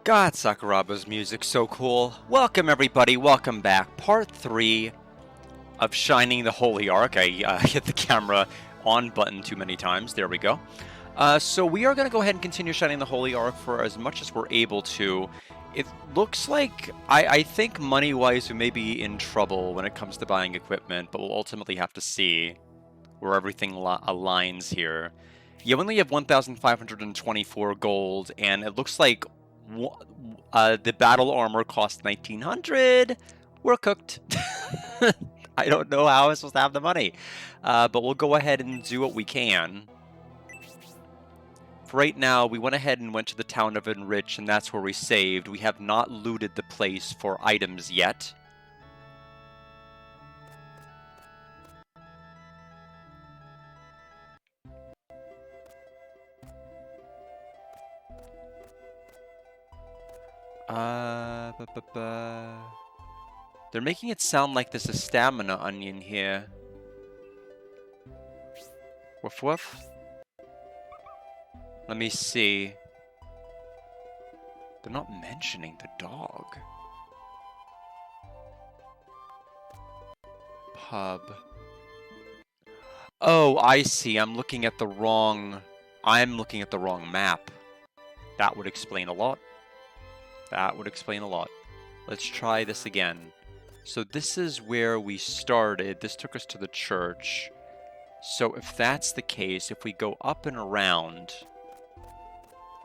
God, Sakuraba's music so cool. Welcome everybody, welcome back. Part 3 of Shining the Holy Ark. I hit the camera on button too many times. There we go. So we are going to go ahead and continue Shining the Holy Ark for as much as we're able to. It looks like, I think money-wise we may be in trouble when it comes to buying equipment, but we'll ultimately have to see where everything aligns here. You only have 1,524 gold, and it looks like the battle armor cost 1,900. We're cooked. I don't know how I'm supposed to have the money, but we'll go ahead and do what we can. For right now, we went ahead and went to the town of Enrich, and that's where we saved. We have not looted the place for items yet. They're making it sound like there's a stamina onion here. Woof woof. Let me see. They're not mentioning the dog. Pub. Oh, I see. I'm looking at the wrong map. That would explain a lot. That would explain a lot. Let's try this again. So this is where we started. This took us to the church. So if that's the case, if we go up and around,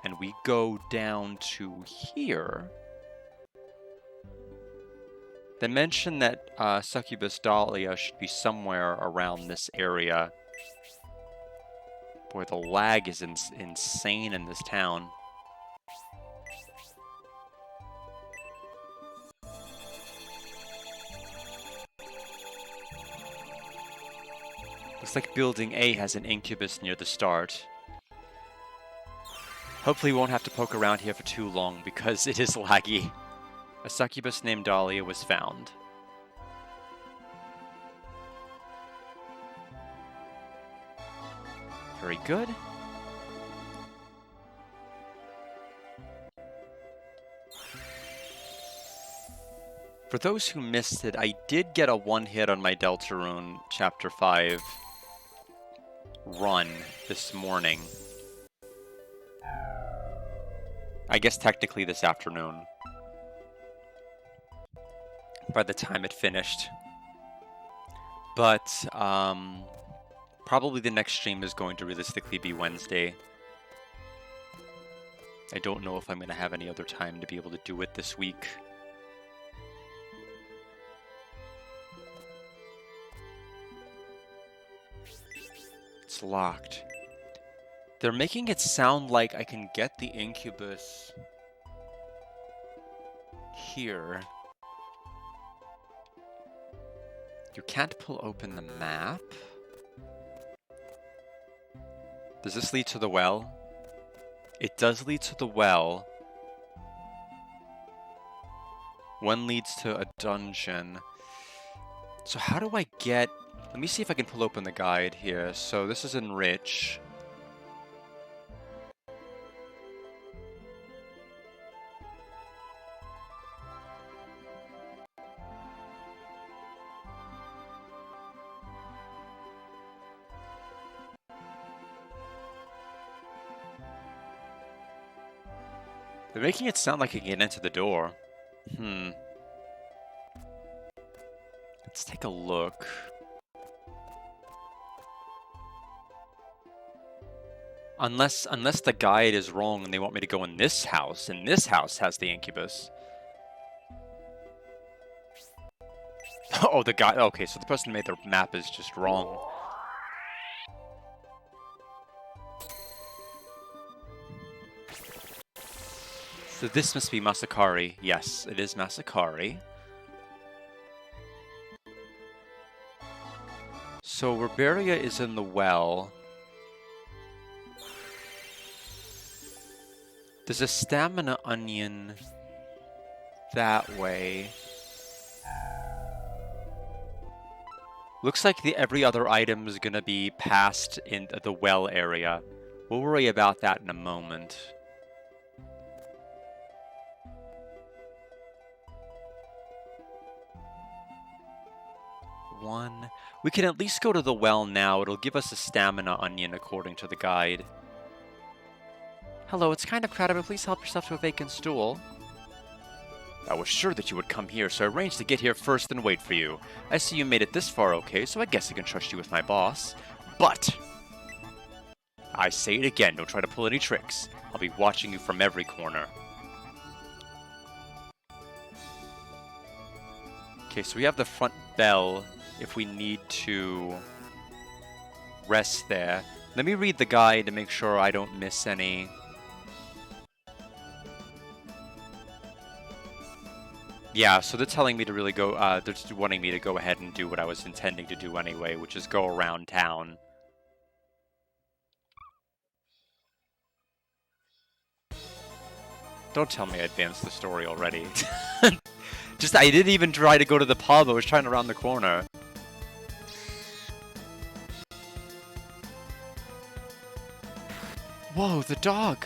and we go down to here, they mentioned that Succubus Dahlia should be somewhere around this area. Boy, the lag is insane in this town. Looks like Building A has an incubus near the start. Hopefully we won't have to poke around here for too long because it is laggy. A succubus named Dahlia was found. Very good. For those who missed it, I did get a one-hit on my Deltarune Chapter 5 run this morning. I guess technically this afternoon. By the time it finished. But probably the next stream is going to realistically be Wednesday. I don't know if I'm going to have any other time to be able to do it this week. It's locked. They're making it sound like I can get the incubus here. You can't pull open the map. Does this lead to the well? It does lead to the well. One leads to a dungeon. So how do I get... Let me see if I can pull open the guide here. So this is Enrich. They're making it sound like I can get into the door. Let's take a look. Unless the guide is wrong and they want me to go in this house, and this house has the incubus. Oh, the guy. Okay, so the person who made the map is just wrong. So this must be Masakari. Yes, it is Masakari. So Riberia is in the well. There's a stamina onion that way. Looks like every other item is going to be passed in the well area. We'll worry about that in a moment. 1. We can at least go to the well now. It'll give us a stamina onion according to the guide. Hello, it's kind of crowded, but please help yourself to a vacant stool. I was sure that you would come here, so I arranged to get here first and wait for you. I see you made it this far okay, so I guess I can trust you with my boss. But I say it again, don't try to pull any tricks. I'll be watching you from every corner. Okay, so we have the front bell if we need to rest there. Let me read the guide to make sure I don't miss any. Yeah, so they're telling me to really go, they're just wanting me to go ahead and do what I was intending to do anyway, which is go around town. Don't tell me I advanced the story already. I didn't even try to go to the pub, I was trying to round the corner. Whoa, the dog!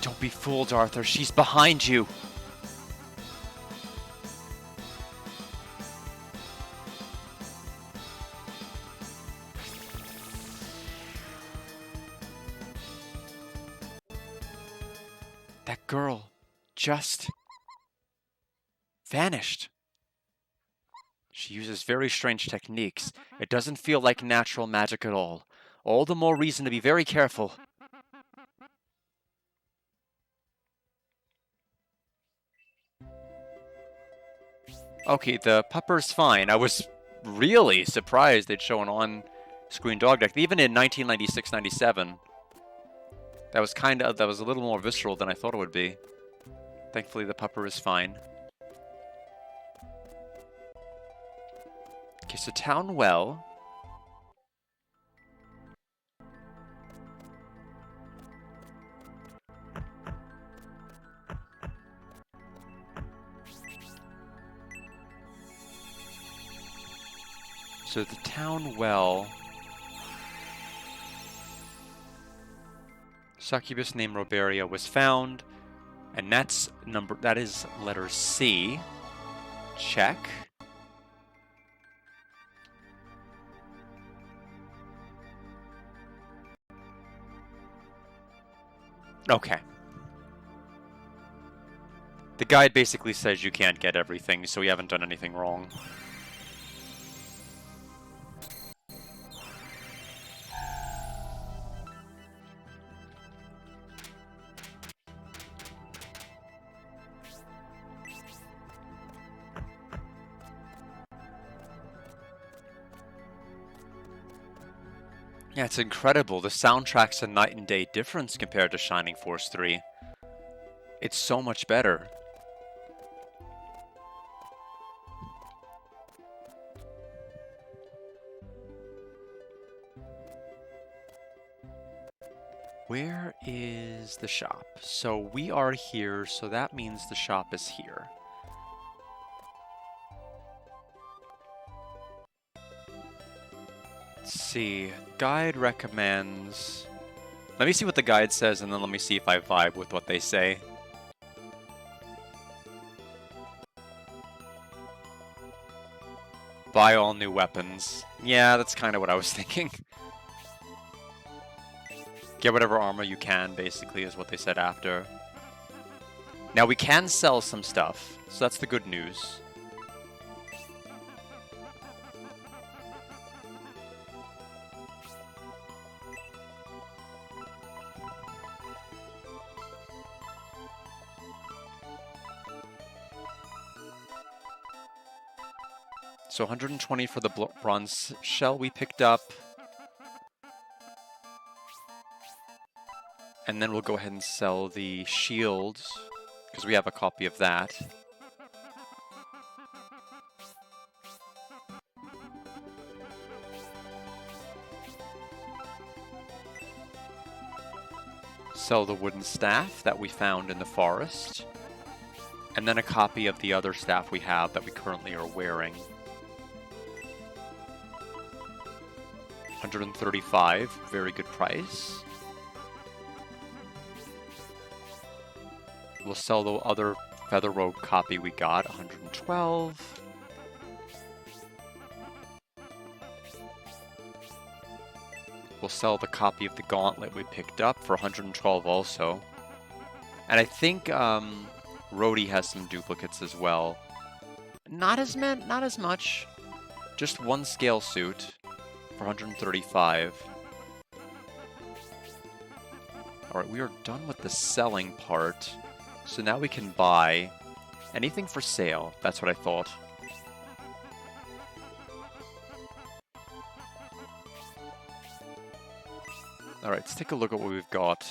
Don't be fooled, Arthur. She's behind you. That girl just vanished. She uses very strange techniques. It doesn't feel like natural magic at all. All the more reason to be very careful. Okay, the pupper's fine. I was really surprised they'd show an on-screen dog deck. Even in 1996-97, that was a little more visceral than I thought it would be. Thankfully, the pupper is fine. Okay, so town well. So the town well. Succubus named Roberia was found, and that is letter C. Check. Okay. The guide basically says you can't get everything, so we haven't done anything wrong. Yeah, it's incredible. The soundtrack's a night and day difference compared to Shining Force 3. It's so much better. Where is the shop? So we are here, so that means the shop is here. Let's see. Guide recommends... Let me see what the guide says, and then let me see if I vibe with what they say. Buy all new weapons. Yeah, that's kind of what I was thinking. Get whatever armor you can, basically, is what they said after. Now, we can sell some stuff, so that's the good news. So 120 for the bronze shell we picked up. And then we'll go ahead and sell the shield, because we have a copy of that. Sell the wooden staff that we found in the forest. And then a copy of the other staff we have that we currently are wearing. 135, very good price. We'll sell the other Feather Rogue copy we got, 112. We'll sell the copy of the Gauntlet we picked up for 112 also. And I think Rhodey has some duplicates as well. Not as much. Just one scale suit for 135. Alright, we are done with the selling part. So now we can buy anything for sale. That's what I thought. Alright, let's take a look at what we've got.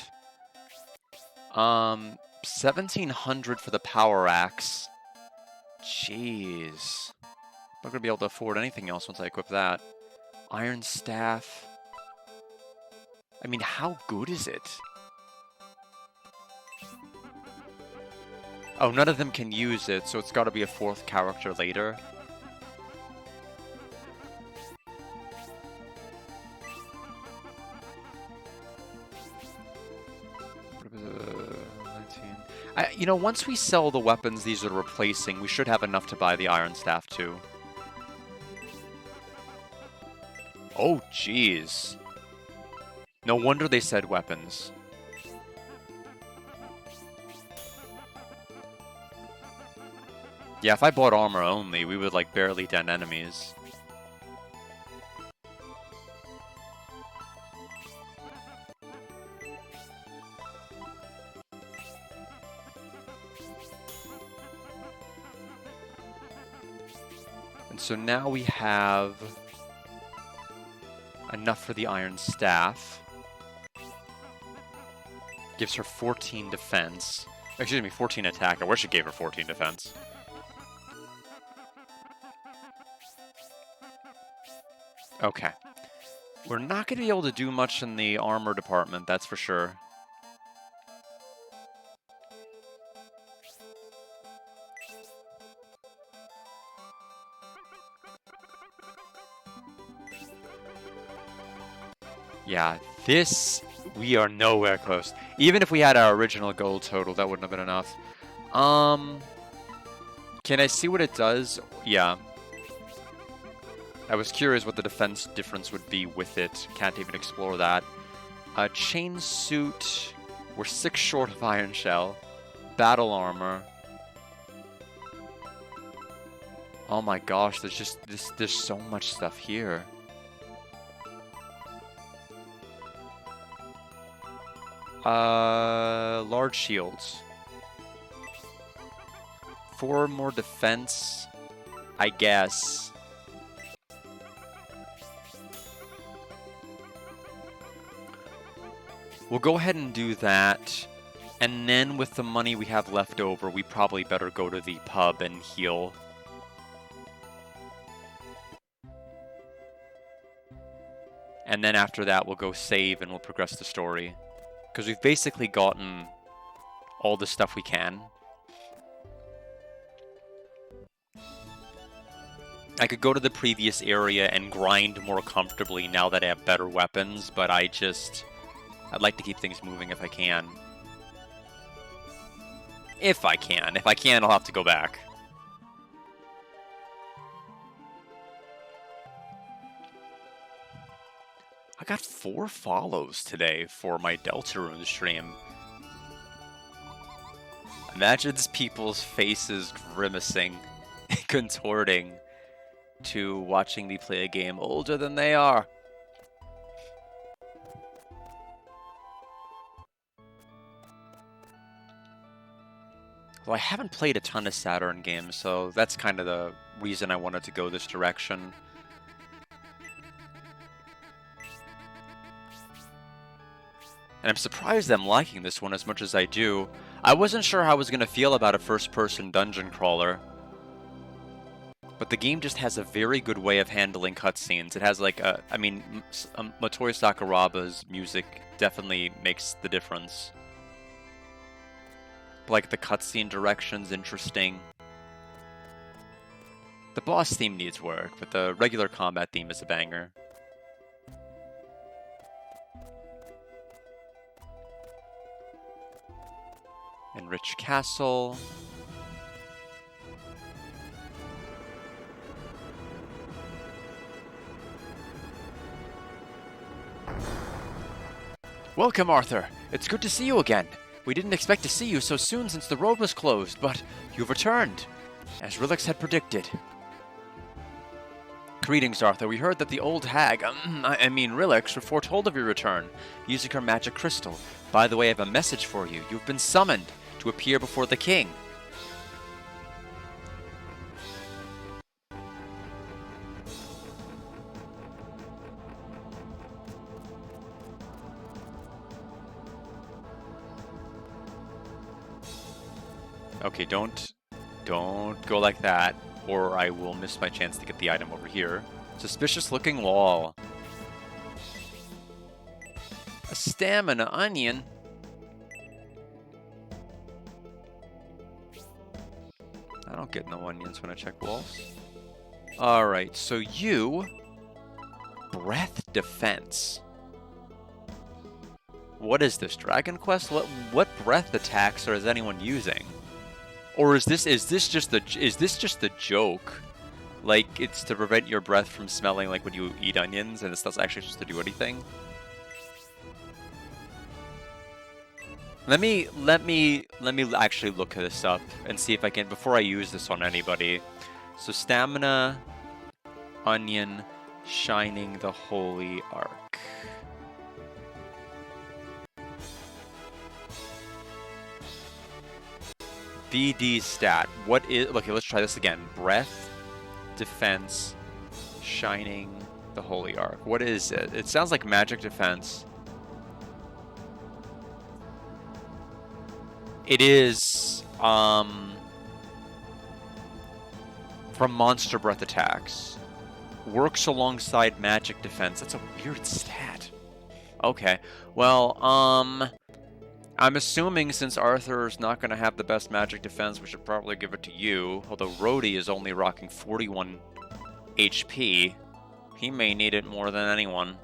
1700 for the Power Axe. Jeez. I'm not going to be able to afford anything else once I equip that. Iron Staff. I mean, how good is it? Oh, none of them can use it, so it's got to be a fourth character later. You know, once we sell the weapons these are replacing, we should have enough to buy the Iron Staff too. Oh, jeez. No wonder they said weapons. Yeah, if I bought armor only, we would, like, barely dent enemies. And so now we have enough for the Iron Staff. Gives her 14 defense. Excuse me, 14 attack. I wish it gave her 14 defense. Okay. We're not going to be able to do much in the armor department, that's for sure. Yeah, this, we are nowhere close. Even if we had our original gold total, that wouldn't have been enough. Can I see what it does? Yeah. I was curious what the defense difference would be with it. Can't even explore that. Chain suit. We're 6 short of Iron Shell. Battle armor. Oh my gosh, there's just there's so much stuff here. Large shields. 4 more defense, I guess. We'll go ahead and do that, and then with the money we have left over, we probably better go to the pub and heal. And then after that, we'll go save and we'll progress the story. Because we've basically gotten all the stuff we can. I could go to the previous area and grind more comfortably now that I have better weapons, but I'd like to keep things moving if I can. If I can. If I can, I'll have to go back. I got 4 follows today for my Deltarune stream. Imagine people's faces grimacing, contorting to watching me play a game older than they are. Well, I haven't played a ton of Saturn games, so that's kind of the reason I wanted to go this direction. And I'm surprised I'm liking this one as much as I do. I wasn't sure how I was going to feel about a first-person dungeon crawler. But the game just has a very good way of handling cutscenes. It has like a... I mean, Motoi Sakuraba's music definitely makes the difference. like the cutscene direction's interesting. The boss theme needs work, but the regular combat theme is a banger. Enrich Castle. Welcome, Arthur. It's good to see you again. We didn't expect to see you so soon since the road was closed, but you've returned, as Rilix had predicted. Greetings, Arthur. We heard that the old hag, Rilix, foretold of your return, using her magic crystal. By the way, I have a message for you. You've been summoned to appear before the king. Okay, don't go like that, or I will miss my chance to get the item over here. Suspicious looking wall. A stamina onion. I don't get no onions when I check walls. Alright, so you... Breath Defense. What is this, Dragon Quest? What breath attacks is anyone using? Or is this just the joke? Like, it's to prevent your breath from smelling like when you eat onions, and it's not actually supposed to do anything? Let me actually look this up and see if I can, before I use this on anybody. So stamina, onion, shining the holy arc. BD stat. What is... Okay, let's try this again. Breath, defense, shining the holy arc. What is it? It sounds like magic defense. It is from monster breath attacks. Works alongside magic defense. That's a weird stat. Okay. Well, I'm assuming since Arthur's not going to have the best magic defense, we should probably give it to you. Although Rhodey is only rocking 41 HP. He may need it more than anyone.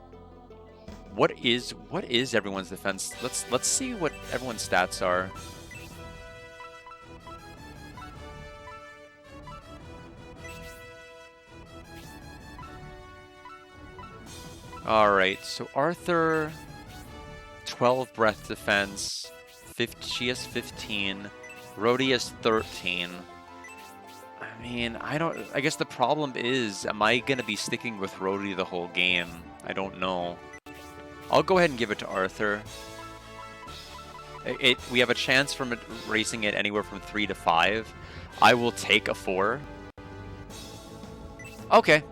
What is everyone's defense? Let's see what everyone's stats are. Alright, so Arthur, 12 breath defense, she has 15, Rhodey has 13. I mean, I guess the problem is, am I going to be sticking with Rhodey the whole game? I don't know. I'll go ahead and give it to Arthur. We have a chance from racing it anywhere from 3 to 5. I will take a 4. Okay.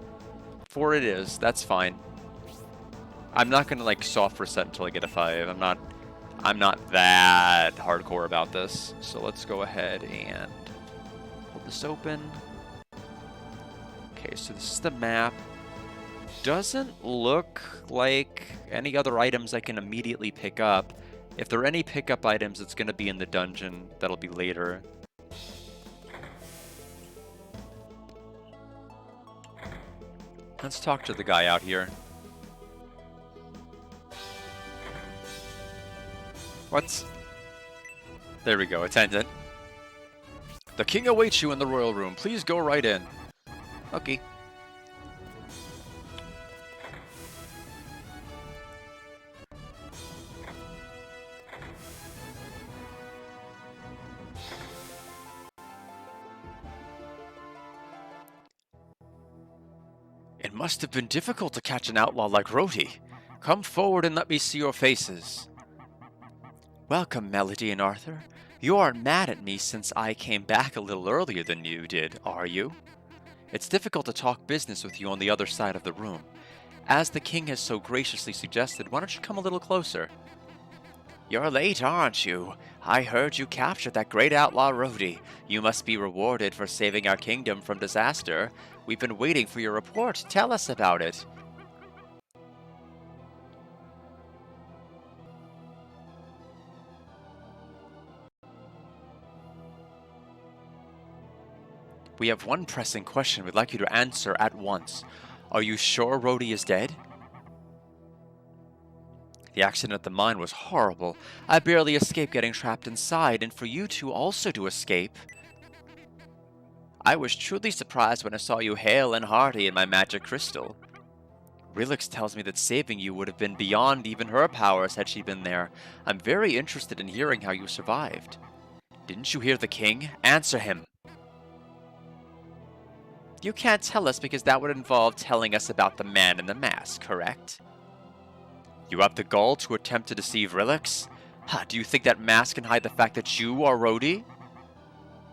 4 it is. That's fine. I'm not gonna like soft reset until I get a 5. I'm not that hardcore about this. So let's go ahead and hold this open. Okay, so this is the map. Doesn't look like any other items I can immediately pick up. If there are any pickup items, it's gonna be in the dungeon. That'll be later. Let's talk to the guy out here. What's... There we go, attendant. The king awaits you in the royal room. Please go right in. Okay. It must have been difficult to catch an outlaw like Rhodey. Come forward and let me see your faces. Welcome, Melody and Arthur. You aren't mad at me since I came back a little earlier than you did, are you? It's difficult to talk business with you on the other side of the room. As the king has so graciously suggested, why don't you come a little closer? You're late, aren't you? I heard you captured that great outlaw Rhodey. You must be rewarded for saving our kingdom from disaster. We've been waiting for your report. Tell us about it. We have one pressing question we'd like you to answer at once. Are you sure Rhodey is dead? The accident at the mine was horrible. I barely escaped getting trapped inside, and for you two also to escape. I was truly surprised when I saw you hale and hearty in my magic crystal. Rilix tells me that saving you would have been beyond even her powers had she been there. I'm very interested in hearing how you survived. Didn't you hear the king? Answer him. You can't tell us because that would involve telling us about the man in the mask, correct? You have the gall to attempt to deceive Rilix? Do you think that mask can hide the fact that you are Rhodey?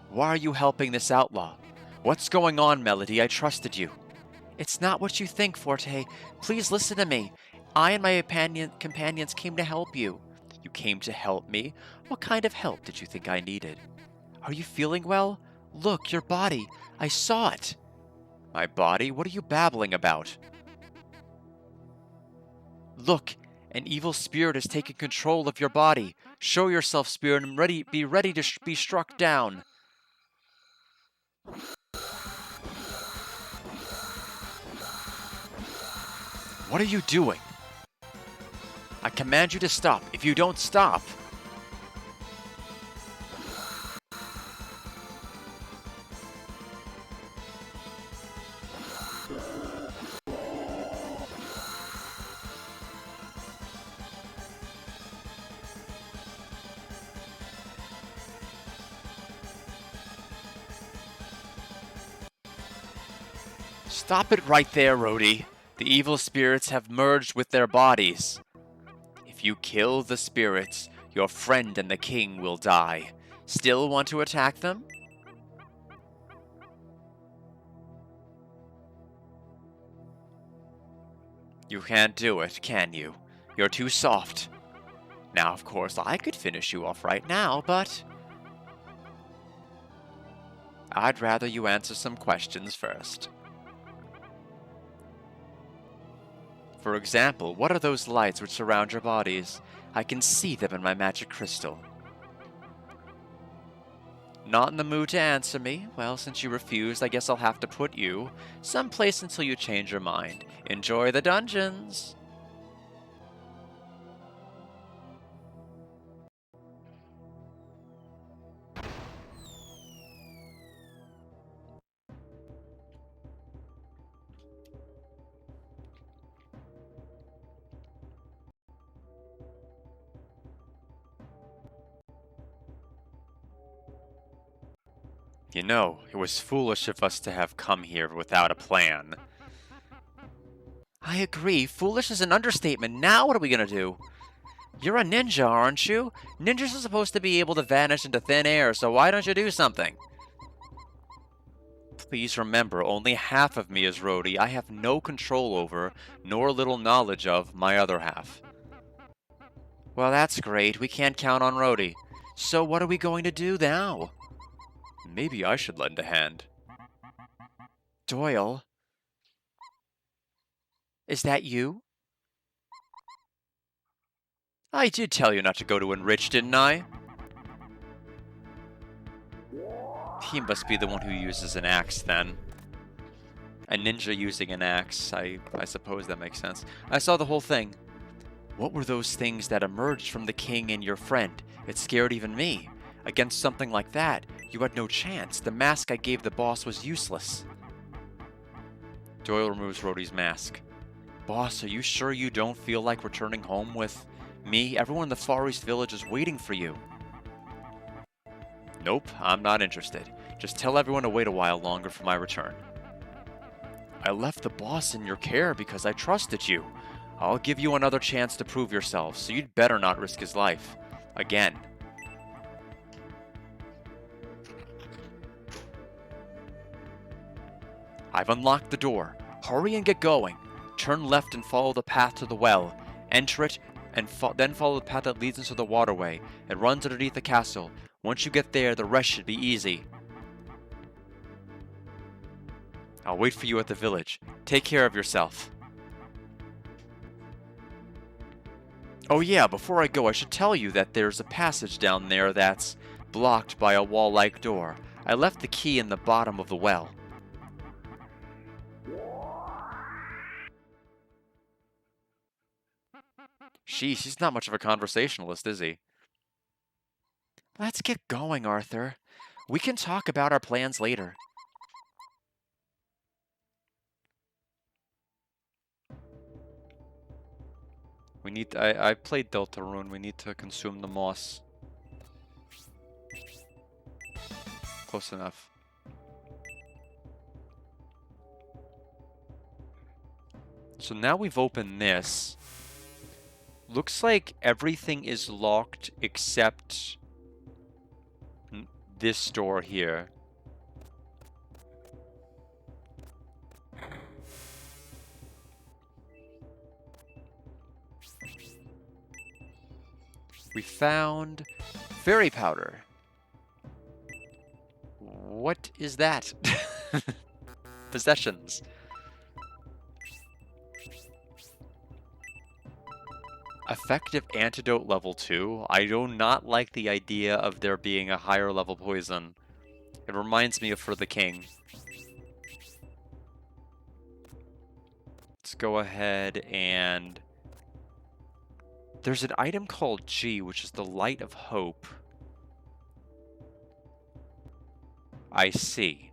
Why are you helping this outlaw? What's going on, Melody? I trusted you. It's not what you think, Forte. Please listen to me. I and my companions came to help you. You came to help me? What kind of help did you think I needed? Are you feeling well? Look, your body. I saw it. My body? What are you babbling about? Look, an evil spirit has taken control of your body. Show yourself, spirit, and be ready to be struck down. What are you doing? I command you to stop. If you don't stop... Stop it right there, Rhodey. The evil spirits have merged with their bodies. If you kill the spirits, your friend and the king will die. Still want to attack them? You can't do it, can you? You're too soft. Now, of course, I could finish you off right now, but... I'd rather you answer some questions first. For example, what are those lights which surround your bodies? I can see them in my magic crystal. Not in the mood to answer me? Well, since you refused, I guess I'll have to put you someplace until you change your mind. Enjoy the dungeons! You know, it was foolish of us to have come here without a plan. I agree. Foolish is an understatement. Now what are we gonna do? You're a ninja, aren't you? Ninjas are supposed to be able to vanish into thin air, so why don't you do something? Please remember, only half of me is Rhodey. I have no control over, nor little knowledge of, my other half. Well, that's great. We can't count on Rhodey. So what are we going to do now? Maybe I should lend a hand. Doyle? Is that you? I did tell you not to go to Enrich, didn't I? He must be the one who uses an axe, then. A ninja using an axe. I suppose that makes sense. I saw the whole thing. What were those things that emerged from the king and your friend? It scared even me. Against something like that, you had no chance. The mask I gave the boss was useless. Doyle removes Rhodey's mask. Boss, are you sure you don't feel like returning home with me? Everyone in the Far East Village is waiting for you. Nope, I'm not interested. Just tell everyone to wait a while longer for my return. I left the boss in your care because I trusted you. I'll give you another chance to prove yourself, so you'd better not risk his life. Again. I've unlocked the door. Hurry and get going. Turn left and follow the path to the well. Enter it, and then follow the path that leads into the waterway. It runs underneath the castle. Once you get there, the rest should be easy. I'll wait for you at the village. Take care of yourself. Oh yeah, before I go, I should tell you that there's a passage down there that's blocked by a wall-like door. I left the key in the bottom of the well. Sheesh, he's not much of a conversationalist, is he? Let's get going, Arthur. We can talk about our plans later. We need... I played Deltarune. We need to consume the moss. Close enough. So now we've opened this. Looks like everything is locked except this door here. We found fairy powder. What is that? Possessions. Effective antidote level 2. I do not like the idea of there being a higher level poison. It reminds me of For the King. Let's go ahead and... There's an item called G, which is the Light of Hope. I see.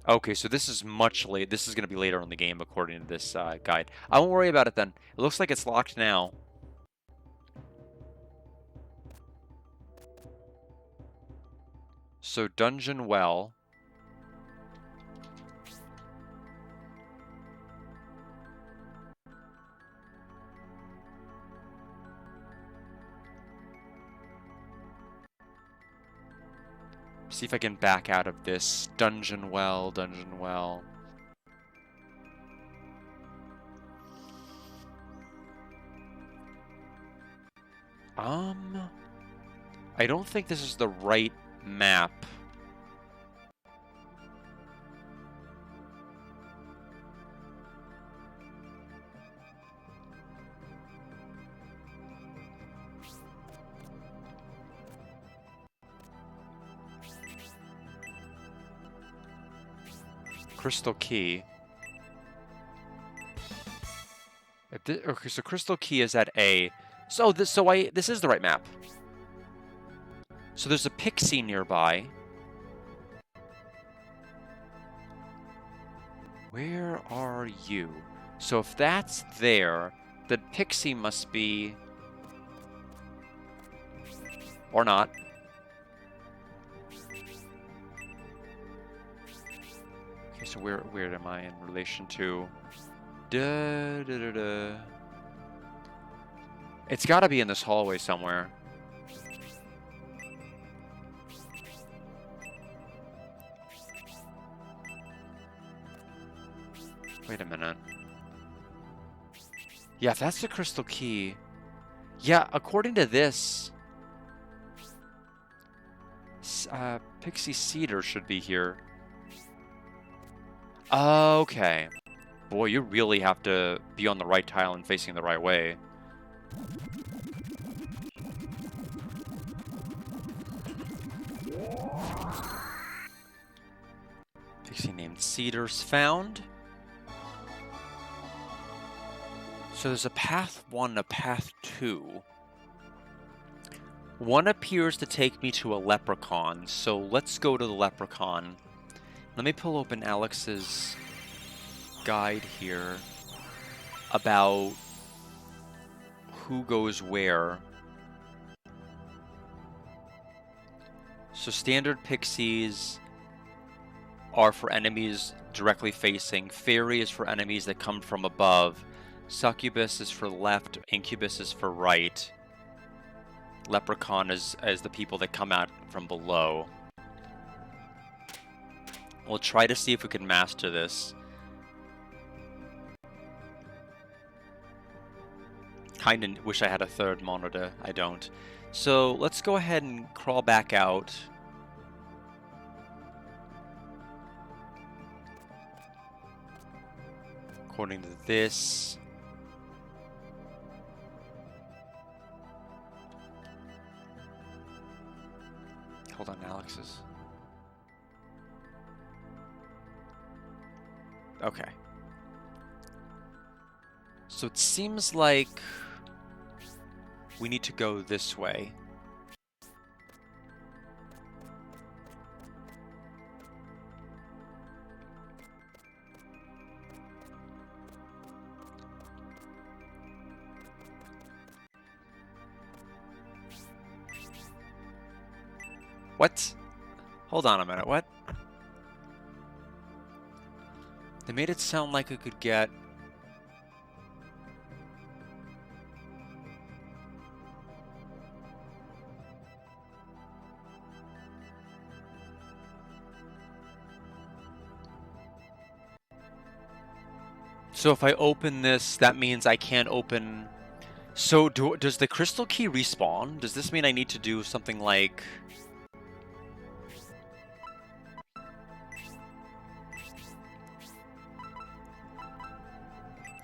Okay, so this is much late. This is going to be later in the game, according to this guide. I won't worry about it then. It looks like it's locked now. So, Dungeon Well. See if I can back out of this. Dungeon Well, Dungeon Well. I don't think this is the right map. Crystal Key. Okay, so Crystal Key is at A. So this is the right map. So there's a pixie nearby. Where are you? So if that's there, the pixie must be... Or not. Okay, so where am I in relation to... It's gotta be in this hallway somewhere. Wait a minute. Yeah, if that's the crystal key... Yeah, according to this... Pixie Cedar should be here. Okay. Boy, you really have to be on the right tile and facing the right way. Pixie named Cedars found. So there's a path 1 and a path 2. One appears to take me to a leprechaun, so let's go to the leprechaun. Let me pull open Alex's guide here about who goes where. So standard pixies are for enemies directly facing. Fairy is for enemies that come from above. Succubus is for left. Incubus is for right. Leprechaun is the people that come out from below. We'll try to see if we can master this. Kinda wish I had a third monitor. I don't. So let's go ahead and crawl back out. According to this... Hold on, Alex's. Okay. So it seems like we need to go this way. What? Hold on a minute, what? They made it sound like it could get... So if I open this, that means I can't open... So does the crystal key respawn? Does this mean I need to do something like...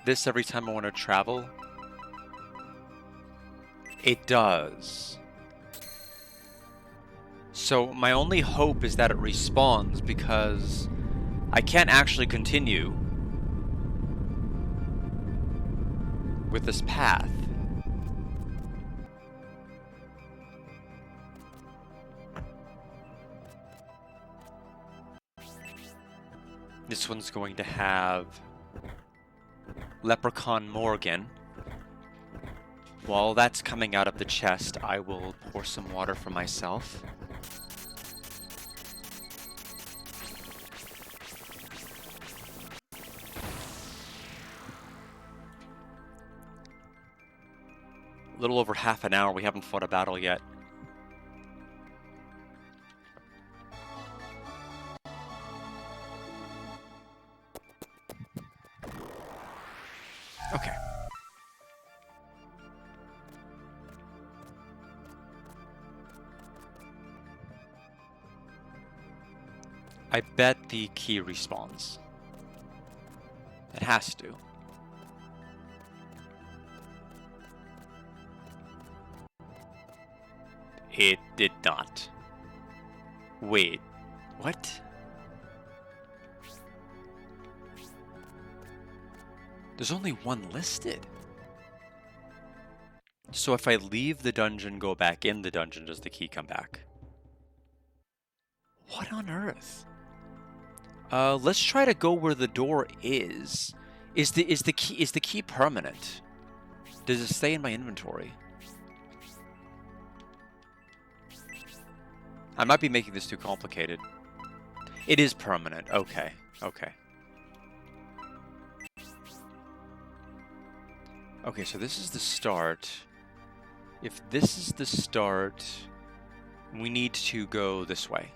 this every time I want to travel? It does. So my only hope is that it respawns, because I can't actually continue with this path. This one's going to have Leprechaun Morgan. While that's coming out of the chest, I will pour some water for myself. A little over half an hour, we haven't fought a battle yet. Okay. I bet the key respawns. It has to. It did not. Wait, what? There's only one listed. So if I leave the dungeon, go back in the dungeon, does the key come back? What on earth? Let's try to go where the door is. Is the key permanent? Does it stay in my inventory? I might be making this too complicated. It is permanent. Okay. Okay. Okay, so this is the start. If this is the start, we need to go this way.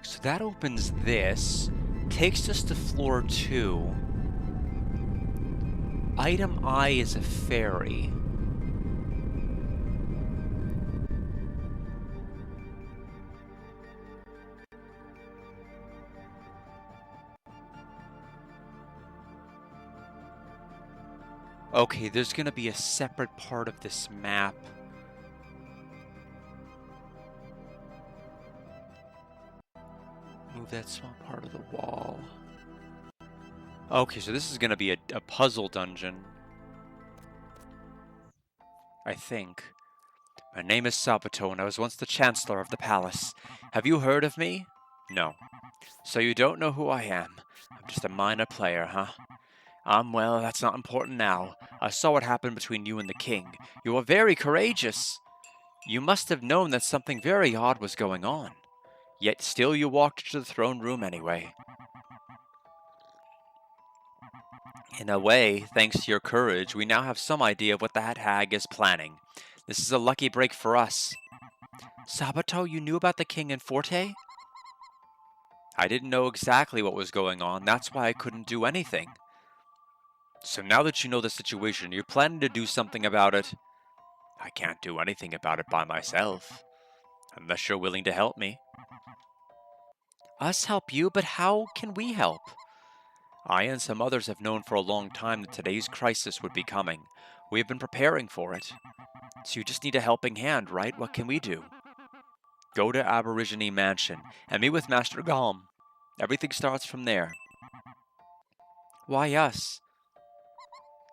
So that opens this, takes us to floor 2. Item I is a fairy. Okay, there's gonna be a separate part of this map. Move that small part of the wall. Okay, so this is gonna be a puzzle dungeon. I think. My name is Sabato, and I was once the Chancellor of the Palace. Have you heard of me? No. So you don't know who I am. I'm just a minor player, huh? Well, that's not important now. I saw what happened between you and the king. You were very courageous. You must have known that something very odd was going on. Yet still you walked to the throne room anyway. In a way, thanks to your courage, we now have some idea of what that hag is planning. This is a lucky break for us. Sabato, you knew about the king and Forte? I didn't know exactly what was going on, that's why I couldn't do anything. So now that you know the situation, you're planning to do something about it? I can't do anything about it by myself, unless you're willing to help me. Us help you, but how can we help? I and some others have known for a long time that today's crisis would be coming. We have been preparing for it. So you just need a helping hand, right? What can we do? Go to Aborigine Mansion and meet with Master Galm. Everything starts from there. Why us?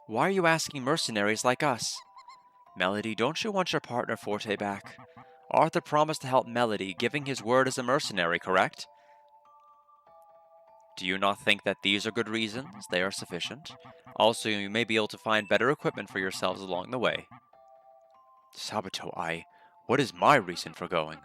Why are you asking mercenaries like us? Melody, don't you want your partner Forte back? Arthur promised to help Melody, giving his word as a mercenary, correct? Do you not think that these are good reasons? They are sufficient. Also, you may be able to find better equipment for yourselves along the way. Sabato, what is my reason for going?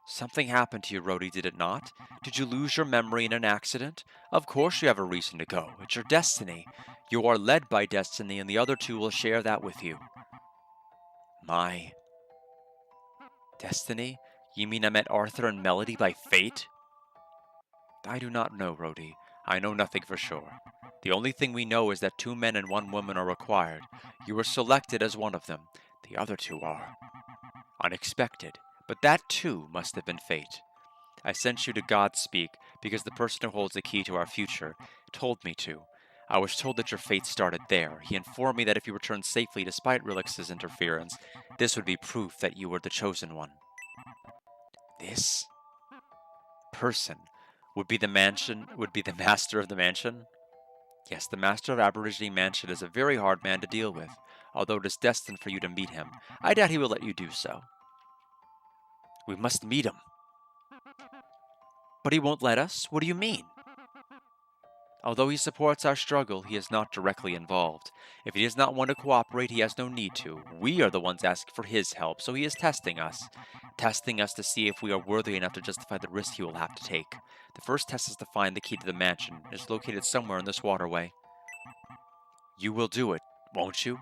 Something happened to you, Rhodey, did it not? Did you lose your memory in an accident? Of course you have a reason to go. It's your destiny. You are led by destiny, and the other two will share that with you. My destiny? You mean I met Arthur and Melody by fate? I do not know, Rhodey. I know nothing for sure. The only thing we know is that 2 men and 1 woman are required. You were selected as one of them. The other 2 are unexpected. But that too must have been fate. I sent you to Godspeak because the person who holds the key to our future told me to. I was told that your fate started there. He informed me that if you returned safely despite Relix's interference, this would be proof that you were the chosen one. This person would be the master of the mansion? Yes, the master of Aborigine Mansion is a very hard man to deal with, although it is destined for you to meet him. I doubt he will let you do so. We must meet him. But he won't let us? What do you mean? Although he supports our struggle, he is not directly involved. If he does not want to cooperate, he has no need to. We are the ones asking for his help, so he is testing us. Testing us to see if we are worthy enough to justify the risk he will have to take. The first test is to find the key to the mansion. It is located somewhere in this waterway. You will do it, won't you?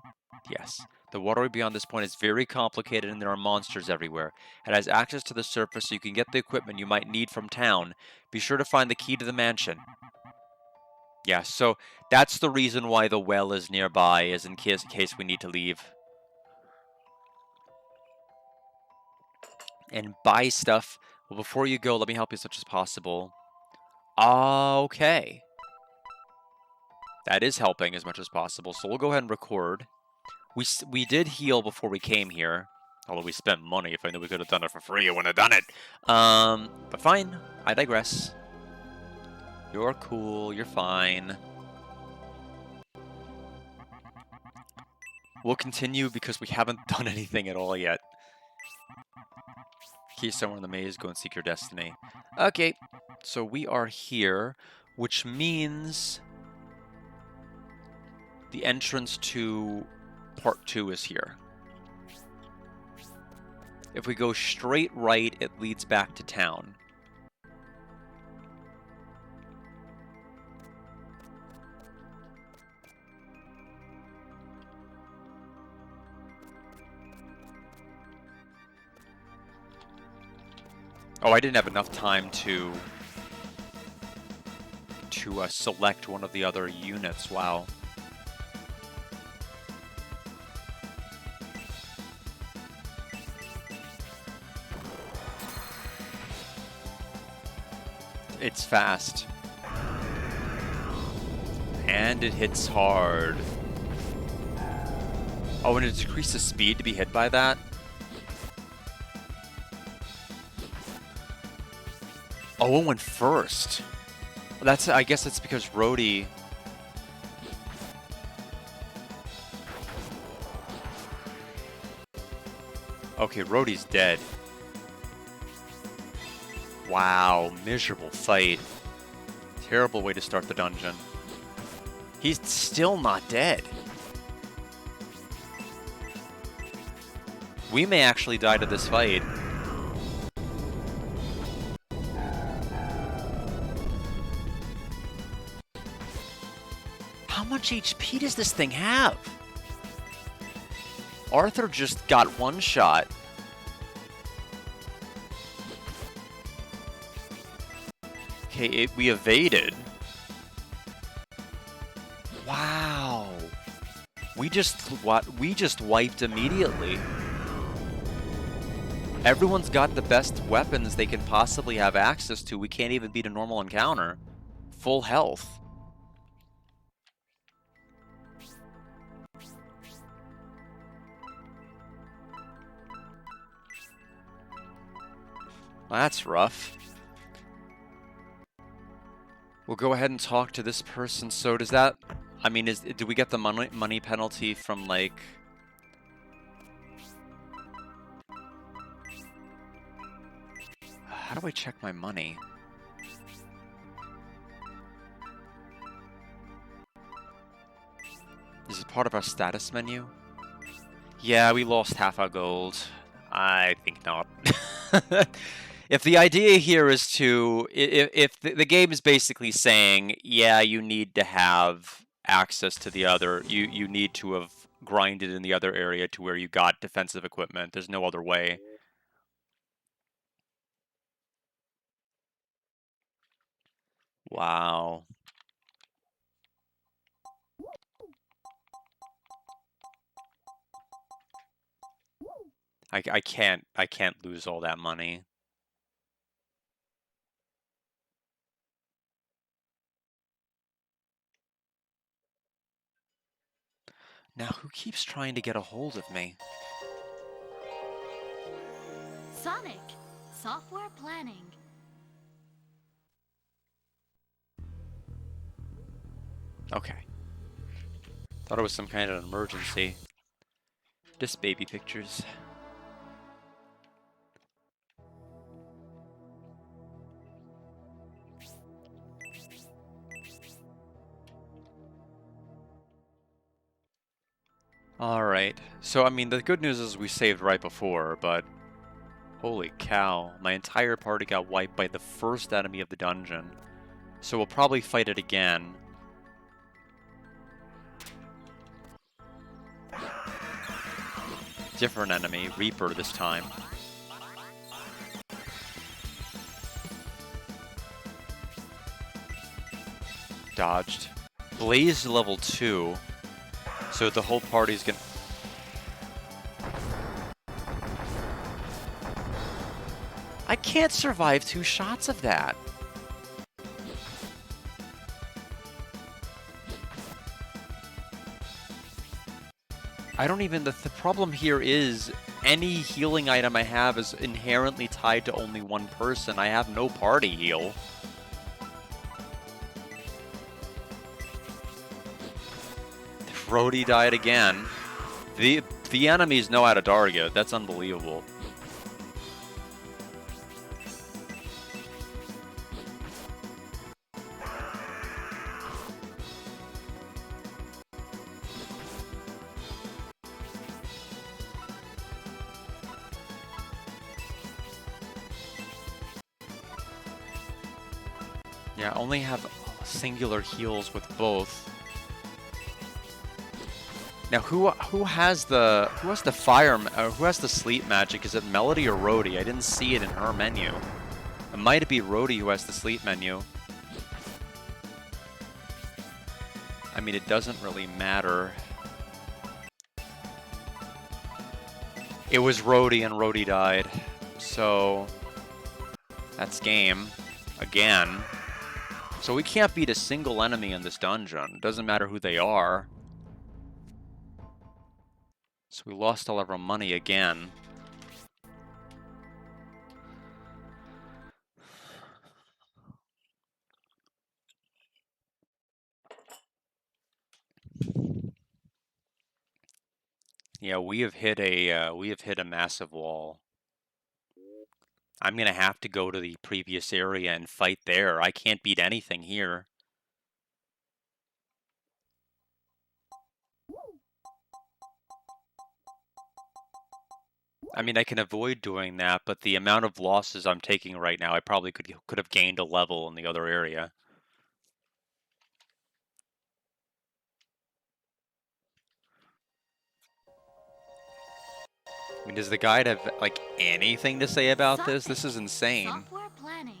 Yes. The waterway beyond this point is very complicated and there are monsters everywhere. It has access to the surface so you can get the equipment you might need from town. Be sure to find the key to the mansion. Yeah, so that's the reason why the well is nearby, is in case we need to leave. And buy stuff. Well, before you go, let me help you as much as possible. Okay. That is helping as much as possible, so we'll go ahead and record. We did heal before we came here. Although we spent money. If I knew we could have done it for free, I wouldn't have done it. But fine. I digress. You're cool. You're fine. We'll continue because we haven't done anything at all yet. Key somewhere in the maze. Go and seek your destiny. Okay. So we are here, which means the entrance to Part 2 is here. If we go straight right, it leads back to town. Oh, I didn't have enough time to select one of the other units. Wow. It's fast. And it hits hard. Oh, and it decreases speed to be hit by that? Oh, it went first. That's, I guess that's because Rhodey... Okay, Rhodey's dead. Wow, miserable fight. Terrible way to start the dungeon. He's still not dead. We may actually die to this fight. How much HP does this thing have? Arthur just got one shot. Okay, we evaded. Wow. We just wiped immediately. Everyone's got the best weapons they can possibly have access to. We can't even beat a normal encounter. Full health. That's rough. We'll go ahead and talk to this person. So does that... I mean, do we get the money penalty from, like... How do I check my money? Is it part of our status menu? Yeah, we lost half our gold. I think not. If the idea here is to... If the game is basically saying, yeah, you need to have access to the other... You need to have grinded in the other area to where you got defensive equipment. There's no other way. Wow. I can't lose all that money. Now who keeps trying to get a hold of me? Sonic, software planning. Okay. Thought it was some kind of emergency. Just baby pictures. Alright, so I mean, the good news is we saved right before, but... Holy cow, my entire party got wiped by the first enemy of the dungeon. So we'll probably fight it again. Different enemy, Reaper this time. Dodged. Blaze level 2. So the whole party's gonna... I can't survive 2 shots of that. I don't even... The problem here is any healing item I have is inherently tied to only one person. I have no party heal. Rhodey died again. The enemies know how to target. That's unbelievable. Yeah, I only have singular heals with both. Now, who has the fire? Who has the sleep magic? Is it Melody or Rhodey? I didn't see it in her menu. It might be Rhodey who has the sleep menu. I mean, it doesn't really matter. It was Rhodey and Rhodey died, so that's game again. So we can't beat a single enemy in this dungeon. Doesn't matter who they are. So we lost all of our money again. Yeah, we have hit a massive wall. I'm gonna have to go to the previous area and fight there. I can't beat anything here. I mean, I can avoid doing that, but the amount of losses I'm taking right now, I probably could have gained a level in the other area. I mean, does the guide have, like, anything to say about this? This is insane. Software planning.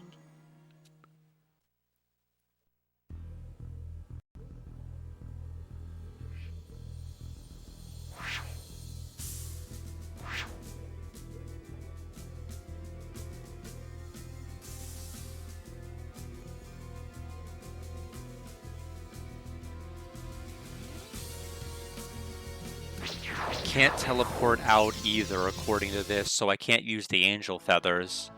can't teleport out either, according to this, so I can't use the angel feathers.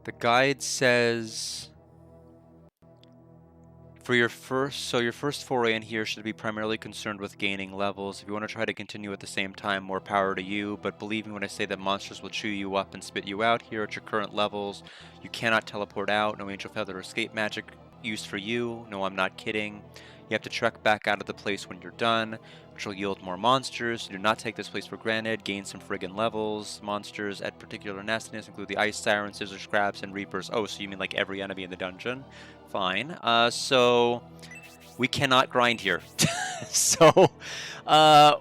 The guide says for your first foray in here should be primarily concerned with gaining levels. If you want to try to continue at the same time, more power to you, but believe me when I say that monsters will chew you up and spit you out here at your current levels. You cannot teleport out, no angel feather escape magic used for you. No, I'm not kidding. You have to trek back out of the place when you're done, which will yield more monsters. Do not take this place for granted. Gain some friggin' levels. Monsters at particular nastiness include the ice sirens, scissor scraps, and reapers. Oh, so you mean like every enemy in the dungeon? Fine. So we cannot grind here. So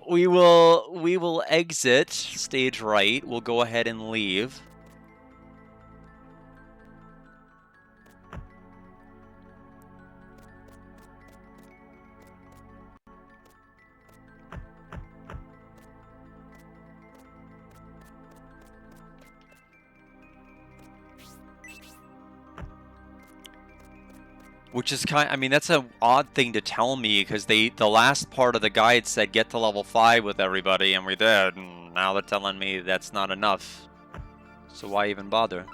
we will exit stage right. We'll go ahead and leave. Which is I mean, that's an odd thing to tell me, because the last part of the guide said get to level 5 with everybody, and we did, and now they're telling me that's not enough. So why even bother?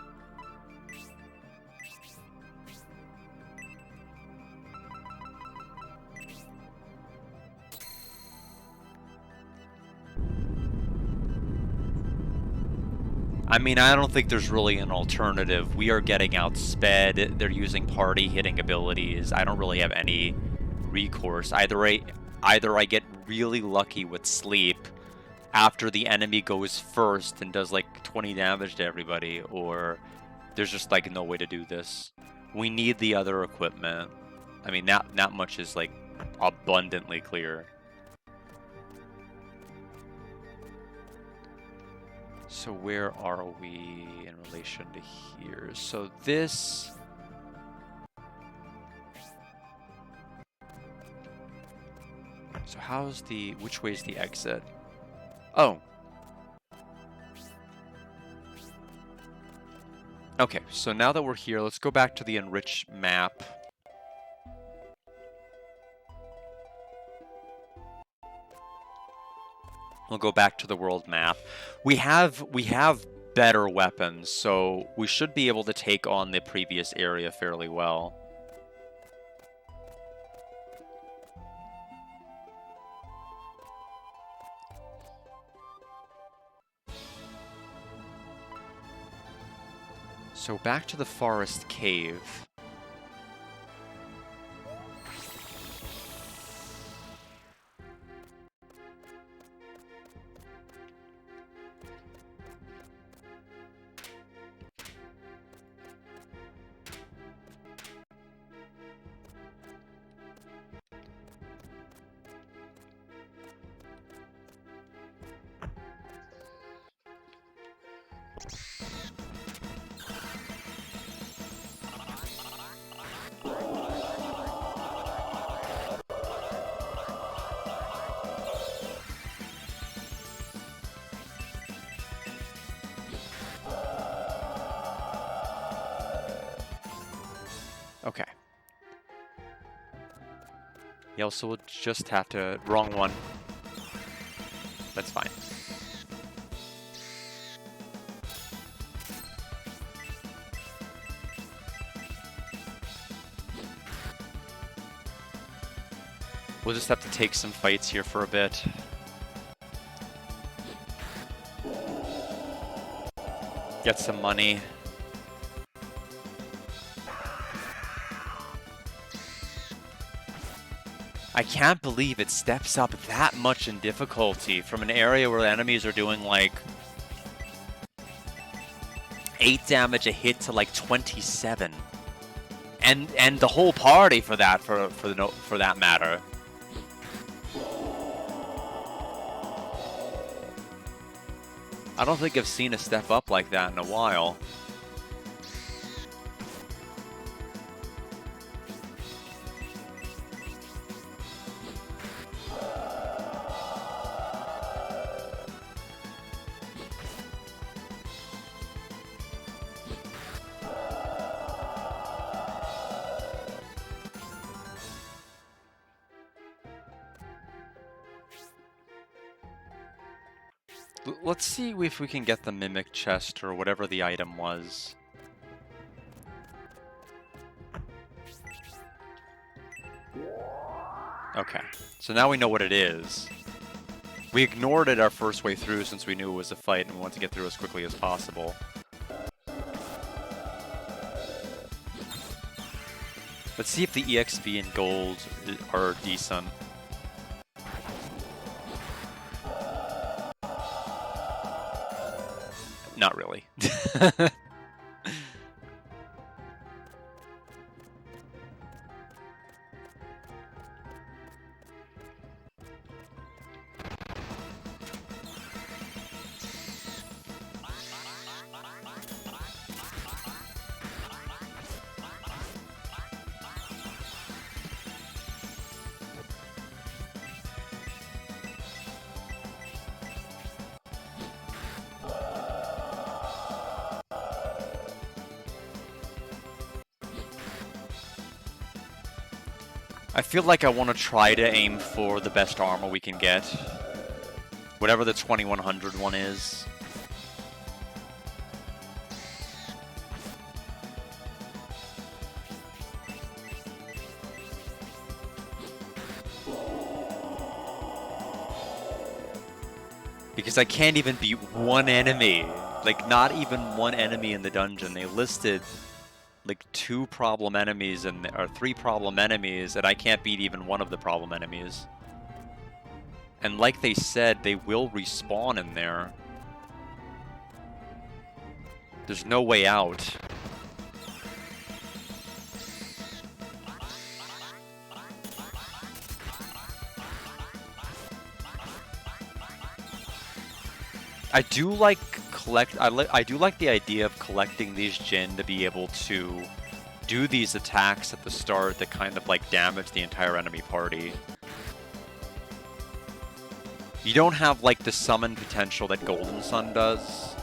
I mean, I don't think there's really an alternative. We are getting outsped. They're using party hitting abilities. I don't really have any recourse. Either I get really lucky with sleep after the enemy goes first and does like 20 damage to everybody, or there's just like no way to do this. We need the other equipment. I mean, that much is like abundantly clear. So where are we in relation to here? So this... So how's the... Which way is the exit? Oh. Okay, so now that we're here, let's go back to the enriched map. We'll go back to the world map. We have better weapons, so we should be able to take on the previous area fairly well. So back to the forest cave. Okay. Yeah, also we'll just have to... Wrong one. That's fine. We'll just have to take some fights here for a bit. Get some money. I can't believe it steps up that much in difficulty from an area where the enemies are doing like 8 damage a hit to like 27, and the whole party for that for that matter. I don't think I've seen a step up like that in a while. Let's see if we can get the Mimic Chest or whatever the item was. Okay, so now we know what it is. We ignored it our first way through since we knew it was a fight and we wanted to get through as quickly as possible. Let's see if the EXP and gold are decent. Not really. I feel like I want to try to aim for the best armor we can get. Whatever the 2100 one is. Because I can't even beat one enemy. Like, not even one enemy in the dungeon. They listed like 2 problem enemies or 3 problem enemies, and I can't beat even one of the problem enemies. And like they said, they will respawn in there. There's no way out. I do like I do like the idea of collecting these Jinn to be able to do these attacks at the start that kind of like damage the entire enemy party. You don't have like the summon potential that Golden Sun does,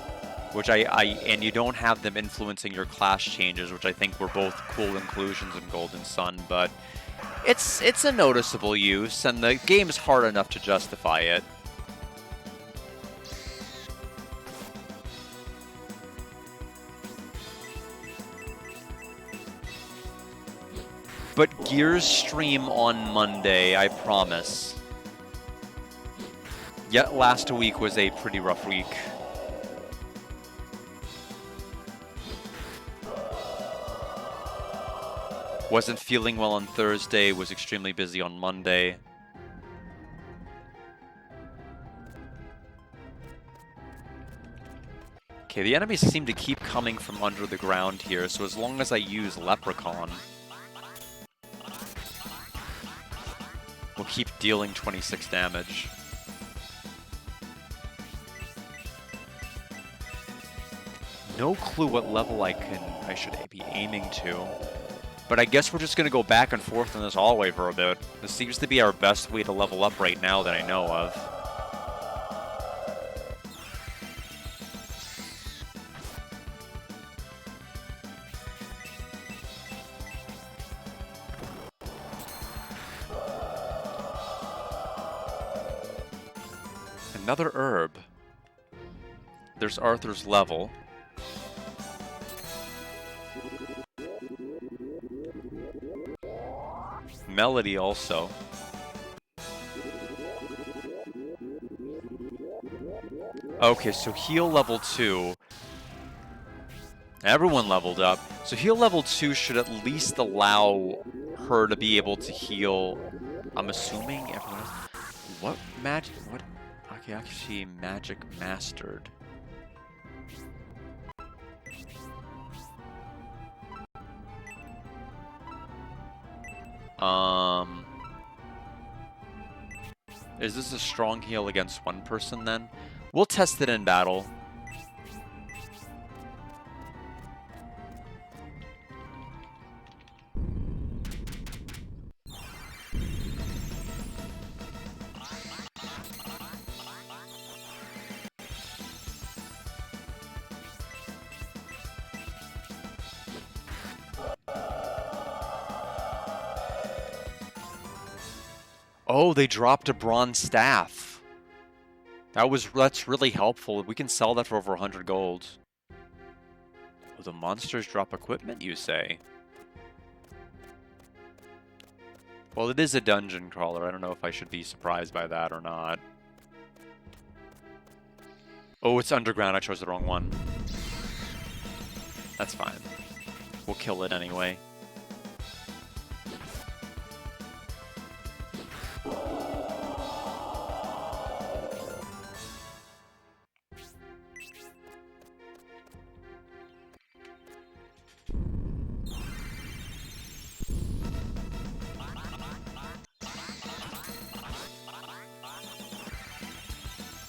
which and you don't have them influencing your class changes, which I think were both cool inclusions in Golden Sun, but it's a noticeable use, and the game's hard enough to justify it. But Gears stream on Monday, I promise. Yet last week was a pretty rough week. Wasn't feeling well on Thursday, was extremely busy on Monday. Okay, the enemies seem to keep coming from under the ground here, so as long as I use Leprechaun, we'll keep dealing 26 damage. No clue what level I should be aiming to. But I guess we're just going to go back and forth in this hallway for a bit. This seems to be our best way to level up right now that I know of. Another herb. There's Arthur's level. Melody also. Okay, so heal level 2. Everyone leveled up. So heal level 2 should at least allow her to be able to heal. I'm assuming everyone else. What magic? What? Okay, actually, magic mastered. Is this a strong heal against one person then? We'll test it in battle. Oh, they dropped a bronze staff. That's really helpful. We can sell that for over 100 gold. Will the monsters drop equipment, you say? Well, it is a dungeon crawler. I don't know if I should be surprised by that or not. Oh, it's underground. I chose the wrong one. That's fine. We'll kill it anyway.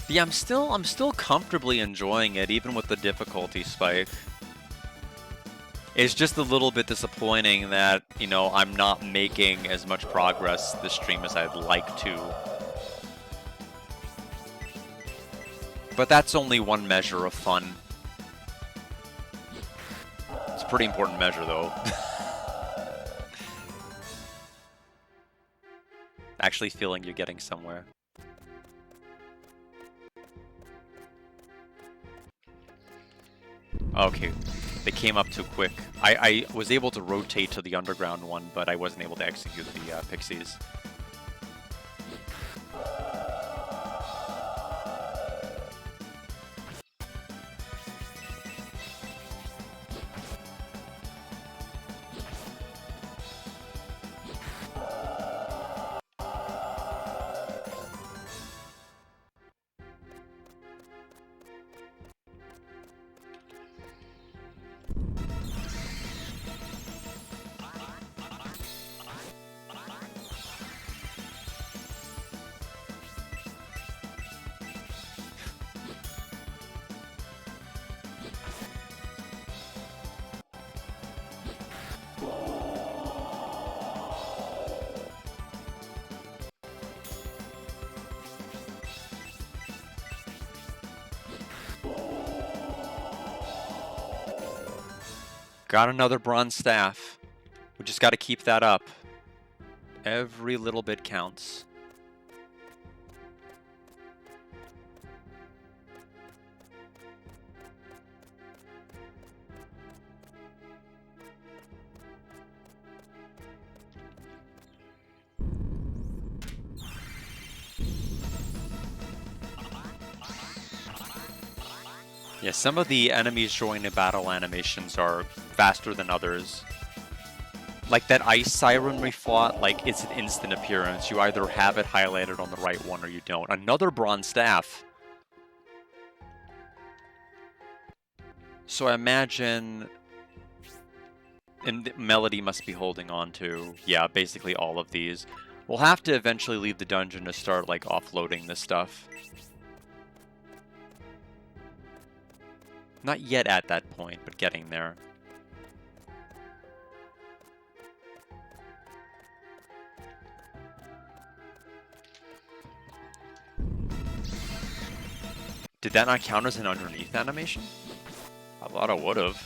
Yeah, I'm still comfortably enjoying it, even with the difficulty spike. It's just a little bit disappointing that, you know, I'm not making as much progress this stream as I'd like to. But that's only one measure of fun. It's a pretty important measure, though. Actually feeling you're getting somewhere. Okay, they came up too quick. I was able to rotate to the underground one, but I wasn't able to execute the pixies. Got another bronze staff. We just got to keep that up. Every little bit counts. Yeah, some of the enemies joining the battle animations are faster than others. Like that ice siren we fought, like it's an instant appearance. You either have it highlighted on the right one or you don't. Another bronze staff. So I imagine... And Melody must be holding on to, yeah, basically all of these. We'll have to eventually leave the dungeon to start, like, offloading this stuff. Not yet at that point, but getting there. Did that not count as an underneath animation? I thought it would've.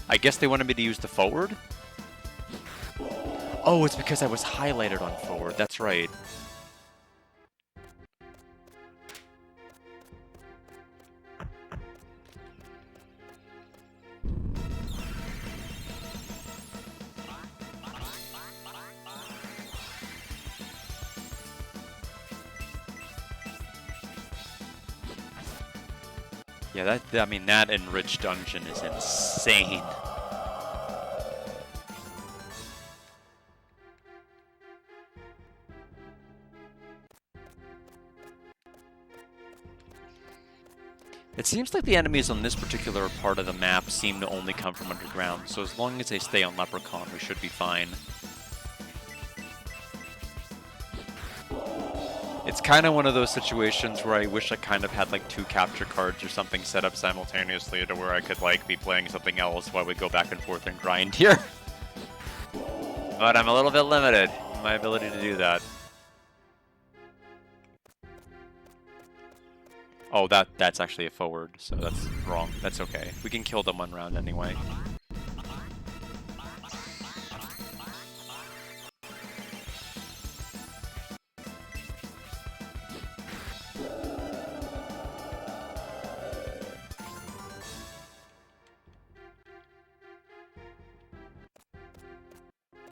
I guess they wanted me to use the forward? Oh, it's because I was highlighted on forward. That's right. Yeah, I mean, that enriched dungeon is insane. It seems like the enemies on this particular part of the map seem to only come from underground, so as long as they stay on Leprechaun, we should be fine. It's kind of one of those situations where I wish I kind of had like 2 capture cards or something set up simultaneously to where I could like be playing something else while we go back and forth and grind here. But I'm a little bit limited in my ability to do that. Oh, that's actually a forward, so that's wrong. That's okay. We can kill them 1 round anyway.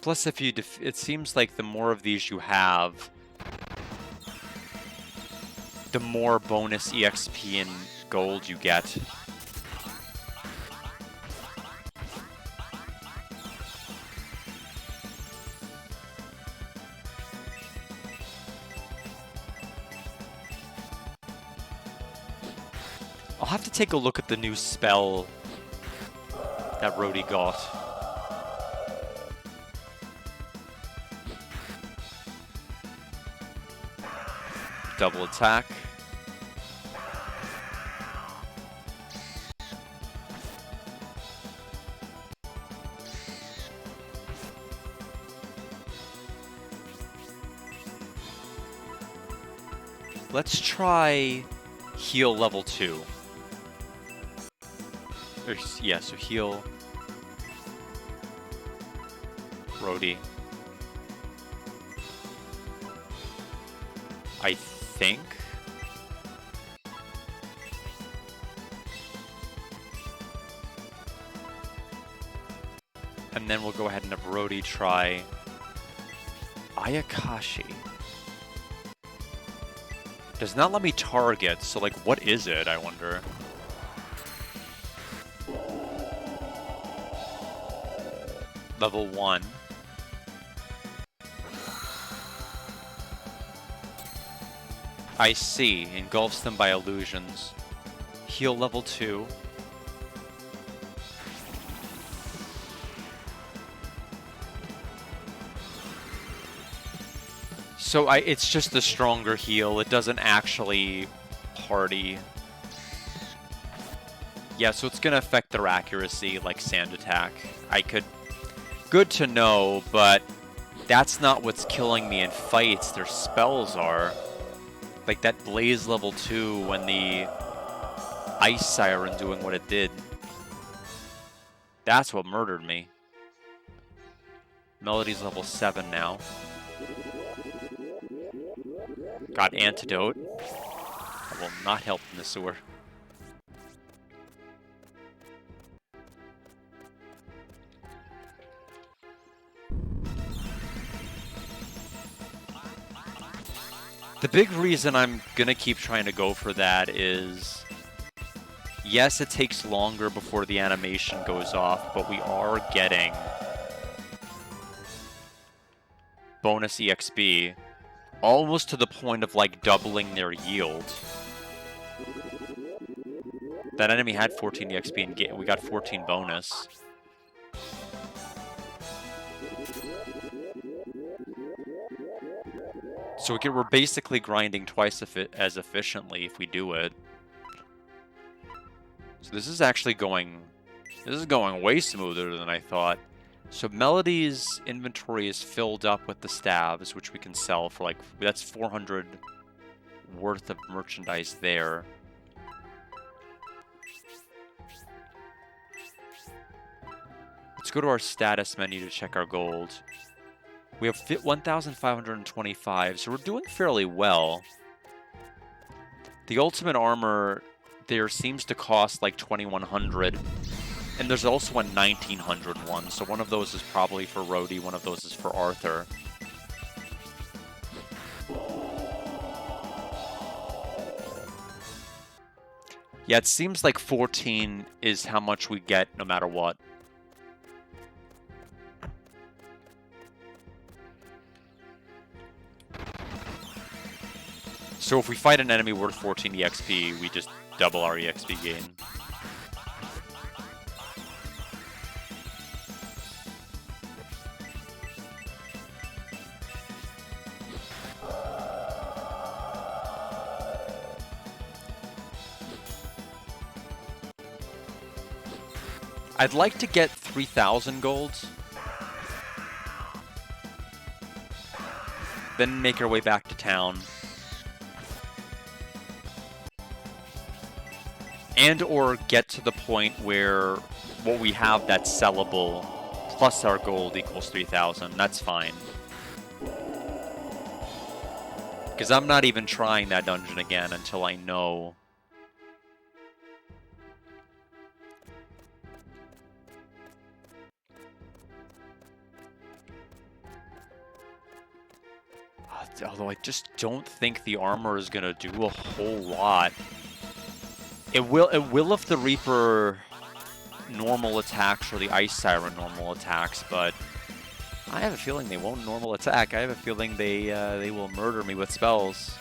Plus, if you it seems like the more of these you have, the more bonus EXP and gold you get. I'll have to take a look at the new spell that Rhodey got. Double attack. Let's try heal level 2. Yeah, so heal Rhodey. I think. And then we'll go ahead and have Rhodey try Ayakashi. Does not let me target, so like what is it, I wonder? Level 1. I see. Engulfs them by illusions. Heal level 2. So it's just a stronger heal. It doesn't actually party. Yeah, so it's gonna affect their accuracy like Sand Attack. Good to know, but that's not what's killing me in fights. Their spells are. Like that Blaze level 2 and the Ice Siren doing what it did. That's what murdered me. Melody's level 7 now. Got Antidote. That will not help in the sewer. The big reason I'm gonna keep trying to go for that is, yes, it takes longer before the animation goes off, but we are getting bonus EXP almost to the point of like doubling their yield. That enemy had 14 EXP and we got 14 bonus. So we're basically grinding twice as efficiently if we do it. So this is actually going way smoother than I thought. So Melody's inventory is filled up with the stabs, which we can sell for like, that's 400 worth of merchandise there. Let's go to our status menu to check our gold. We have 1,525, so we're doing fairly well. The ultimate armor there seems to cost like 2,100, and there's also a 1,900 one, so one of those is probably for Rhodey, one of those is for Arthur. Yeah, it seems like 14 is how much we get no matter what. So if we fight an enemy worth 14 EXP, we just double our EXP gain. I'd like to get 3,000 golds. Then make our way back to town. And or get to the point where what we have that's sellable plus our gold equals 3,000. That's fine. Because I'm not even trying that dungeon again until I know. Although I just don't think the armor is gonna do a whole lot. It will if the Reaper normal attacks or the Ice Siren normal attacks, but I have a feeling they won't normal attack. I have a feeling they will murder me with spells.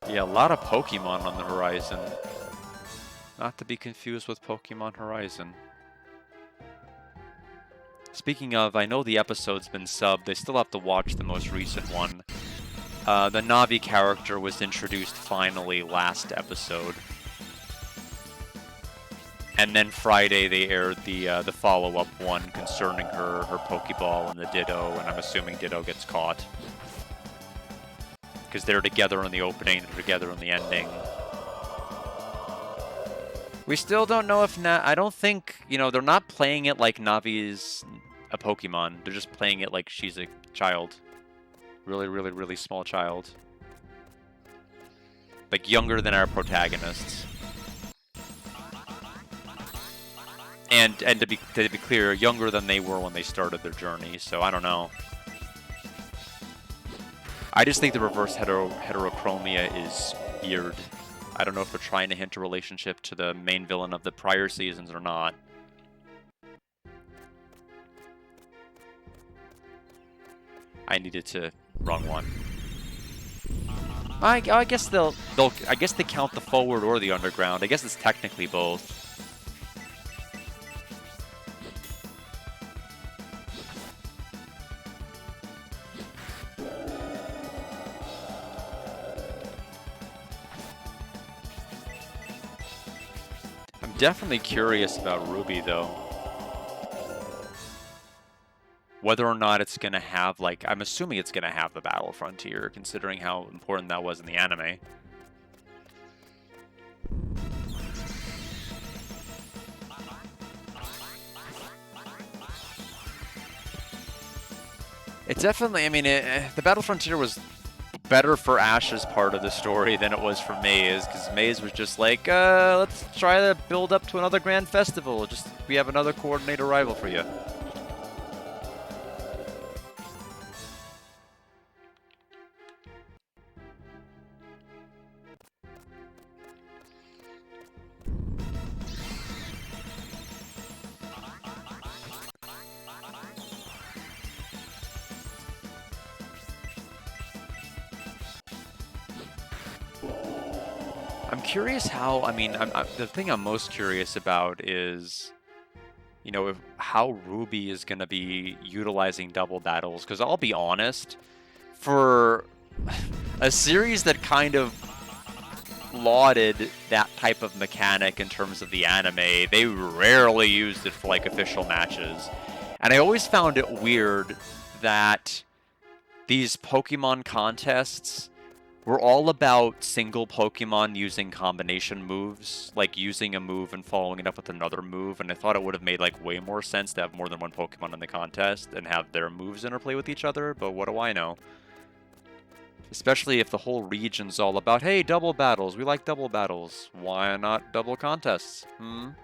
Yeah, a lot of Pokemon on the horizon. Not to be confused with Pokemon Horizon. Speaking of, I know the episode's been subbed. They still have to watch the most recent one. The Navi character was introduced finally last episode. And then Friday they aired the follow-up one concerning her Pokeball and the Ditto, and I'm assuming Ditto gets caught. Because they're together in the opening, they're together in the ending. We still don't know if I don't think, you know, they're not playing it like Navi's a Pokemon. They're just playing it like she's a child. Really, really, really small child. Like younger than our protagonists. And to be clear, younger than they were when they started their journey, so I don't know. I just think the reverse heterochromia is weird. I don't know if they're trying to hint a relationship to the main villain of the prior seasons or not. I needed to... wrong one. I guess I guess they count the forward or the underground. I guess it's technically both. Definitely curious about Ruby, though. Whether or not it's going to have, like, I'm assuming it's going to have the Battle Frontier, considering how important that was in the anime. It definitely, I mean, the Battle Frontier was better for Ash's part of the story than it was for Maze, because Maze was just like, let's try to build up to another grand festival. Just, we have another coordinator rival for you. I'm curious how, I mean, the thing I'm most curious about is, you know, how Ruby is going to be utilizing double battles. Because I'll be honest, for a series that kind of lauded that type of mechanic in terms of the anime, they rarely used it for, like, official matches. And I always found it weird that these Pokemon contests were all about single Pokemon using combination moves, like using a move and following it up with another move, and I thought it would have made like way more sense to have more than one Pokemon in the contest and have their moves interplay with each other, but what do I know? Especially if the whole region's all about, hey, double battles, we like double battles. Why not double contests? I'm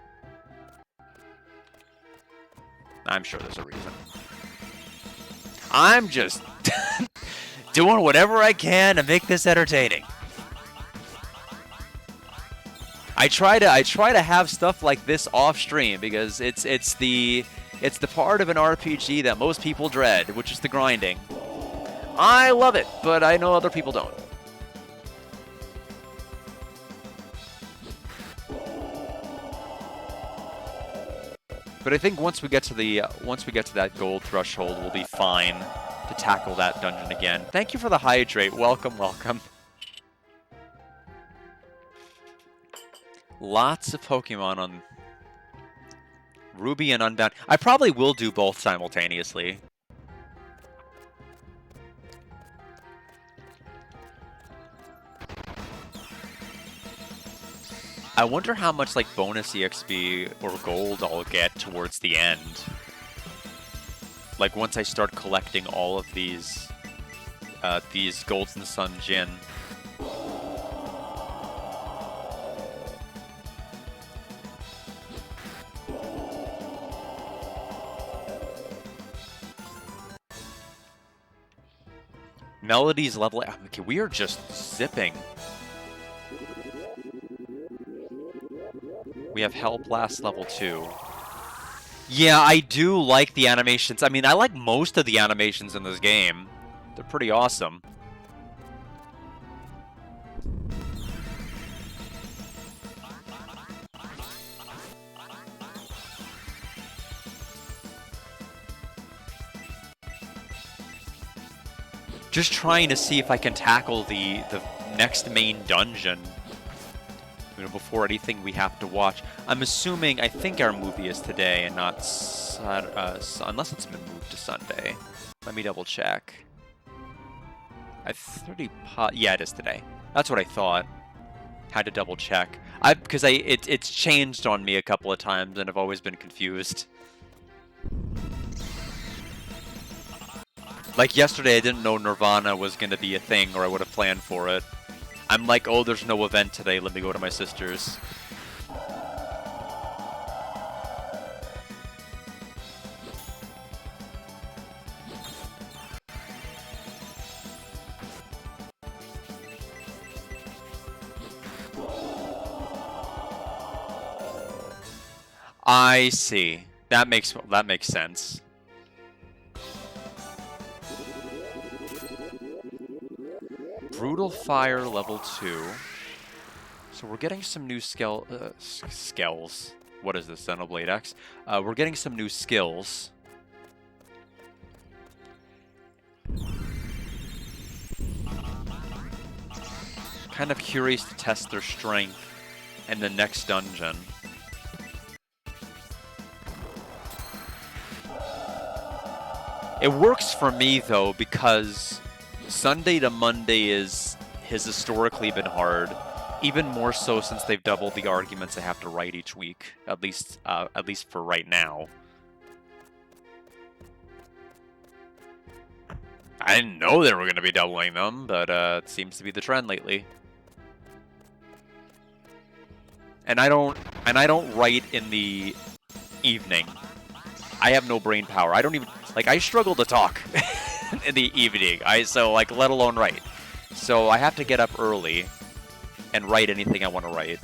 sure there's a reason. I'm just doing whatever I can to make this entertaining. I try to have stuff like this off stream because it's the part of an RPG that most people dread, which is the grinding. I love it, but I know other people don't. But I think once we get to that gold threshold, we'll be fine to tackle that dungeon again. Thank you for the hydrate. Welcome, welcome. Lots of Pokemon on Ruby and Unbound. I probably will do both simultaneously. I wonder how much like bonus EXP or gold I'll get towards the end. Like once I start collecting all of these Golden Sun Jin. Melody's level. Okay, we are just zipping. We have Hell Blast level 2. Yeah, I do like the animations. I mean, I like most of the animations in this game. They're pretty awesome. Just trying to see if I can tackle the next main dungeon, you know, before anything we have to watch. I'm assuming, I think our movie is today and not unless it's been moved to Sunday. Let me double check. Yeah, it is today. That's what I thought. Had to double check. Because it's changed on me a couple of times and I've always been confused. Like yesterday, I didn't know Nirvana was going to be a thing, or I would have planned for it. I'm like, oh, there's no event today, let me go to my sister's. I see. That makes sense. Brutal Fire level 2. So we're getting some new skills. What is this, Xenoblade X? We're getting some new skills. Kind of curious to test their strength in the next dungeon. It works for me though, because Sunday to Monday has historically been hard, even more so since they've doubled the arguments I have to write each week, at least for right now. I didn't know they were going to be doubling them, but it seems to be the trend lately. And I don't write in the evening. I have no brain power. I don't even, like, I struggle to talk in the evening. So like, let alone write. So I have to get up early and write anything I want to write.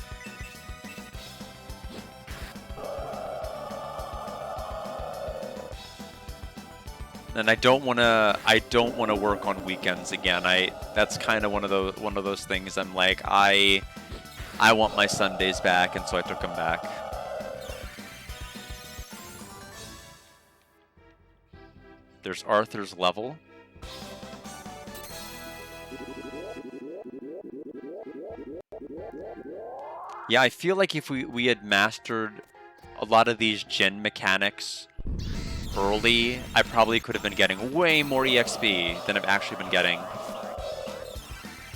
And I don't want to work on weekends again. That's kind of one of those things. I'm like, I want my Sundays back, and so I took them back. There's Arthur's level. Yeah, I feel like if we had mastered a lot of these gen mechanics early, I probably could have been getting way more EXP than I've actually been getting.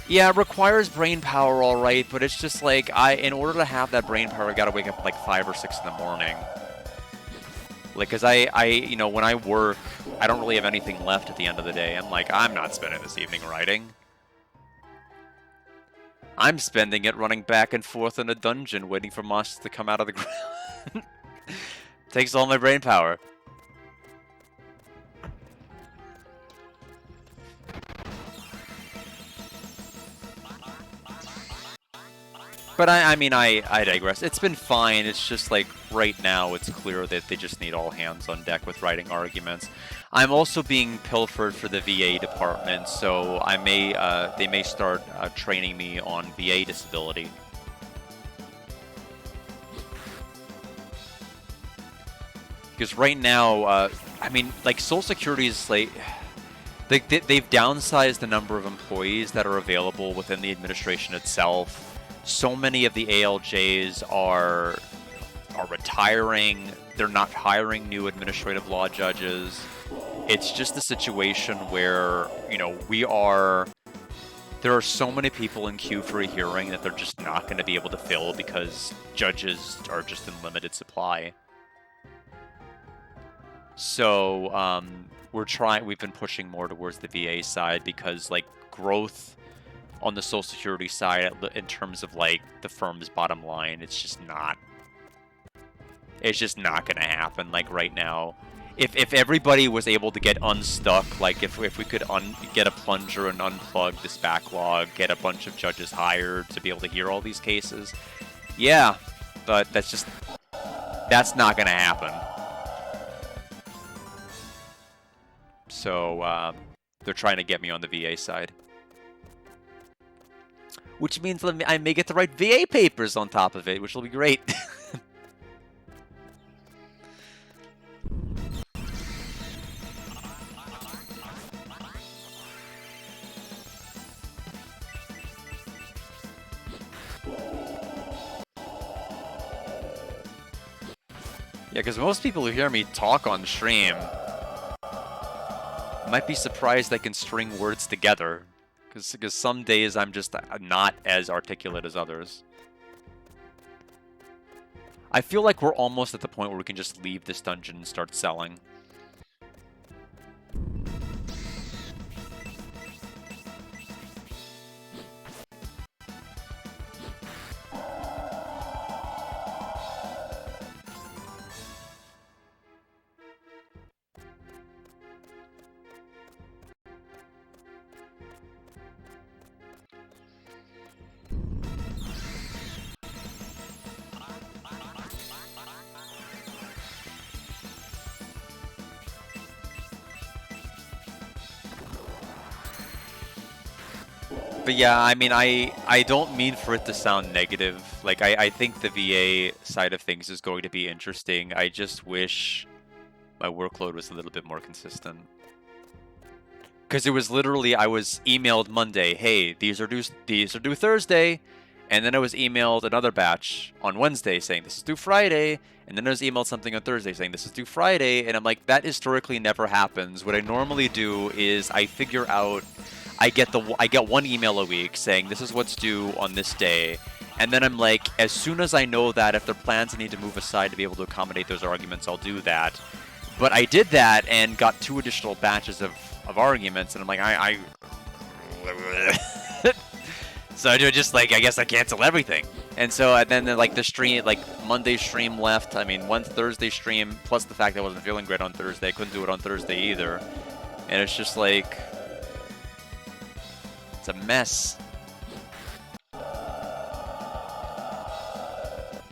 Yeah, it requires brain power, all right, but it's just like, in order to have that brain power, I gotta wake up like 5 or 6 in the morning. Like, cause you know, when I work, I don't really have anything left at the end of the day. I'm like, I'm not spending this evening writing. I'm spending it running back and forth in a dungeon, waiting for monsters to come out of the ground. Takes all my brain power. But I mean, I digress. It's been fine. It's just like right now it's clear that they just need all hands on deck with writing arguments. I'm also being pilfered for the VA department, so they may start training me on VA disability. Because right now, I mean, like Social Security is like, they've downsized the number of employees that are available within the administration itself. So many of the ALJs are retiring. They're not hiring new administrative law judges. It's just a situation where, you know, there are so many people in queue for a hearing that they're just not going to be able to fill because judges are just in limited supply. So we've been pushing more towards the VA side because like growth on the Social Security side in terms of like the firm's bottom line, it's just not going to happen like right now. If everybody was able to get unstuck, like if we could get a plunger and unplug this backlog, get a bunch of judges hired to be able to hear all these cases, yeah, but that's not going to happen. So they're trying to get me on the VA side. Which means I may get to write VA papers on top of it, which will be great. Yeah, because most people who hear me talk on stream might be surprised I can string words together. Because some days I'm just not as articulate as others. I feel like we're almost at the point where we can just leave this dungeon and start selling. But yeah, I mean, I don't mean for it to sound negative. Like, I think the VA side of things is going to be interesting. I just wish my workload was a little bit more consistent. Because it was literally, I was emailed Monday, hey, these are due Thursday. And then I was emailed another batch on Wednesday saying this is due Friday. And then I was emailed something on Thursday saying this is due Friday. And I'm like, that historically never happens. What I normally do is I figure out, I get one email a week saying this is what's due on this day. And then I'm like, as soon as I know that if there are plans I need to move aside to be able to accommodate those arguments, I'll do that. But I did that and got 2 additional batches of arguments, and I'm like, so I just like, I guess I cancel everything. And so then like the stream, like Monday stream left. I mean, one Thursday stream, plus the fact that I wasn't feeling great on Thursday. I couldn't do it on Thursday either. And it's just like, it's a mess.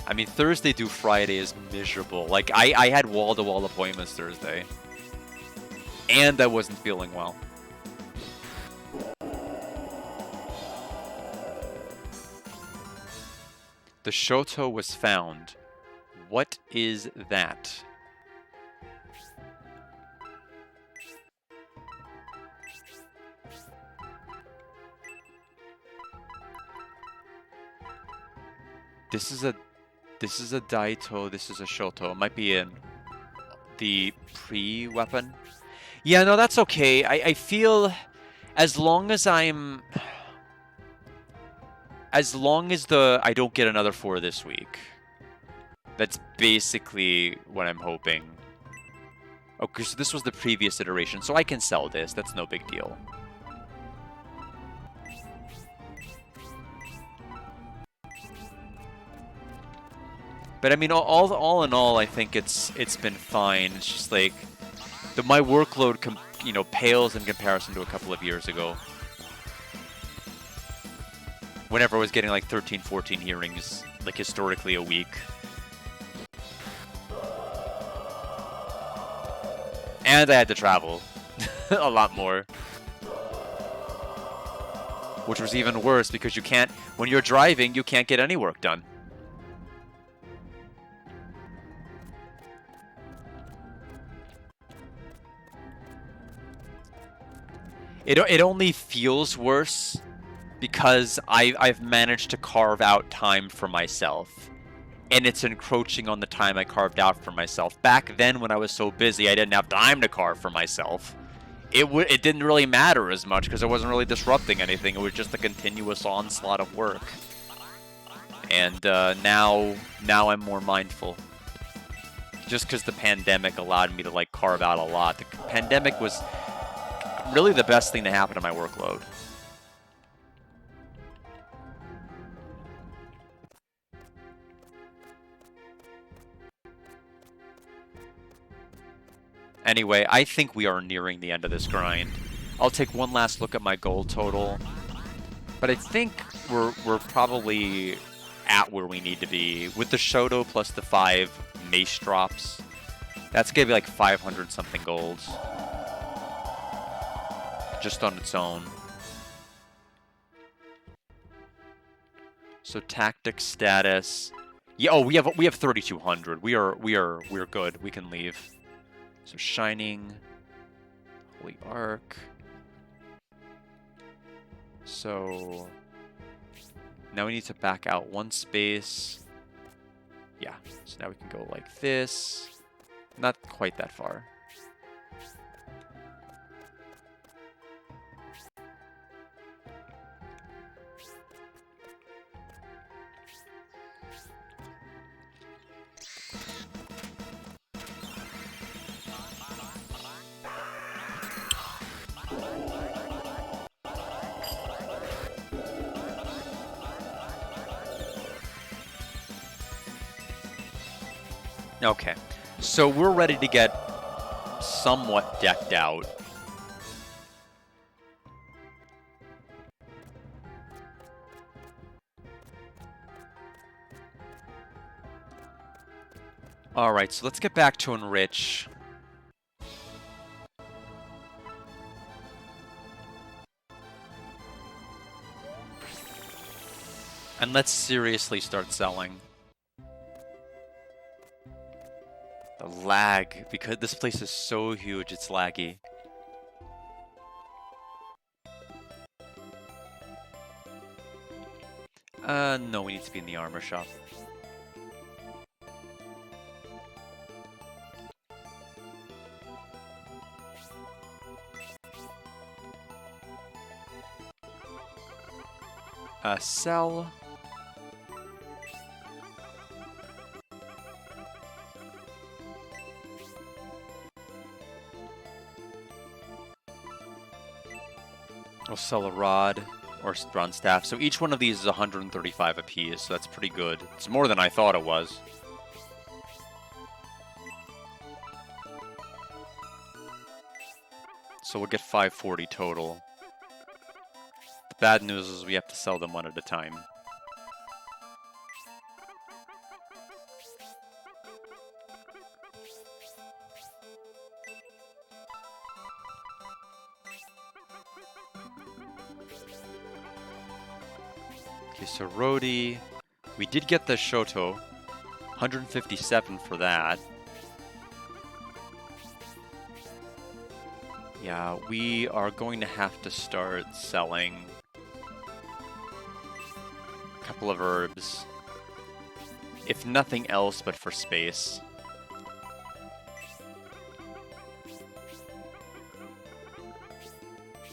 I mean, Thursday through Friday is miserable. Like, I had wall-to-wall appointments Thursday. And I wasn't feeling well. The Shoto was found. What is that? This is a Daito, this is a Shoto. It might be in the pre-weapon. Yeah, no, that's okay. I feel as long as I don't get another 4 this week. That's basically what I'm hoping. Okay, so this was the previous iteration, so I can sell this. That's no big deal. But I mean, all in all, I think it's been fine. It's just like my workload, pales in comparison to a couple of years ago. Whenever I was getting like 13, 14 hearings, like historically a week. And I had to travel a lot more. Which was even worse because when you're driving, you can't get any work done. It only feels worse because I've managed to carve out time for myself. And it's encroaching on the time I carved out for myself. Back then when I was so busy, I didn't have time to carve for myself. It didn't really matter as much because I wasn't really disrupting anything. It was just a continuous onslaught of work. And now I'm more mindful. just because the pandemic allowed me to like carve out a lot. The pandemic was really the best thing to happen to my workload. Anyway, I think we are nearing the end of this grind. I'll take one last look at my gold total, but I think we're probably at where we need to be with the Shoto plus the 5 mace drops. That's gonna be like 500 something golds just on its own. So tactics status, yeah. Oh, we have 3,200. We're good. We can leave. So Shining, Holy Arc. So now we need to back out one space. Yeah, so now we can go like this. Not quite that far. Okay, so we're ready to get somewhat decked out. Alright, so let's get back to Enrich. And let's seriously start selling. The lag, because this place is so huge, it's laggy. No, we need to be in the armor shop. Sell. We'll sell a rod or bronze staff. So each one of these is 135 apiece, so that's pretty good. It's more than I thought it was. So we'll get 540 total. The bad news is we have to sell them one at a time. Okay, so Rhodey, we did get the Shoto, 157 for that. Yeah, we are going to have to start selling a couple of herbs, if nothing else but for space.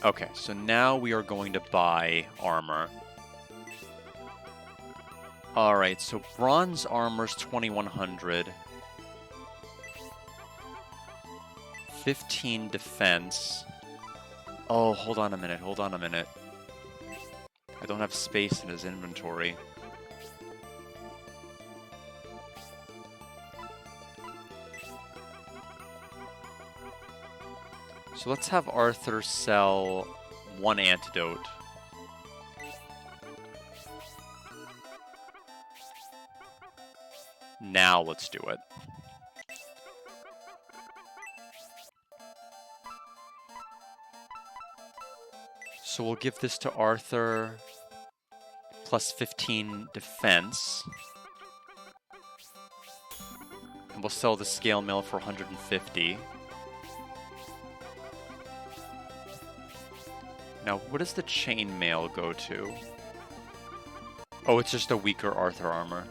Okay, so now we are going to buy armor. Alright, so bronze armor's 2,100. 15 defense. Oh, hold on a minute, hold on a minute. I don't have space in his inventory. So let's have Arthur sell one antidote. Now let's do it. So we'll give this to Arthur, plus 15 defense. And we'll sell the scale mail for 150. Now, what does the chain mail go to? Oh, it's just a weaker Arthur armor.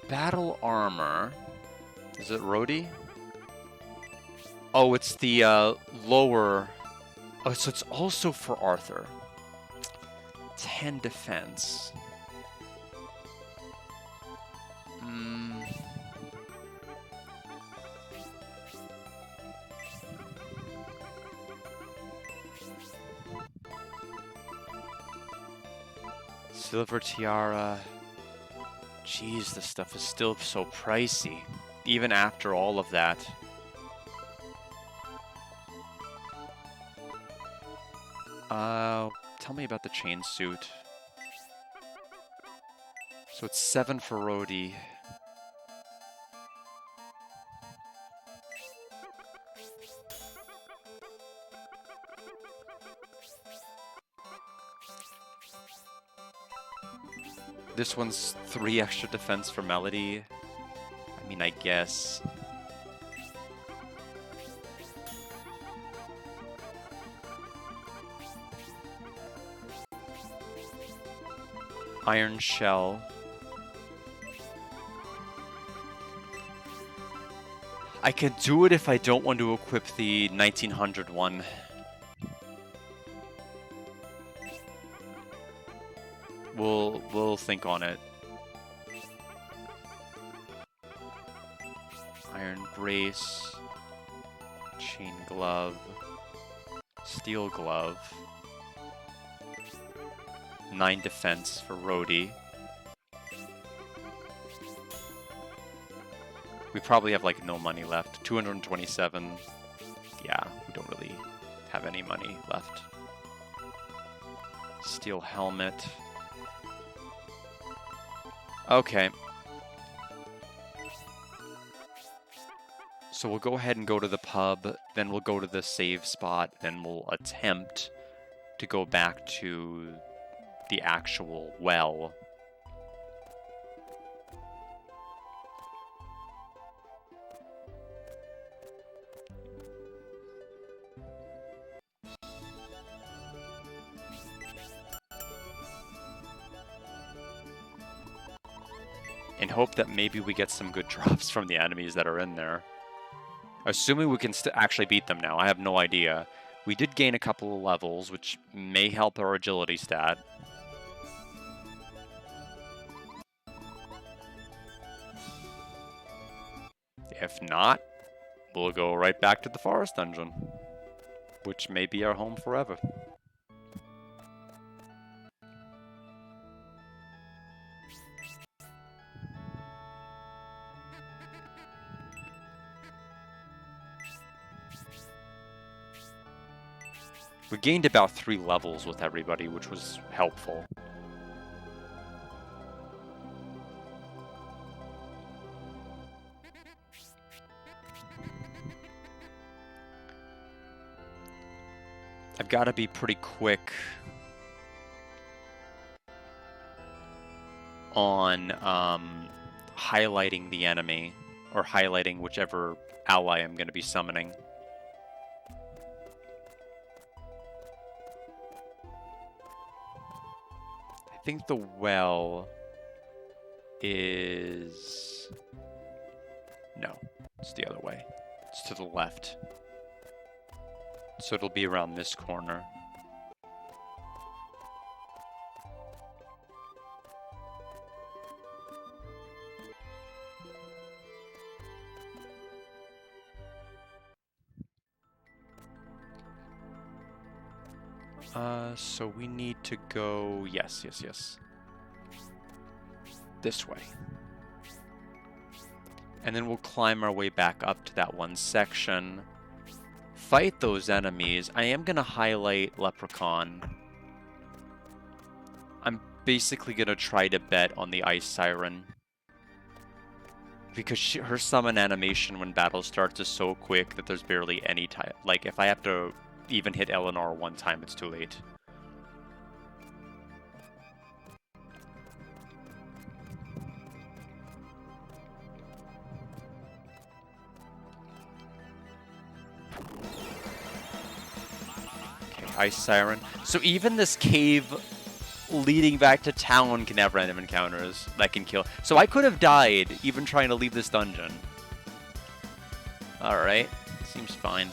Battle armor. Is it Rhodey? Oh, it's the lower... Oh, so it's also for Arthur. 10 defense. Silver Tiara. Jeez, this stuff is still so pricey. Even after all of that. Tell me about the chain suit. So it's 7 for Rhodey. This one's 3 extra defense for Melody. I mean, I guess. Iron Shell. I can do it if I don't want to equip the 1900 one. We'll think on it. Iron Brace. Chain Glove. Steel Glove. 9 defense for Rhodey. We probably have like no money left. 227. Yeah, we don't really have any money left. Steel helmet. Okay. So we'll go ahead and go to the pub, then we'll go to the save spot, then we'll attempt to go back to the actual well. And hope that maybe we get some good drops from the enemies that are in there. Assuming we can actually beat them now. I have no idea. We did gain a couple of levels, which may help our agility stat. If not, we'll go right back to the forest dungeon, which may be our home forever. We gained about 3 levels with everybody, which was helpful. I've got to be pretty quick on highlighting the enemy, or highlighting whichever ally I'm going to be summoning. I think the well is... No, it's the other way. It's to the left. So it'll be around this corner. So we need to go... Yes. This way. And then we'll climb our way back up to that one section. Fight those enemies. I am going to highlight Leprechaun. I'm basically going to try to bet on the Ice Siren. Because her summon animation when battle starts is so quick that there's barely any time. Like, if I have to even hit Eleanor one time, it's too late. Okay, Ice Siren. So even this cave leading back to town can have random encounters that can kill. So I could have died even trying to leave this dungeon. Alright, Seems fine.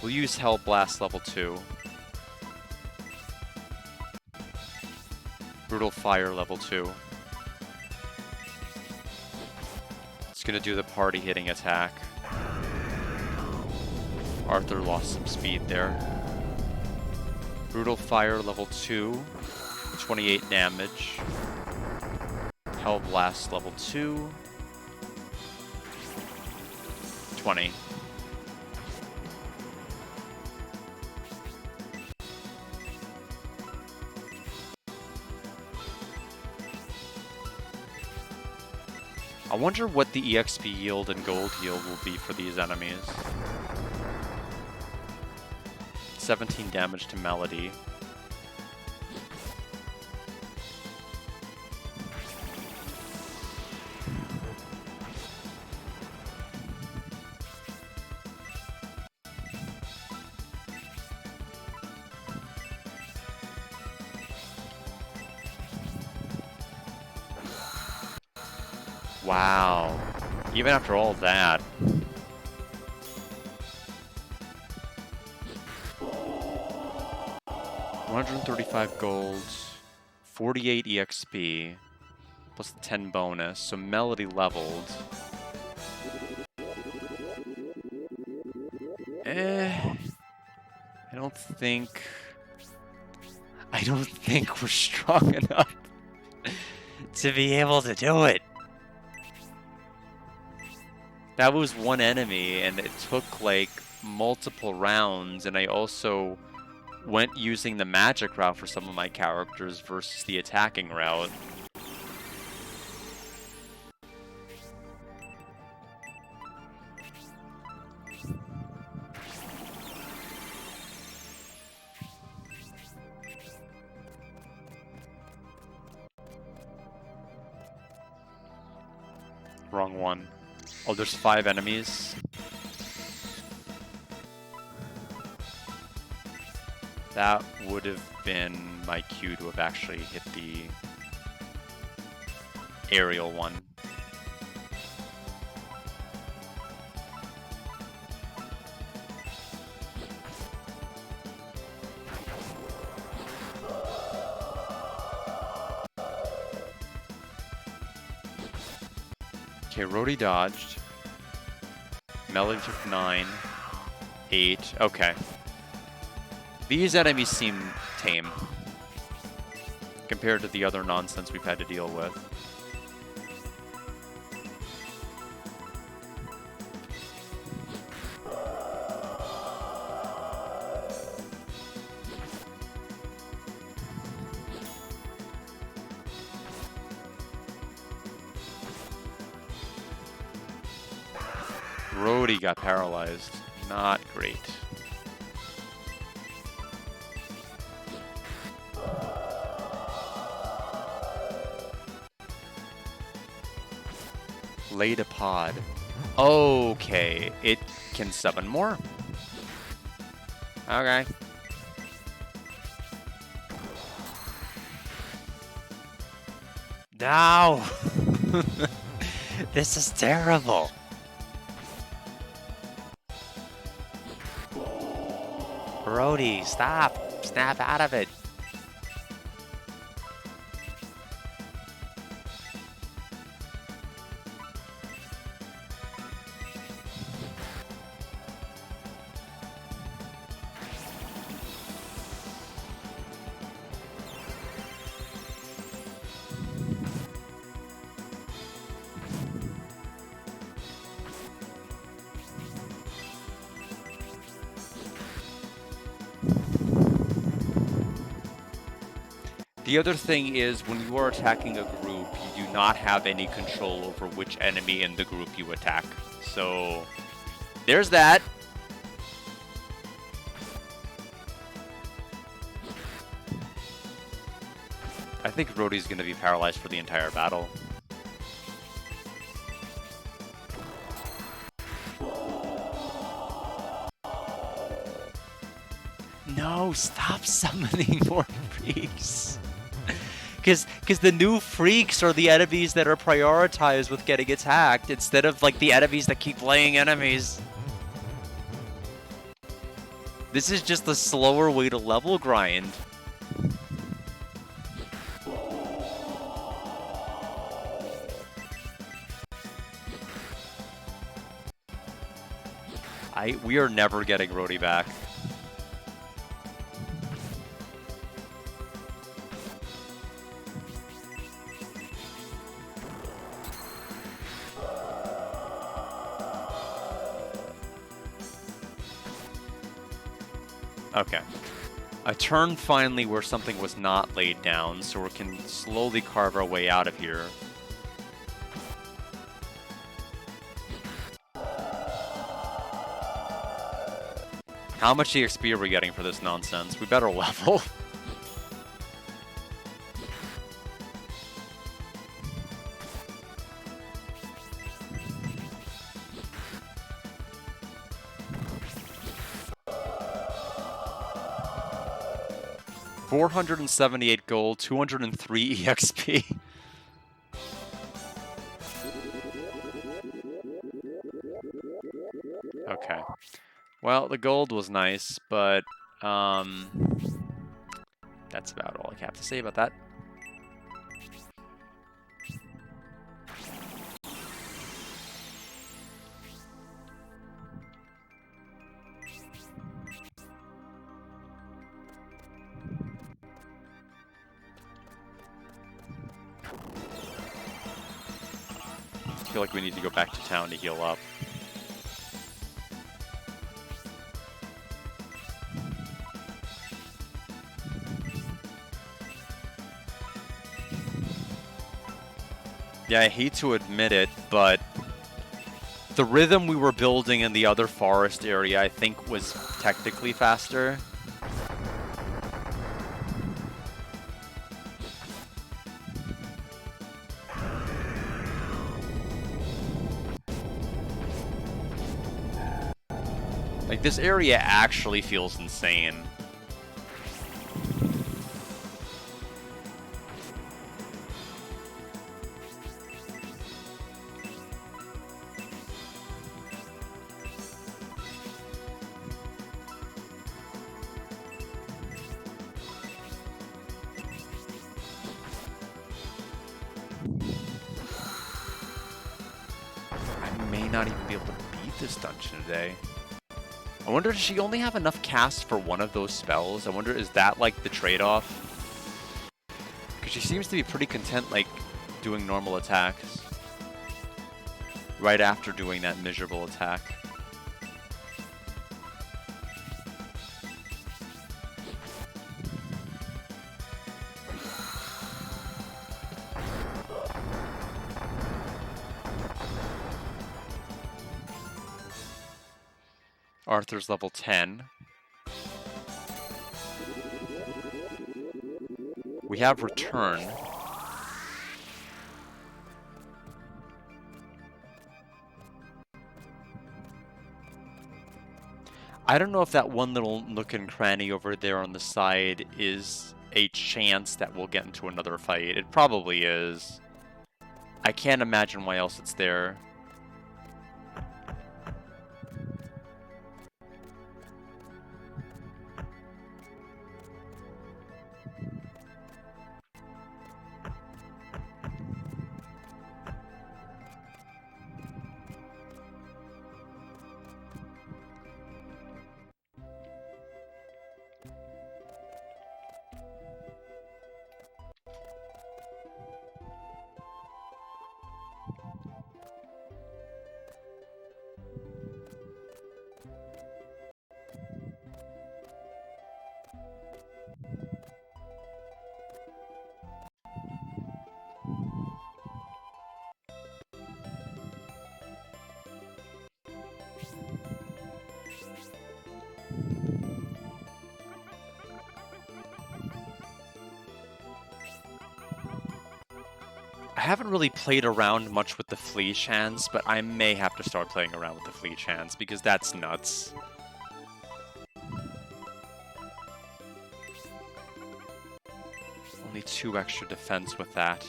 We'll use Hell Blast level 2. Brutal Fire level 2. It's gonna do the party hitting attack. Arthur lost some speed there. Brutal Fire level 2. 28 damage. Hell Blast level 2. 20. I wonder what the EXP yield and gold yield will be for these enemies. 17 damage to Melody. Wow. Even after all that. $135 gold, 48 EXP, plus the 10 bonus, so Melody leveled. I don't think we're strong enough to be able to do it. That was one enemy, and it took like multiple rounds, and I also went using the magic route for some of my characters versus the attacking route. Wrong one. Oh, there's 5 enemies. That would have been my cue to have actually hit the aerial one. Okay, Rhodey dodged. Melody took 9. 8. Okay. These enemies seem tame compared to the other nonsense we've had to deal with. Rhodey got paralyzed. Not great. Laid a pod. Okay, it can summon more. Okay. No! This is terrible. Rhodey, stop! Snap out of it. The other thing is, when you are attacking a group, you do not have any control over which enemy in the group you attack. So, there's that. I think Rhodey's going to be paralyzed for the entire battle. No, stop summoning more freaks. Because the new freaks are the enemies that are prioritized with getting attacked instead of like the enemies that keep laying enemies. This is just a slower way to level grind. We are never getting Rhodey back. Okay. A turn finally where something was not laid down, so we can slowly carve our way out of here. How much EXP are we getting for this nonsense? We better level. $478 gold, 203 EXP. Okay. Well, the gold was nice, but that's about all I have to say about that. I feel like we need to go back to town to heal up. Yeah, I hate to admit it, but the rhythm we were building in the other forest area, I think, was technically faster. Like, this area actually feels insane. I may not even be able to beat this dungeon today. I wonder, does she only have enough cast for one of those spells? I wonder, is that like the trade-off? Because she seems to be pretty content, like, doing normal attacks. Right after doing that miserable attack. Arthur's level 10. We have Return. I don't know if that one little nook and cranny over there on the side is a chance that we'll get into another fight. It probably is. I can't imagine why else it's there. I haven't really played around much with the Flea Chance, but I may have to start playing around with the Flea Chance because that's nuts. Only 2 extra defense with that.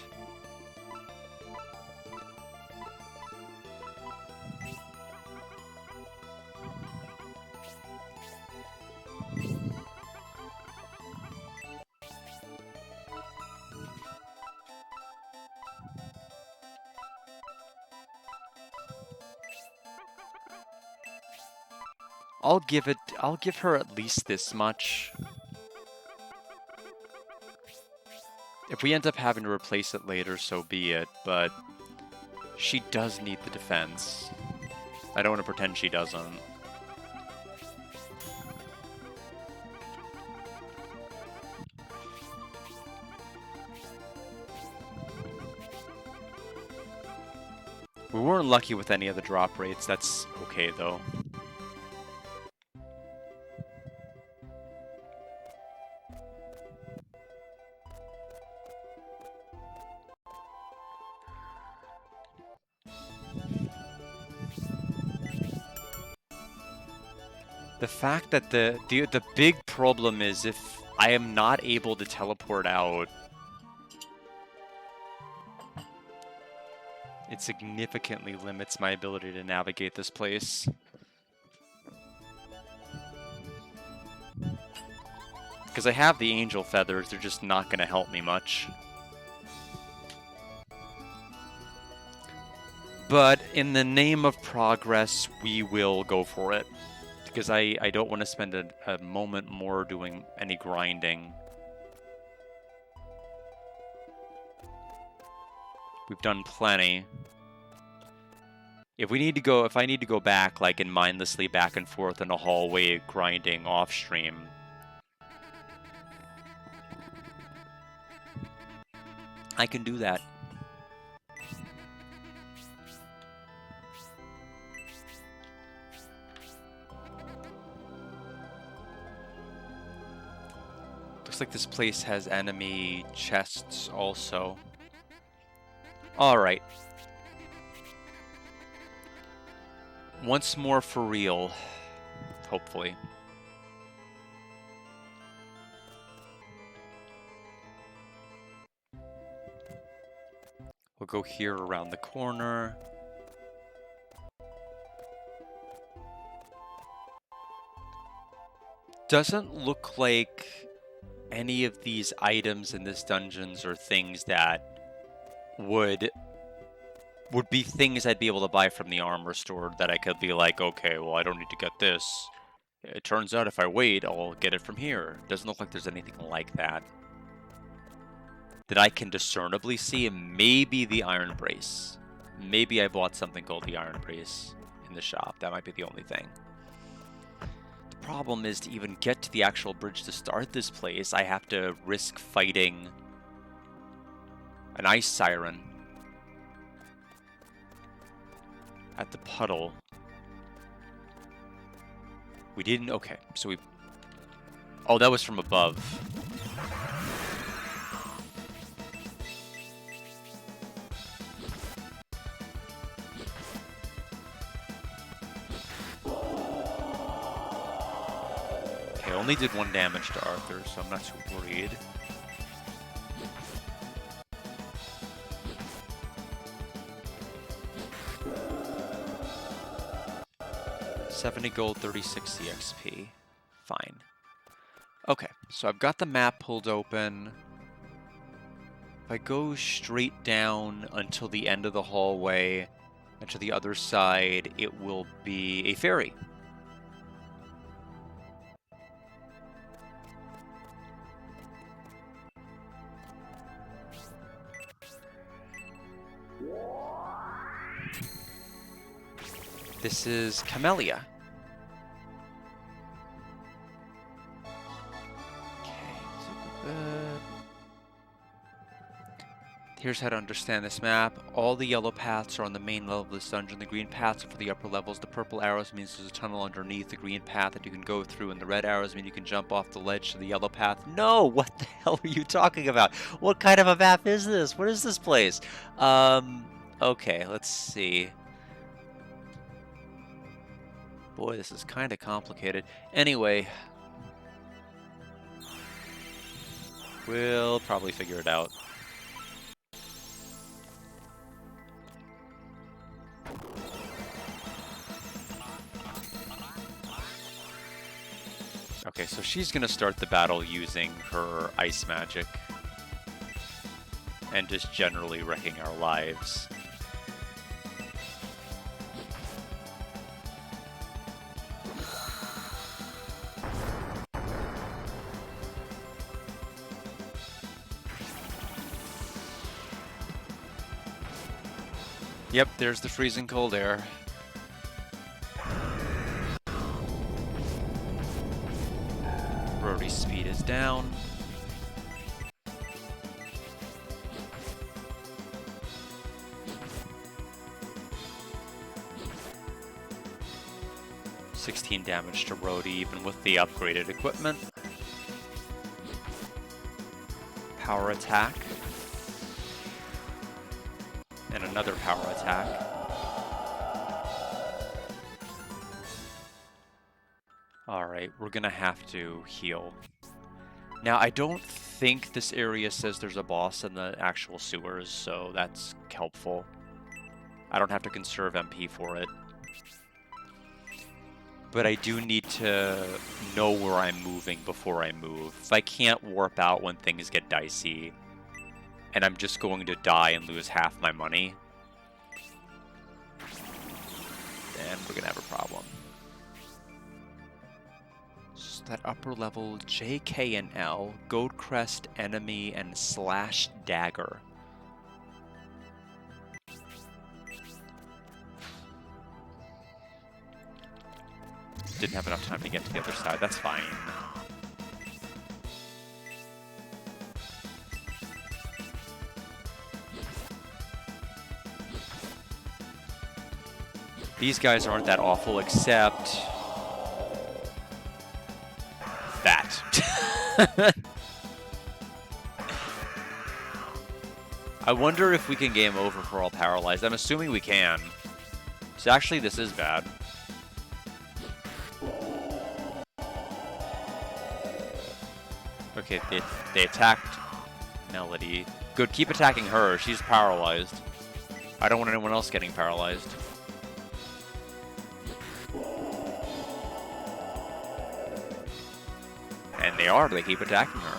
I'll give her at least this much. If we end up having to replace it later, so be it, but she does need the defense. I don't want to pretend she doesn't. We weren't lucky with any of the drop rates, that's okay though. The fact that the big problem is if I am not able to teleport out, it significantly limits my ability to navigate this place. Because I have the angel feathers, they're just not going to help me much. But in the name of progress, we will go for it. Because I don't want to spend a moment more doing any grinding. We've done plenty. If I need to go back, like, and mindlessly back and forth in a hallway grinding off stream, I can do that. Looks like this place has enemy chests also. Alright. Once more for real. Hopefully. We'll go here around the corner. Doesn't look like any of these items in this dungeons are things that would be things I'd be able to buy from the armor store that I could be like, okay, well, I don't need to get this. It turns out if I wait, I'll get it from here. Doesn't look like there's anything like that. That I can discernibly see, maybe the Iron Brace. Maybe I bought something called the Iron Brace in the shop. That might be the only thing. The problem is to even get to the actual bridge to start this place, I have to risk fighting an ice siren at the puddle. We didn't... Okay, so we... Oh, that was from above. Okay, only did 1 damage to Arthur, so I'm not too worried. $70 gold, 36 CXP. Fine. Okay, so I've got the map pulled open. If I go straight down until the end of the hallway, and to the other side, it will be a ferry. This is Camellia. Here's how to understand this map. All the yellow paths are on the main level of this dungeon. The green paths are for the upper levels. The purple arrows means there's a tunnel underneath. The green path that you can go through, and the red arrows mean you can jump off the ledge to the yellow path. No! What the hell are you talking about? What kind of a map is this? What is this place? Okay, let's see. Boy, this is kind of complicated. Anyway, We'll probably figure it out. Okay, so she's gonna start the battle using her ice magic. And just generally wrecking our lives. Yep, there's the freezing cold air. Rory's speed is down. $16 damage to Rhodey, even with the upgraded equipment. Power attack. And another power attack. Alright, we're gonna have to heal. Now, I don't think this area says there's a boss in the actual sewers, so that's helpful. I don't have to conserve MP for it. But I do need to know where I'm moving before I move. If I can't warp out when things get dicey, and I'm just going to die and lose half my money, then we're gonna have a problem. So that upper level, J, K, and L, Goldcrest, Enemy, and Slash Dagger. Didn't have enough time to get to the other side, that's fine. These guys aren't that awful, except that. I wonder if we can game over for all paralyzed. I'm assuming we can. So actually, this is bad. Okay, they attacked Melody. Good, keep attacking her. She's paralyzed. I don't want anyone else getting paralyzed. And they are, they keep attacking her.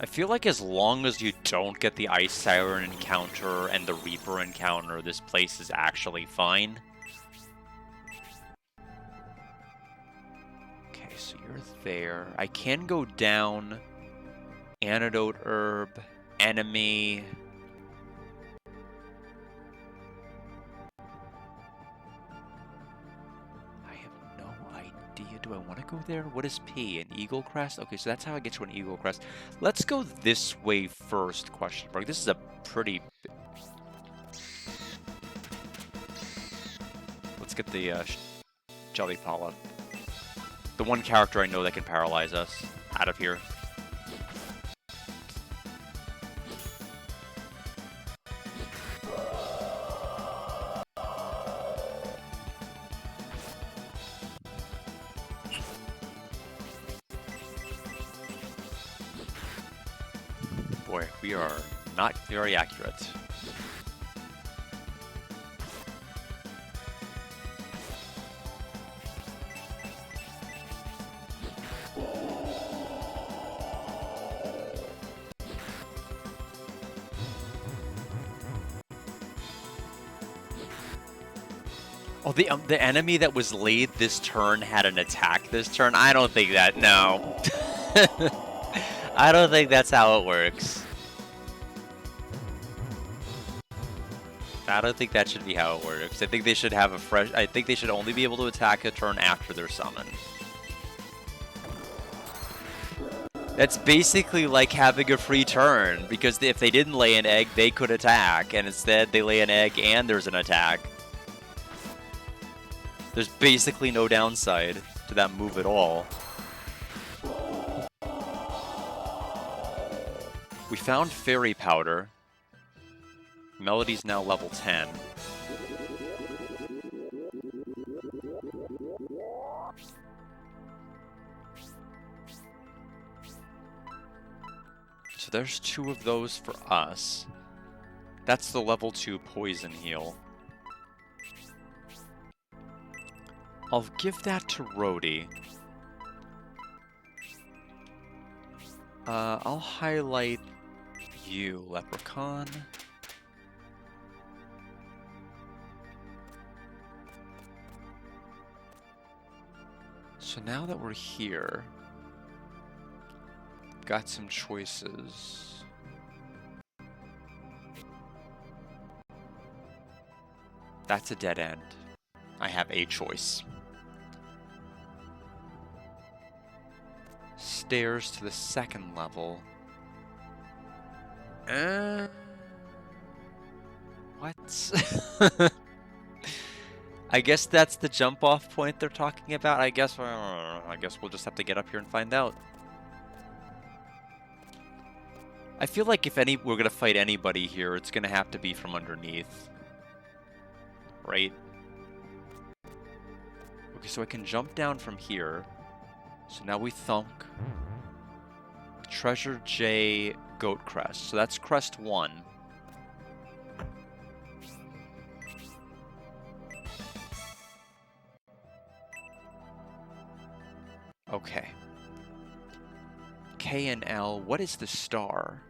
I feel like as long as you don't get the Ice Siren encounter and the Reaper encounter, this place is actually fine. Okay, so you're there. I can go down. Antidote Herb, Enemy. I have no idea. Do I want to go there? What is P? An Eagle Crest? Okay, so that's how I get to an Eagle Crest. Let's go this way first, question mark. This is a pretty... Let's get the Jelly Pala. The one character I know that can paralyze us out of here. Boy, we are not very accurate. Oh, the enemy that was laid this turn had an attack this turn? I don't think that, no. I don't think that's how it works. I don't think that should be how it works. I think they should have a fresh... I think they should only be able to attack a turn after they're summoned. That's basically like having a free turn, because if they didn't lay an egg, they could attack, and instead they lay an egg and there's an attack. There's basically no downside to that move at all. We found fairy powder. Melody's now level 10. So there's 2 of those for us. That's the level 2 poison heal. I'll give that to Rhodey. I'll highlight you, Leprechaun. So now that we're here, got some choices. That's a dead end. I have a choice. Stairs to the 2nd level. What? I guess that's the jump off point they're talking about. I guess we'll just have to get up here and find out. I feel like if we're gonna fight anybody here, it's gonna have to be from underneath. Right? Okay, so I can jump down from here. So now we thunk. Treasure J Goat Crest. So that's crest 1. Okay. K and L. What is the star?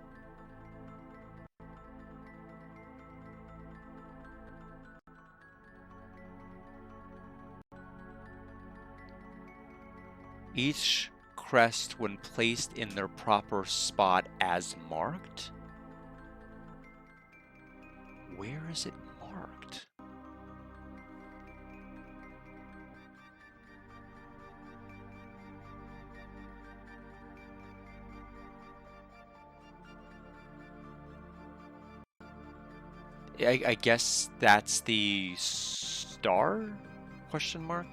Each crest when placed in their proper spot as marked? Where is it marked? I guess that's the star? Question mark?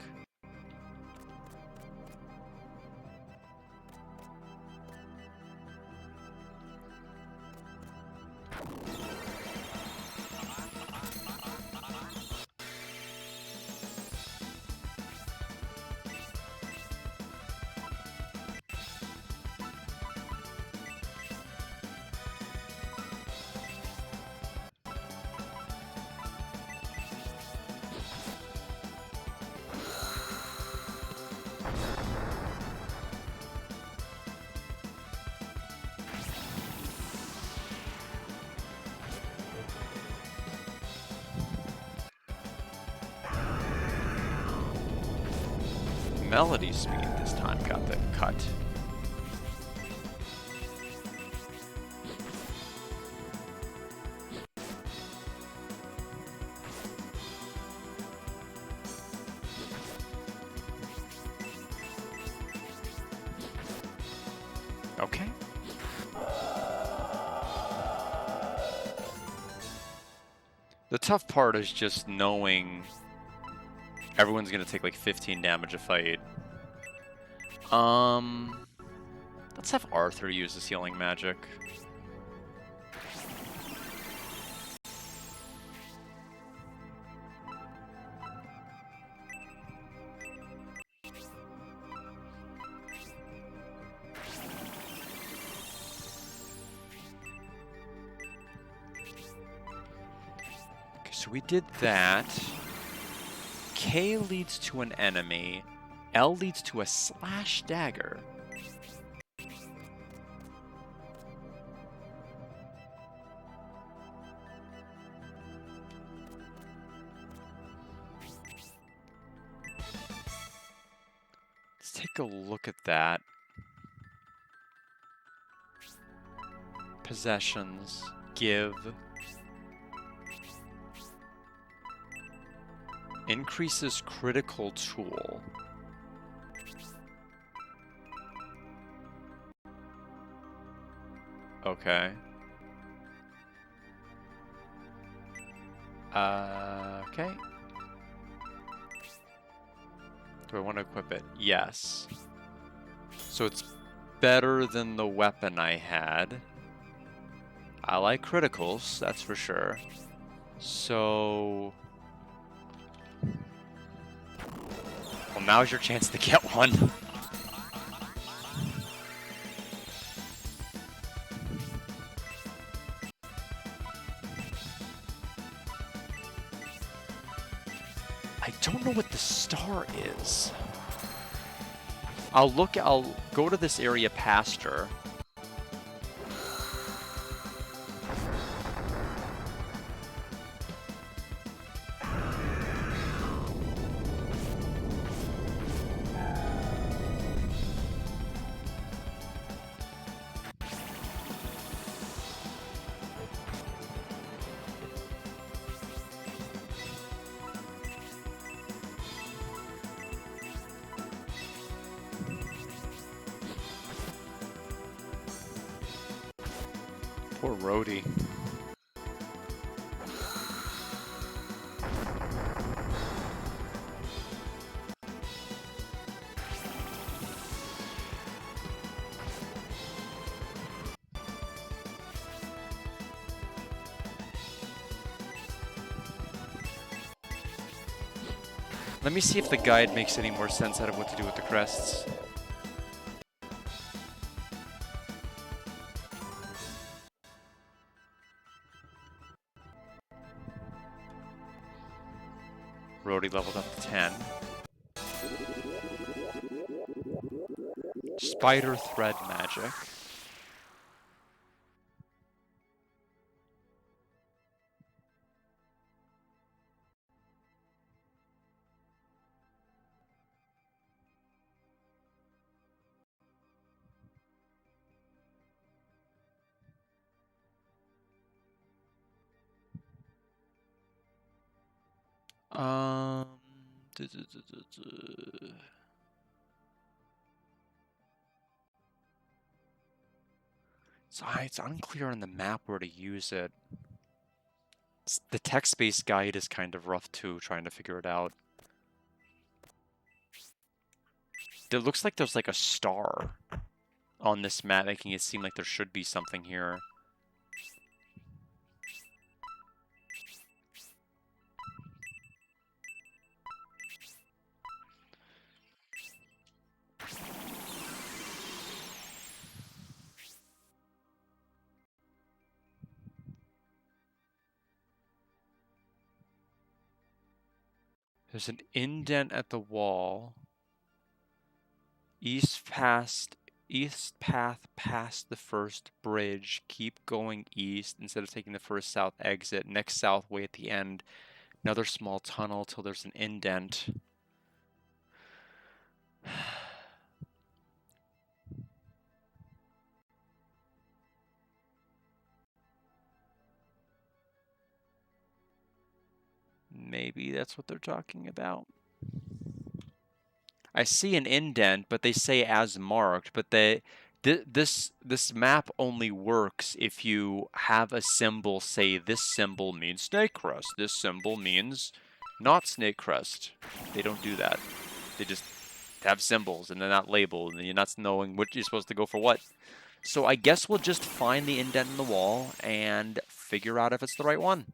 Melody speed this time got the cut. Okay. The tough part is just knowing everyone's gonna take like 15 damage a fight. Let's have Arthur use this healing magic. Okay, so we did that. K leads to an enemy. L leads to a slash dagger. Let's take a look at that. Possessions, give. Increases critical tool. Okay. Okay. Do I want to equip it? Yes. So it's better than the weapon I had. I like criticals, that's for sure. So... well, now's your chance to get one. I don't know what the star is. I'll go to this area past her. Poor Rhodey. Let me see if the guide makes any more sense out of what to do with the crests. Rhodey leveled up to 10. Spider thread magic. Um, duh, duh, duh, duh, duh. It's unclear on the map where to use it. The text-based guide is kind of rough too, trying to figure it out. It looks like there's like a star on this map, making it seem like there should be something here. There's an indent at the wall. East path past the first bridge. Keep going east instead of taking the first south exit. Next south way at the end. Another small tunnel till there's an indent. Maybe that's what they're talking about. I see an indent, but they say as marked, but this map only works if you have a symbol say this symbol means snake crest, this symbol means not snake crest. They don't do that. They just have symbols and they're not labeled and you're not knowing what you're supposed to go for what. So I guess we'll just find the indent in the wall and figure out if it's the right one.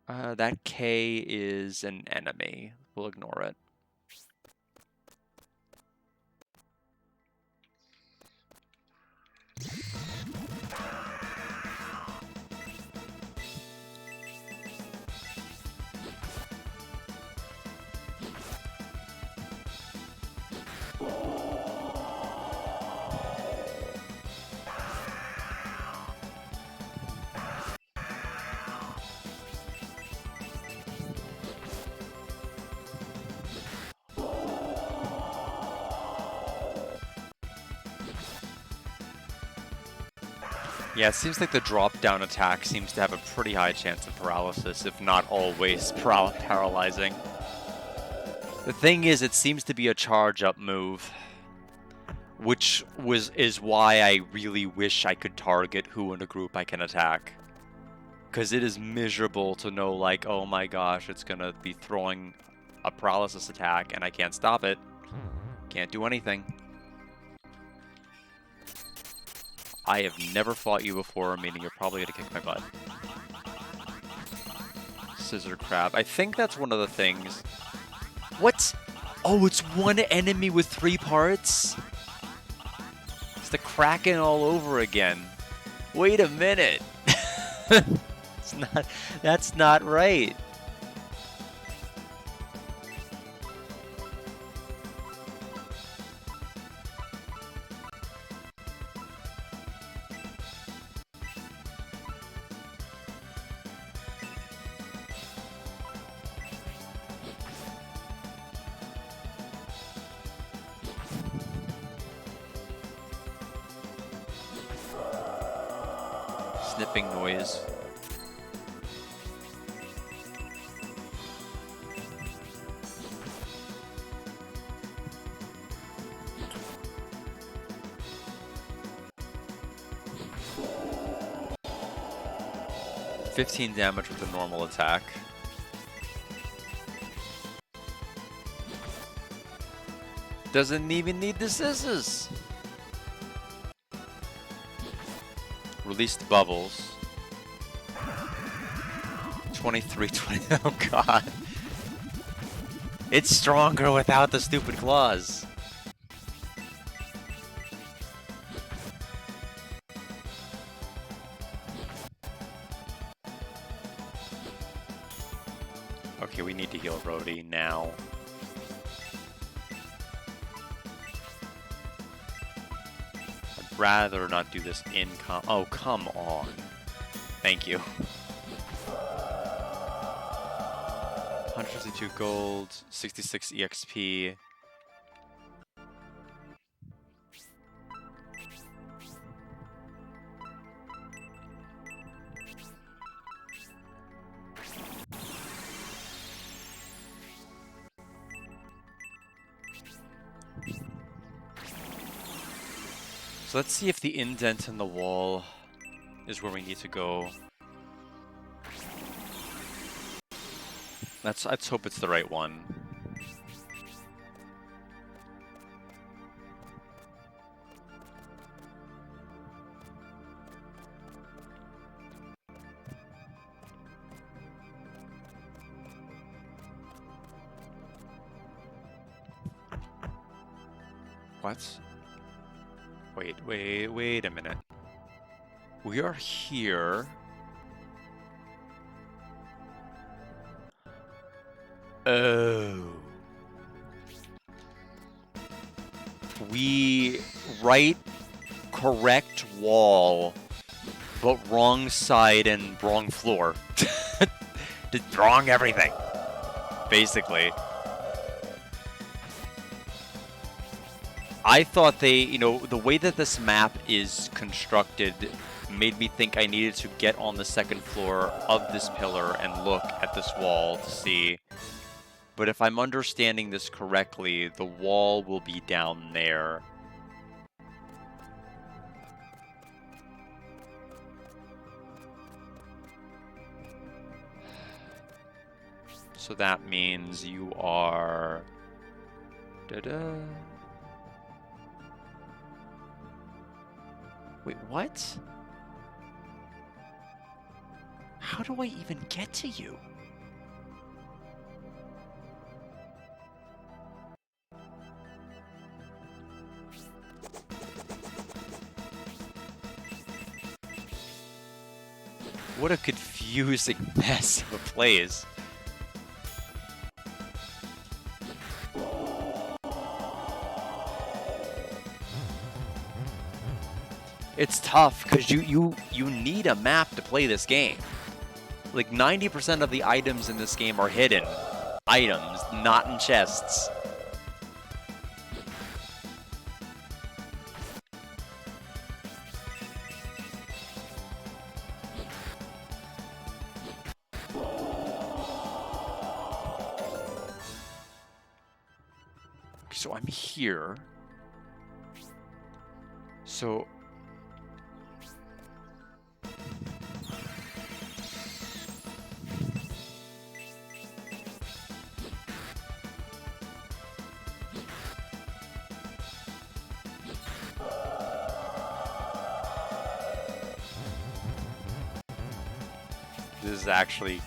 That K is an enemy. We'll ignore it. Yeah, it seems like the drop-down attack seems to have a pretty high chance of paralysis, if not always paralyzing. The thing is, it seems to be a charge-up move, which is why I really wish I could target who in a group I can attack. Because it is miserable to know, like, oh my gosh, it's gonna be throwing a paralysis attack and I can't stop it. Can't do anything. I have never fought you before, meaning you're probably gonna kick my butt. Scissor crab. I think that's one of the things. What? Oh, it's one enemy with 3 parts? It's the Kraken all over again. Wait a minute. That's not right. Snipping noise. $15 damage with a normal attack. Doesn't even need the scissors. Release the bubbles. 23, 20. Oh god. It's stronger without the stupid claws. Okay, we need to heal Rhodey now. I'd rather not do this in oh, come on. Thank you. 152 gold, 66 EXP. So let's see if the indent in the wall is where we need to go. Let's hope it's the right one. What? Wait a minute. We are here. Oh. We right correct wall, but wrong side and wrong floor. Wrong everything. Basically. I thought they, the way that this map is constructed made me think I needed to get on the second floor of this pillar and look at this wall to see. But if I'm understanding this correctly, the wall will be down there. So that means you are... Da-da. Wait, what? How do I even get to you? What a confusing mess of a place. It's tough because you need a map to play this game. Like 90% of the items in this game are hidden items, not in chests. So I'm here. So This is actually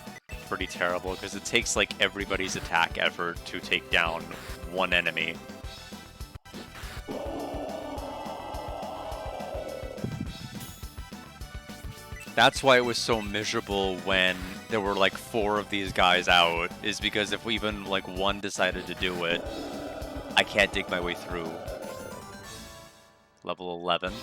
pretty terrible because it takes like everybody's attack effort to take down one enemy. That's why it was so miserable when there were like 4 of these guys out, is because if even like one decided to do it, I can't dig my way through. Level 11.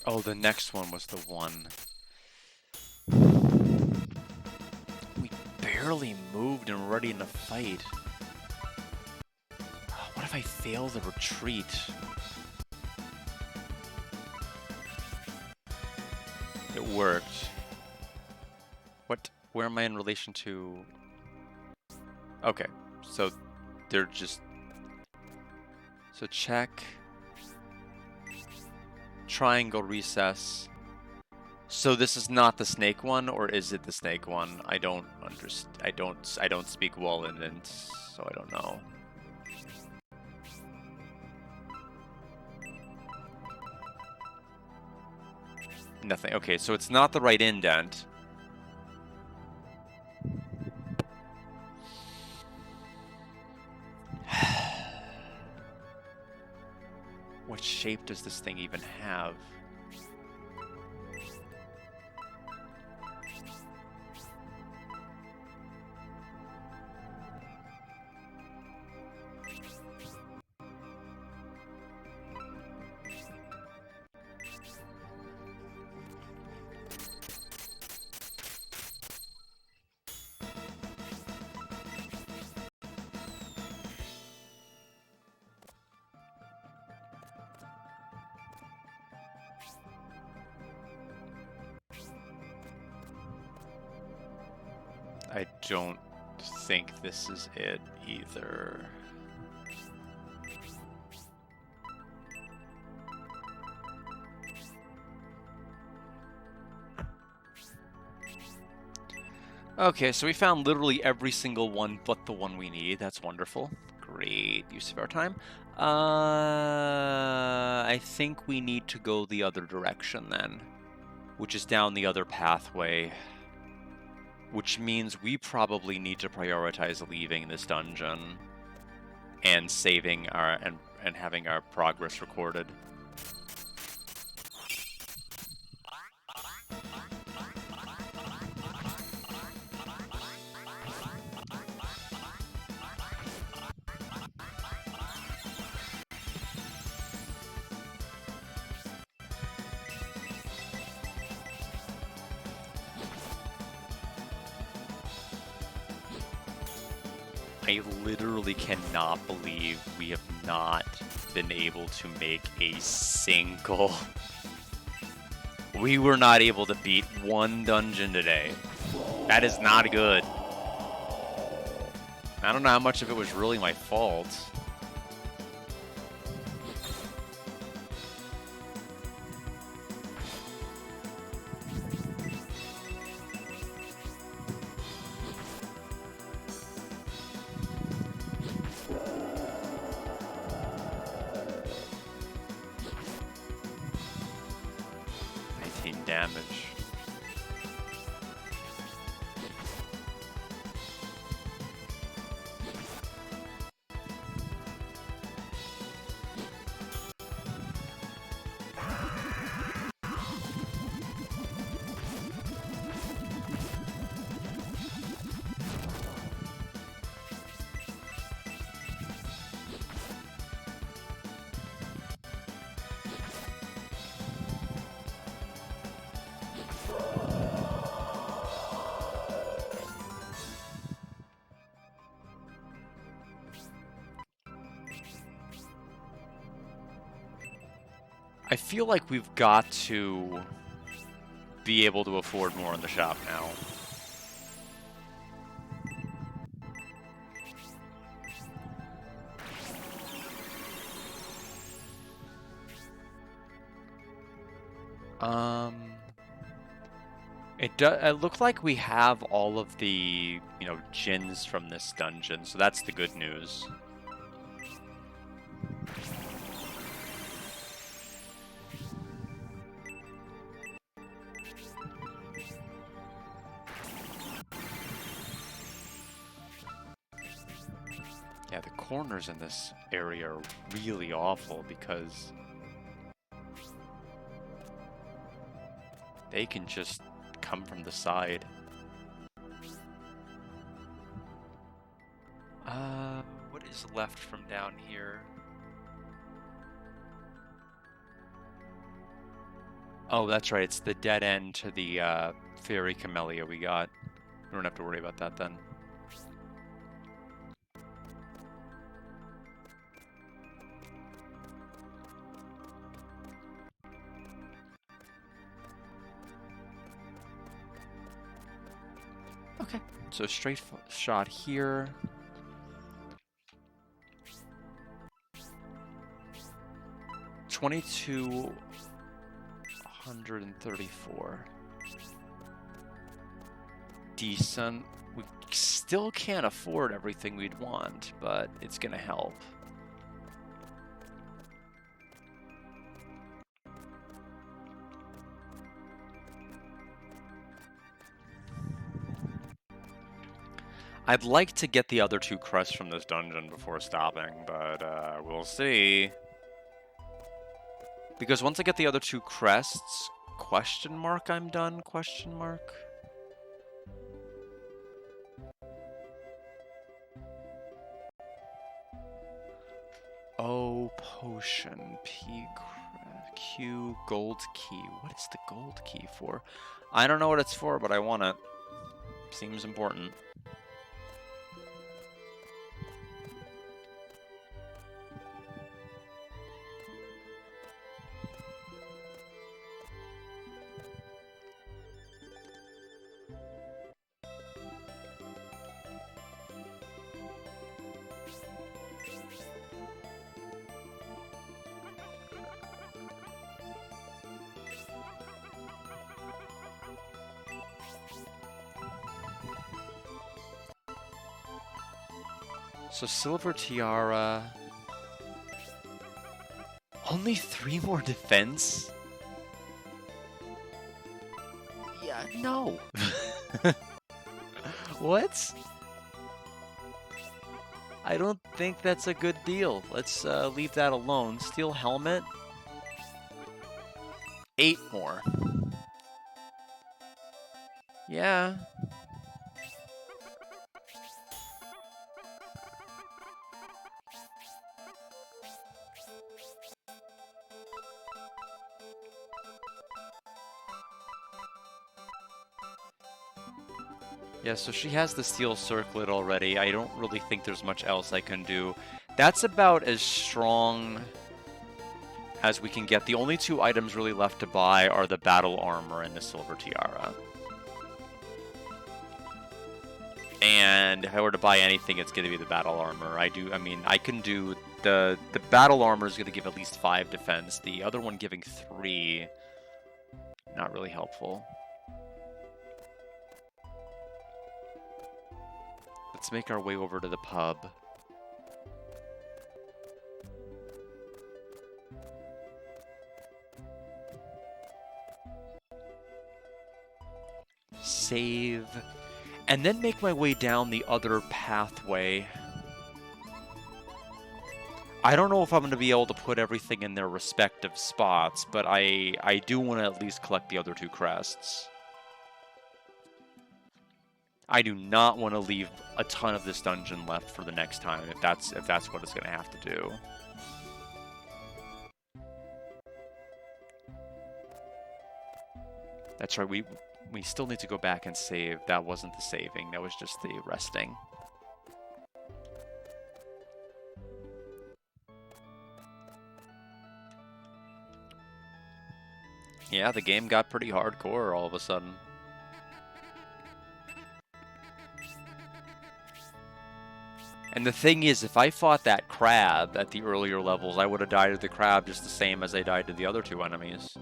Oh, the next one was the one. We barely moved and we're already in a fight. What if I fail the retreat? It worked. What? Where am I in relation to? Okay, so they're just... So check. Triangle recess. So this is not the snake one, or is it the snake one? I don't understand. I don't speak Wallen, so I don't know. Nothing. Okay, so it's not the right indent. What shape does this thing even have? I don't think this is it either. Okay, so we found literally every single one but the one we need. That's wonderful. Great use of our time. I think we need to go the other direction then, which is down the other pathway. Which means we probably need to prioritize leaving this dungeon and saving our and having our progress recorded. I literally cannot believe we have not been able to make a single... We were not able to beat one dungeon today. That is not good. I don't know how much of it was really my fault. Damage. I feel like we've got to be able to afford more in the shop now. It looks like we have all of the, Djinns from this dungeon, so that's the good news. corners in this area are really awful because they can just come from the side. What is left from down here? Oh, that's right. It's the dead end to the Fairy Camellia we got. We don't have to worry about that then. Okay, so straight shot here. $2,234. Decent. We still can't afford everything we'd want, but it's gonna help. I'd like to get the other 2 crests from this dungeon before stopping, but we'll see. Because once I get the other 2 crests, question mark, I'm done, question mark. Oh, potion, Q, gold key. What is the gold key for? I don't know what it's for, but I want it. Seems important. So Silver Tiara. Only 3 more defense? Yeah, no. What? I don't think that's a good deal. Let's leave that alone. Steel helmet. 8 more. Yeah. Yeah, so she has the steel circlet already. I don't really think there's much else I can do. That's about as strong as we can get. The only 2 items really left to buy are the battle armor and the silver tiara. And if I were to buy anything, it's going to be the battle armor. I can do the battle armor is going to give at least 5 defense. The other one giving 3, not really helpful. Let's make our way over to the pub. Save. And then make my way down the other pathway. I don't know if I'm going to be able to put everything in their respective spots, but I do want to at least collect the other 2 crests. I do not want to leave a ton of this dungeon left for the next time, if that's what it's going to have to do. That's right, we still need to go back and save. That wasn't the saving, that was just the resting. Yeah, the game got pretty hardcore all of a sudden. And the thing is, if I fought that crab at the earlier levels, I would have died to the crab just the same as I died to the other 2 enemies.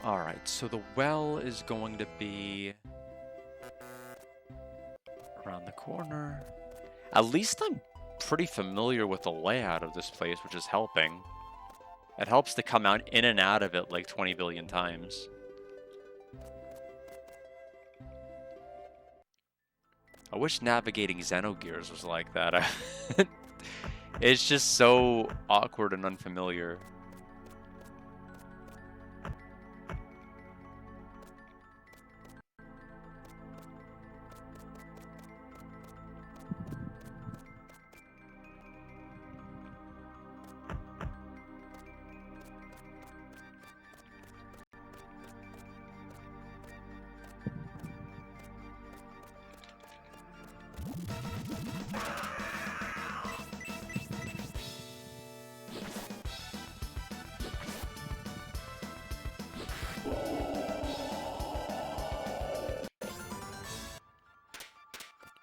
Alright, so the well is going to be around the corner. At least I'm pretty familiar with the layout of this place, which is helping. It helps to come out in and out of it like 20 billion times. I wish navigating Xenogears was like that. It's just so awkward and unfamiliar.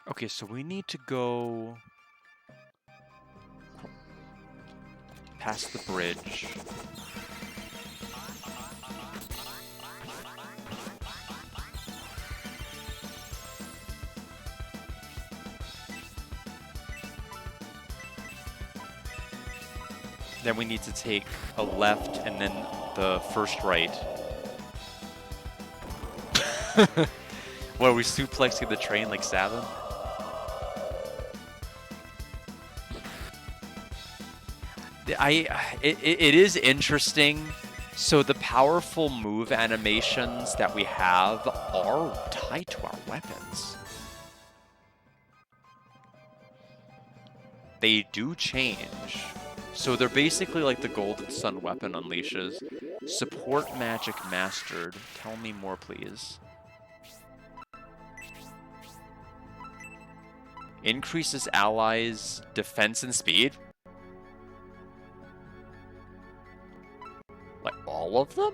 Okay, so we need to go past the bridge. Then we need to take a left and then the first right. What, are we suplexing the train like Sabin? It is interesting. So the powerful move animations that we have are tied to our weapons. They do change. So they're basically like the Golden Sun weapon unleashes. Support magic mastered. Tell me more, please. Increases allies' defense and speed. Like all of them?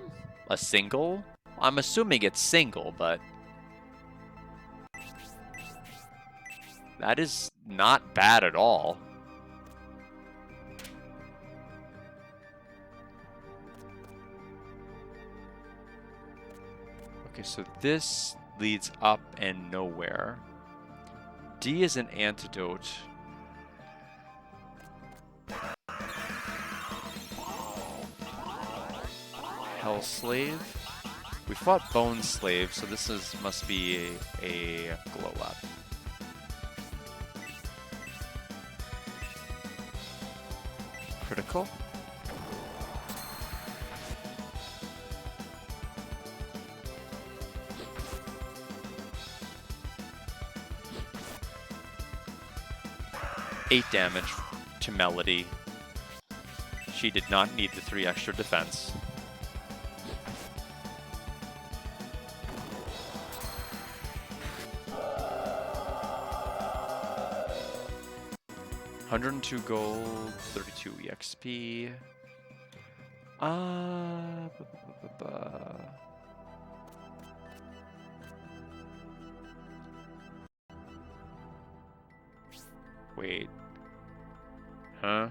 A single? I'm assuming it's single, but that is not bad at all. Okay, so this leads up and nowhere. D is an antidote. Hell Slave. We fought Bone Slave, so this must be a glow up. Critical. Eight damage to Melody. She did not need the 3 extra defense. $102 gold, 32 EXP. Wait. Huh?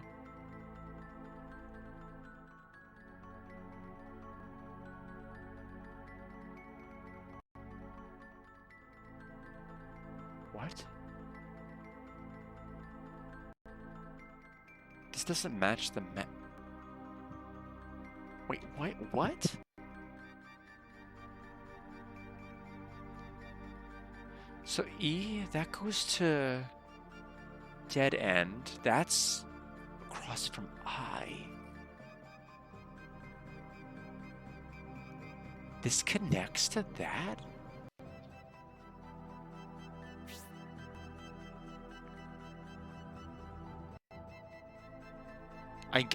What? This doesn't match the map. Wait, what? So E, that goes to dead end. That's across from I. This connects to that?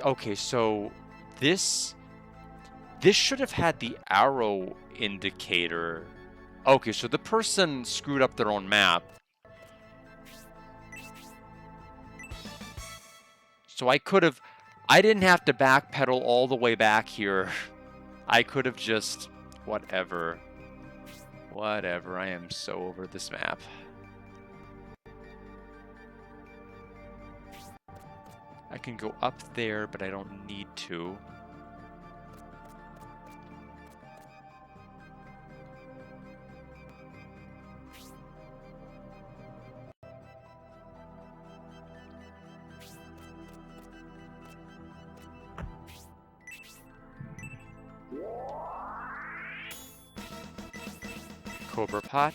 Okay, so this should have had the arrow indicator. Okay, so the person screwed up their own map. So I didn't have to backpedal all the way back here. I could have just, whatever, I am so over this map. I can go up there, but I don't need to. Cobra Pot.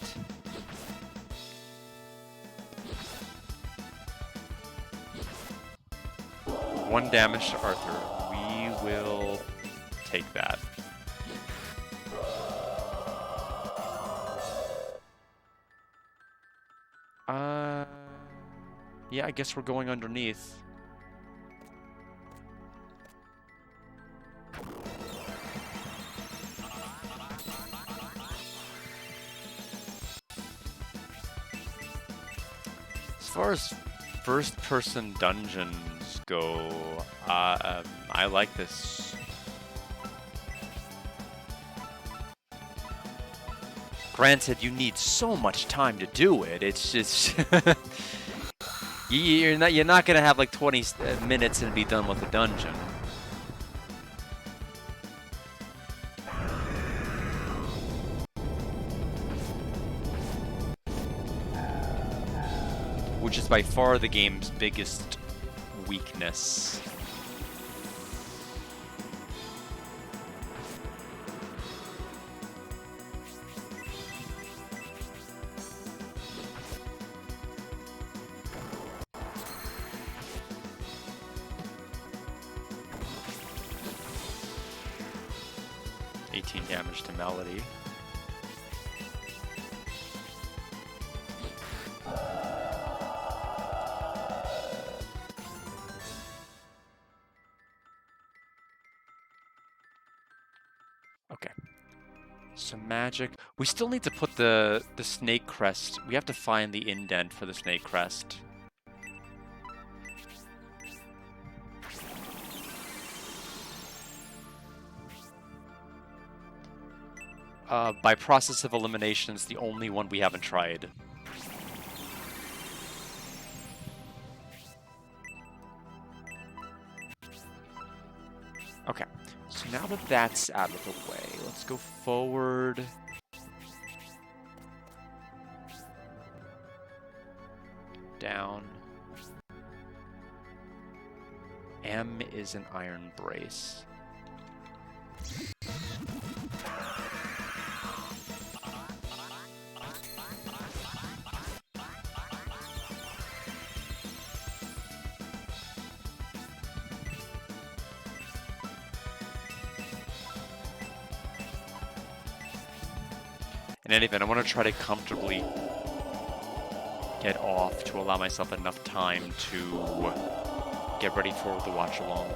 One damage to Arthur. We will take that. Yeah, I guess we're going underneath. As far as first-person dungeons go, I like this. Granted, you need so much time to do it. It's just you're not gonna have like 20 minutes and be done with the dungeon. Which is by far the game's biggest weakness. Damage to Melody. Okay. So magic. We still need to put the snake crest. We have to find the indent for the snake crest. By process of elimination, it's the only one we haven't tried. Okay, so now that that's out of the way, let's go forward. Down. M is an iron brace. In any event, I want to try to comfortably get off to allow myself enough time to get ready for the watch along.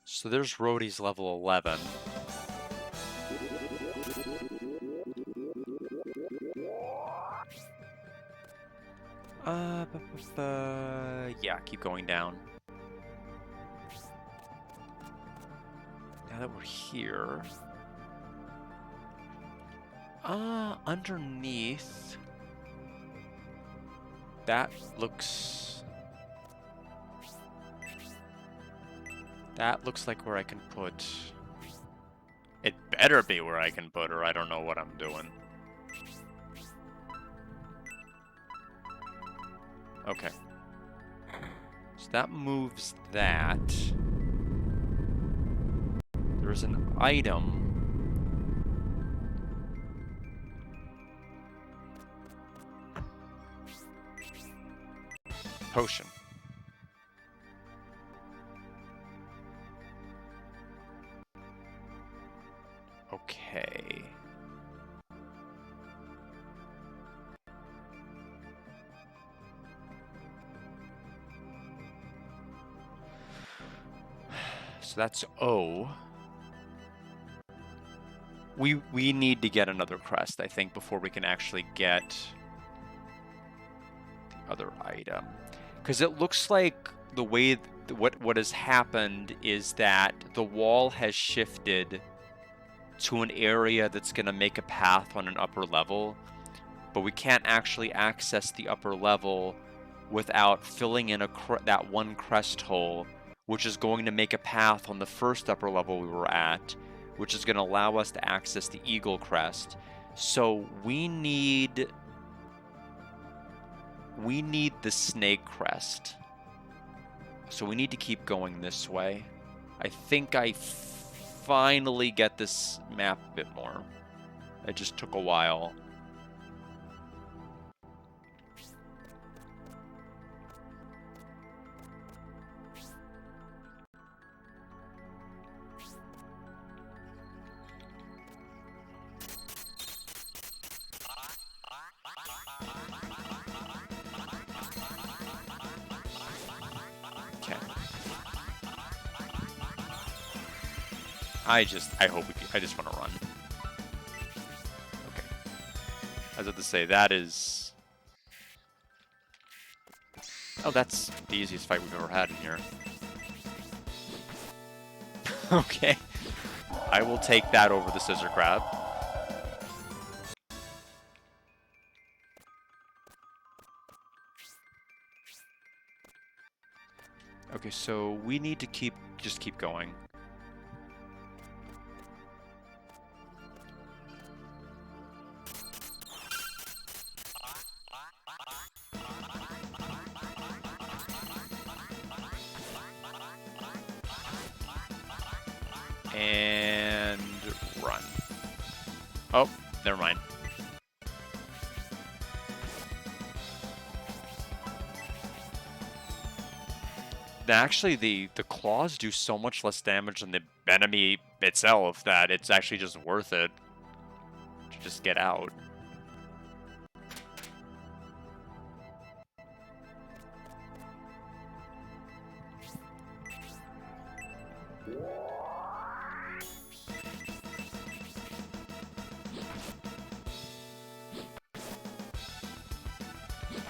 So there's Rhodey's level 11. Yeah, keep going down. Now that we're here, underneath, that looks like where I can put. It better be where I can put her. I don't know what I'm doing. Okay. So that moves that. There's an item. Potion. Okay. So that's O. We need to get another crest, I think, before we can actually get the other item. Because it looks like the way what has happened is that the wall has shifted to an area that's going to make a path on an upper level, but we can't actually access the upper level without filling in that one crest hole which is going to make a path on the first upper level we were at, which is going to allow us to access the Eagle Crest. So we need the Snake Crest. So we need to keep going this way. I think I finally get this map a bit more. It just took a while. I just want to run. Okay. I was about to say, that is... Oh, that's the easiest fight we've ever had in here. Okay. I will take that over the Scissor Crab. Okay, so we need to just keep going. And run. Oh, never mind. Actually, the claws do so much less damage than the enemy itself that it's actually just worth it to just get out.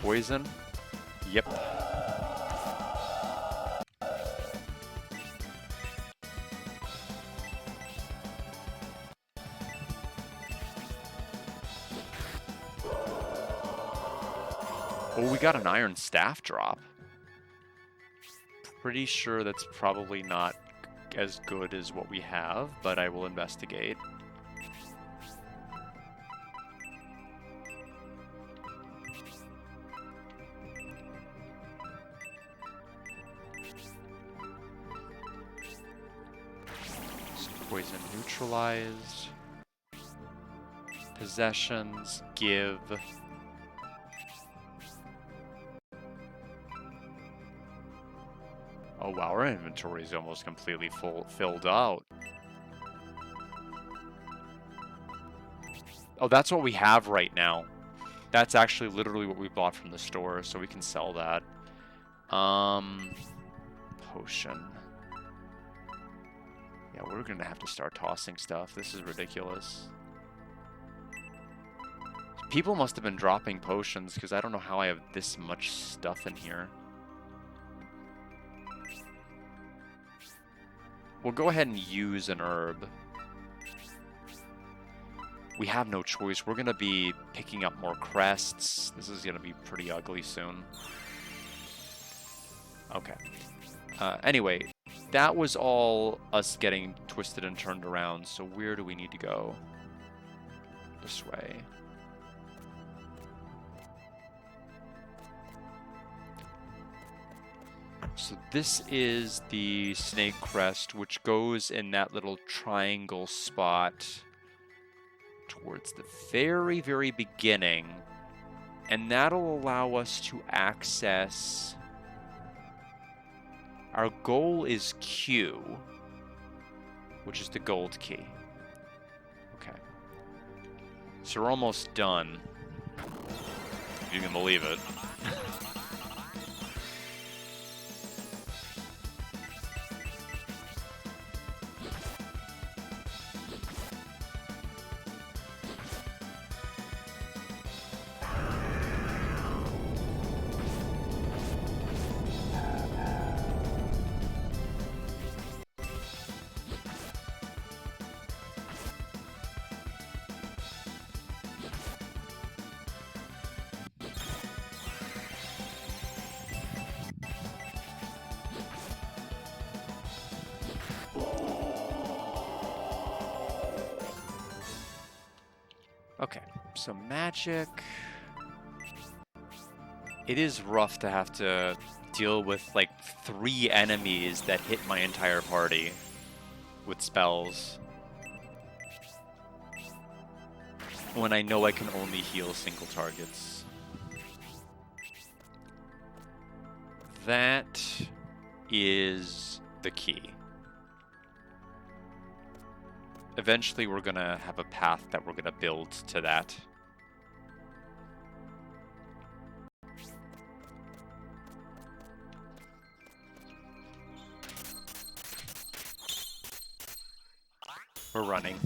Poison? Yep. Oh, we got an Iron Staff drop. Pretty sure that's probably not as good as what we have, but I will investigate. Poison neutralized. Possessions give. Oh wow, our inventory is almost completely filled out. Oh, that's what we have right now. That's actually literally what we bought from the store, so we can sell that. Potion. Yeah, we're gonna have to start tossing stuff. This is ridiculous. People must have been dropping potions, because I don't know how I have this much stuff in here. We'll go ahead and use an herb. We have no choice. We're going to be picking up more crests. This is going to be pretty ugly soon. Okay. Anyway, that was all us getting twisted and turned around. So where do we need to go? This way. So this is the Snake Crest, which goes in that little triangle spot towards the very, very beginning. And that'll allow us to access... Our goal is Q, which is the gold key. Okay. So we're almost done, if you can believe it. Okay, so magic. It is rough to have to deal with like 3 enemies that hit my entire party with spells, when I know I can only heal single targets. That is the key. Eventually we're gonna have a path that we're gonna build to that. We're running.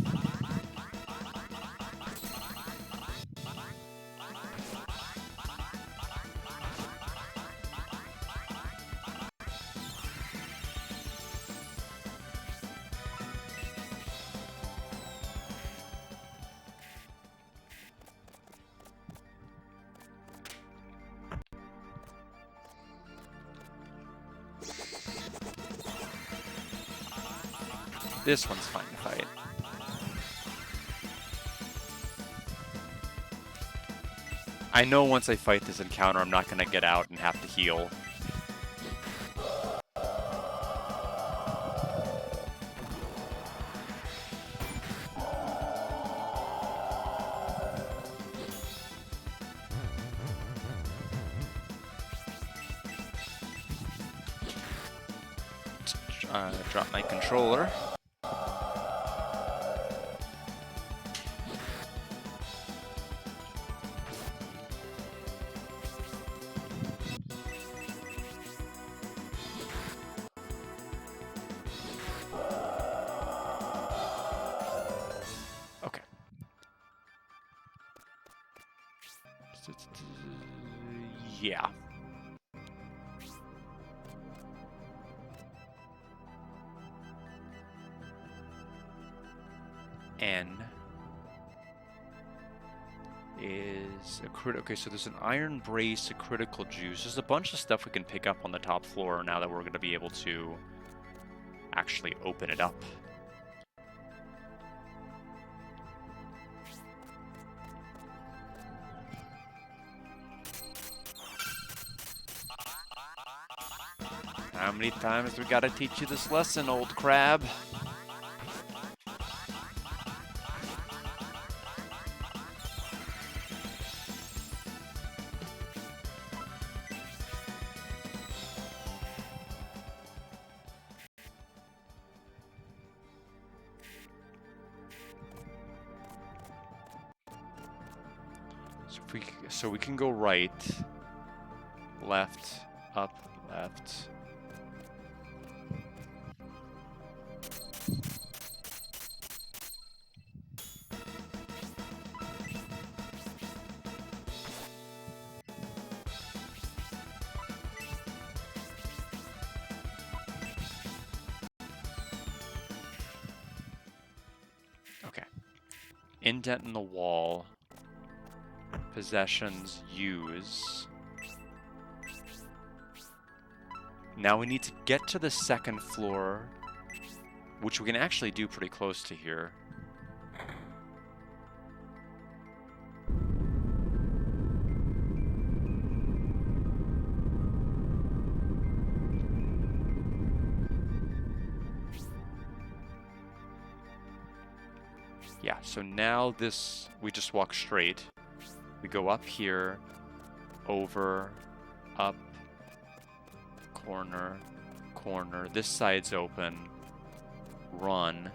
This one's fine to fight. I know once I fight this encounter, I'm not gonna get out and have to heal. Drop my controller. Okay. Yeah. N is a crit. Okay, so there's an iron brace, a critical juice. There's a bunch of stuff we can pick up on the top floor now that we're going to be able to actually open it up. How many times we gotta teach you this lesson, old crab? So we can go right, left, up, left. Okay. Indent in the wall. Possessions, use. Now we need to get to the second floor, which we can actually do pretty close to here. Yeah, so now this, we just walk straight. We go up here, over, up, corner, corner. This side's open. Run.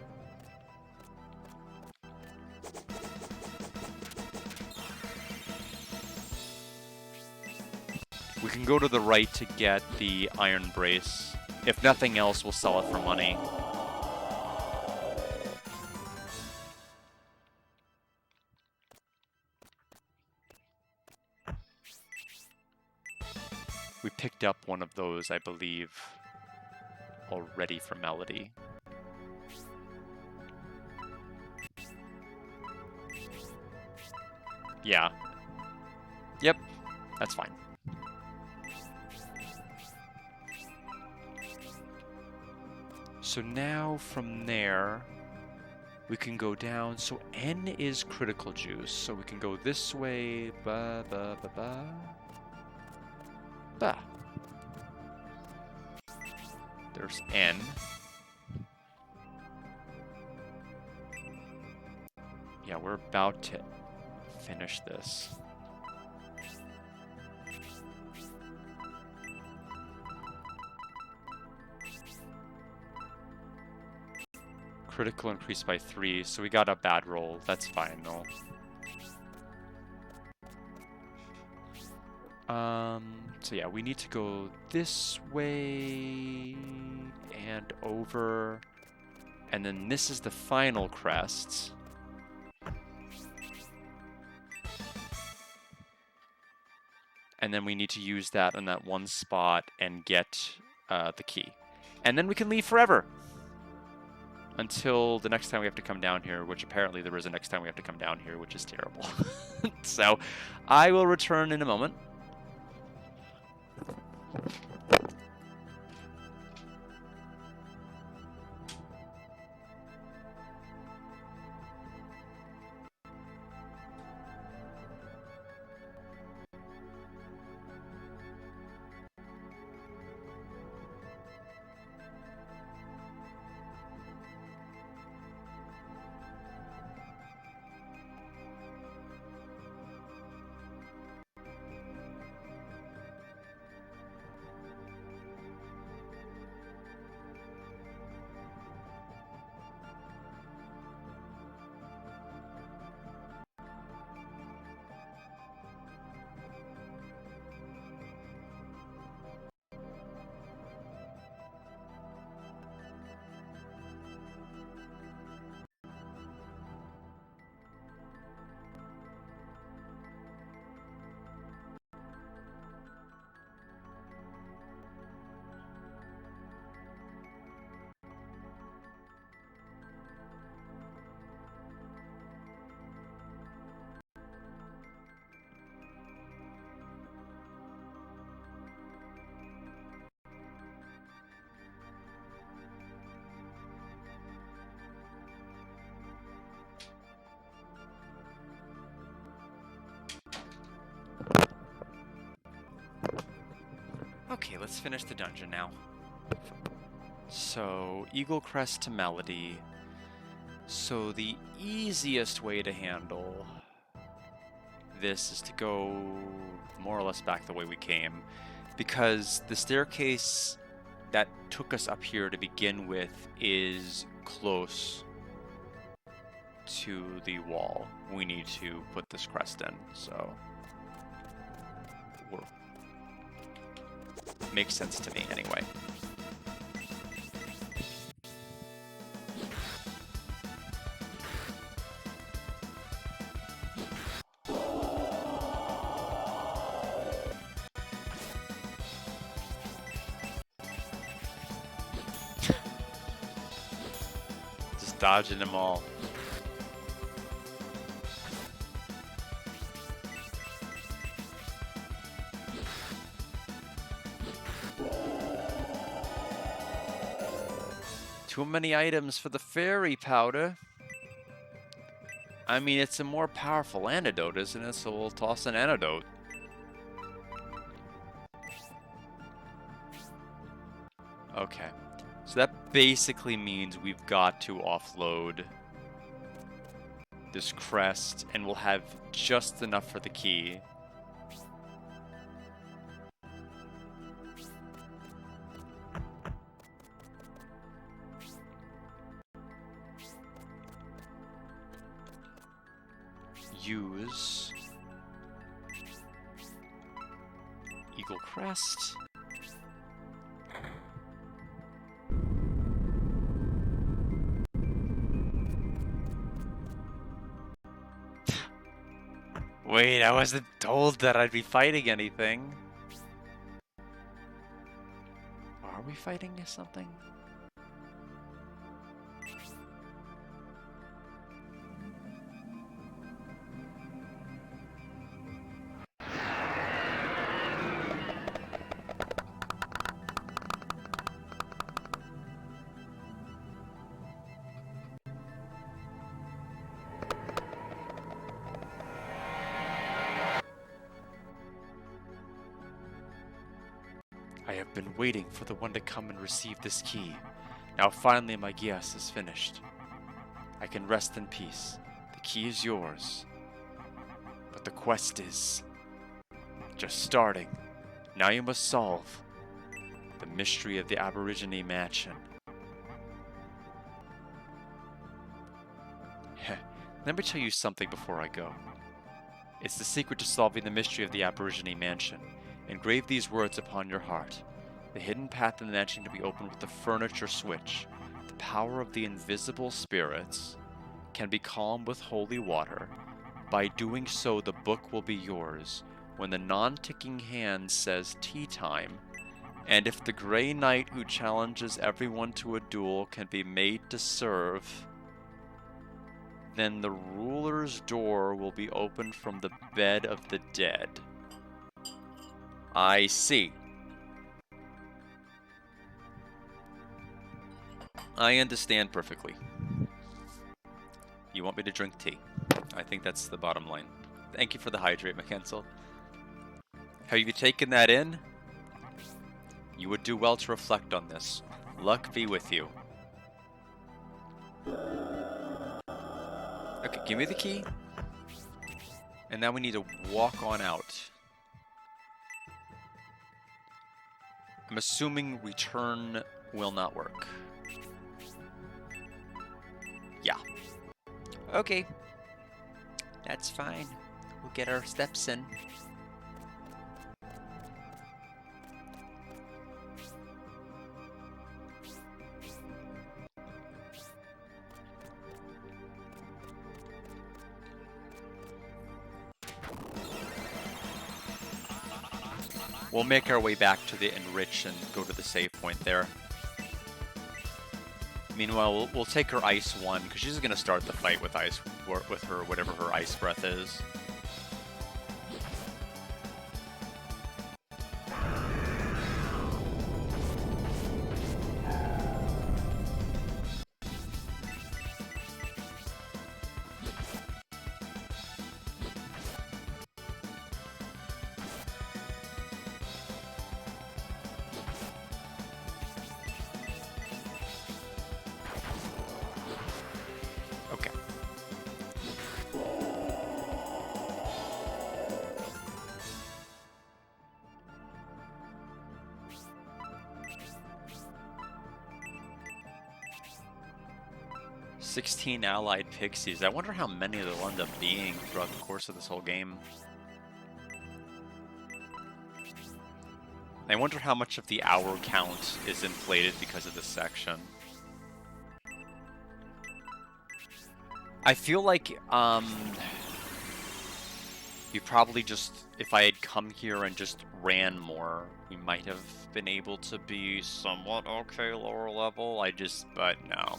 We can go to the right to get the iron brace. If nothing else, we'll sell it for money. We picked up one of those, I believe, already for Melody. Yeah. Yep, that's fine. So now from there, We can go down. So N is critical juice. So we can go this way. Ba, ba, ba, ba. Ba. There's N. Yeah, we're about to finish this. Critical increased by 3, so we got a bad roll. That's fine, though. So yeah, we need to go this way and over. And then this is the final crest. And then we need to use that on that one spot and get the key. And then we can leave forever. Until the next time we have to come down here, which apparently there is a next time we have to come down here, which is terrible. So I will return in a moment. Okay, let's finish the dungeon now. So, Eagle Crest to Melody. So the easiest way to handle this is to go more or less back the way we came, because the staircase that took us up here to begin with is close to the wall. We need to put this crest in, so makes sense to me anyway. Just dodging them all. Too many items for the fairy powder. I mean, it's a more powerful antidote, isn't it? So we'll toss an antidote. Okay. So that basically means we've got to offload this crest, and we'll have just enough for the key. Use Eagle Crest. Wait, I wasn't told that I'd be fighting anything. Are we fighting something? been waiting for the one to come and receive this key. Now finally my guess is finished. I can rest in peace. The key is yours. But the quest is just starting. Now you must solve the mystery of the Aborigine Mansion. Let me tell you something before I go. It's the secret to solving the mystery of the Aborigine Mansion. Engrave these words upon your heart. The hidden path in the mansion can be opened with the furniture switch. The power of the invisible spirits can be calmed with holy water. By doing so, the book will be yours. When the non-ticking hand says tea time, and if the Grey Knight who challenges everyone to a duel can be made to serve, then the ruler's door will be opened from the bed of the dead. I see. I understand perfectly. You want me to drink tea? I think that's the bottom line. Thank you for the hydrate, McKensel. Have you taken that in? You would do well to reflect on this. Luck be with you. Okay, give me the key. And now we need to walk on out. I'm assuming return will not work. Yeah. Okay. That's fine. We'll get our steps in. We'll make our way back to the Enrich and go to the save point there. Meanwhile, we'll take her Ice 1, because she's going to start the fight with Ice, with her, whatever her Ice Breath is. Okay. "16 allied pixies." I wonder how many there'll end up being throughout the course of this whole game. I wonder how much of the hour count is inflated because of this section. I feel like, you probably just, if I had come here and just ran more, we might have been able to be somewhat okay lower level. But no.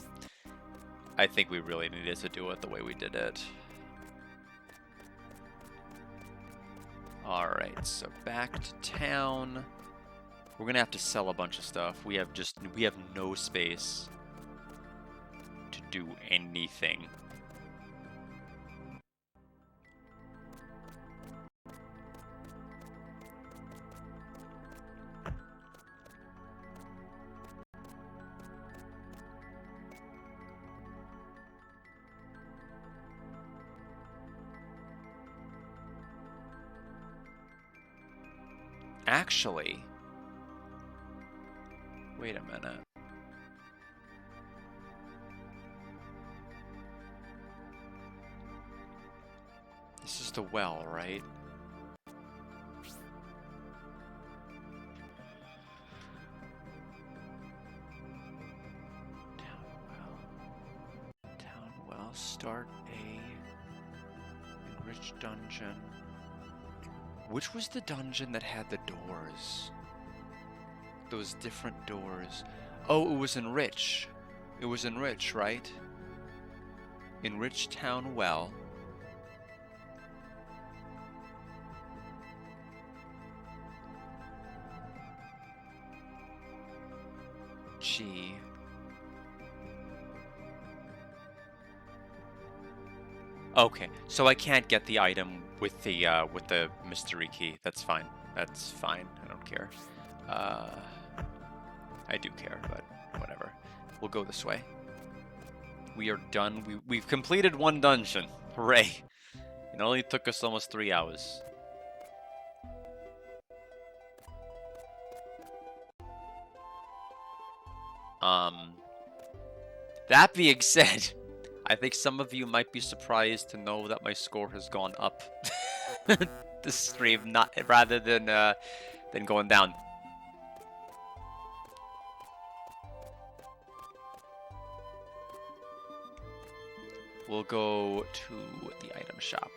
I think we really needed to do it the way we did it. Alright, so back to town. We're gonna have to sell a bunch of stuff. We have no space to do anything. Actually, wait a minute. This is the well, right? Town well. Start a enriched dungeon. Which was the dungeon that had the doors? Those different doors. Oh, it was Enrich. It was Enrich, right? Enrich Town Well. G. Okay, so I can't get the item with the mystery key. That's fine. That's fine. I don't care. I do care, but whatever. We'll go this way. We are done. We've completed one dungeon. Hooray. It only took us almost 3 hours. That being said, I think some of you might be surprised to know that my score has gone up this stream, rather than going down. We'll go to the item shop.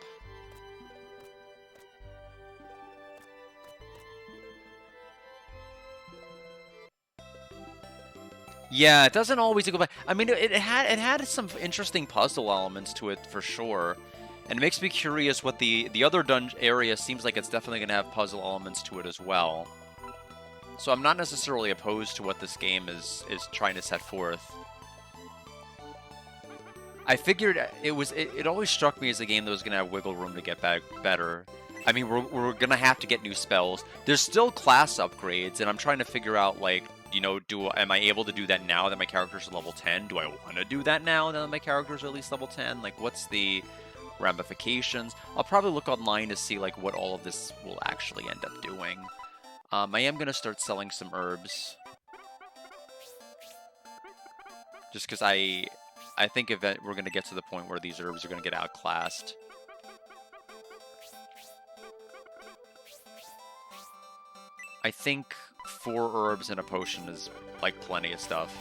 Yeah, it doesn't always go back. I mean, it had some interesting puzzle elements to it for sure, and it makes me curious what the other dungeon area seems like. It's definitely gonna have puzzle elements to it as well. So I'm not necessarily opposed to what this game is trying to set forth. I figured it always struck me as a game that was gonna have wiggle room to get better. I mean, we're gonna have to get new spells. There's still class upgrades, and I'm trying to figure out, like, you know, am I able to do that now that my character's level 10? Do I want to do that now that my character's at least level 10? Like, what's the ramifications? I'll probably look online to see, like, what all of this will actually end up doing. I am going to start selling some herbs. Just because I think we're going to get to the point where these herbs are going to get outclassed. I think 4 herbs and a potion is, like, plenty of stuff.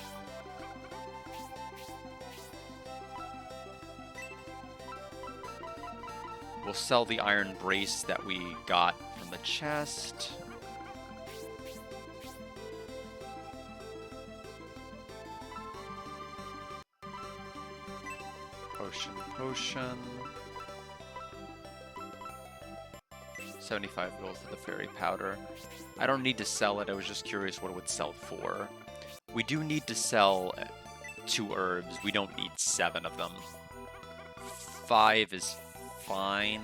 We'll sell the iron brace that we got from the chest. Potion. 75 gold for the fairy powder. I don't need to sell it, I was just curious what it would sell for. We do need to sell 2 herbs, we don't need 7 of them. 5 is fine.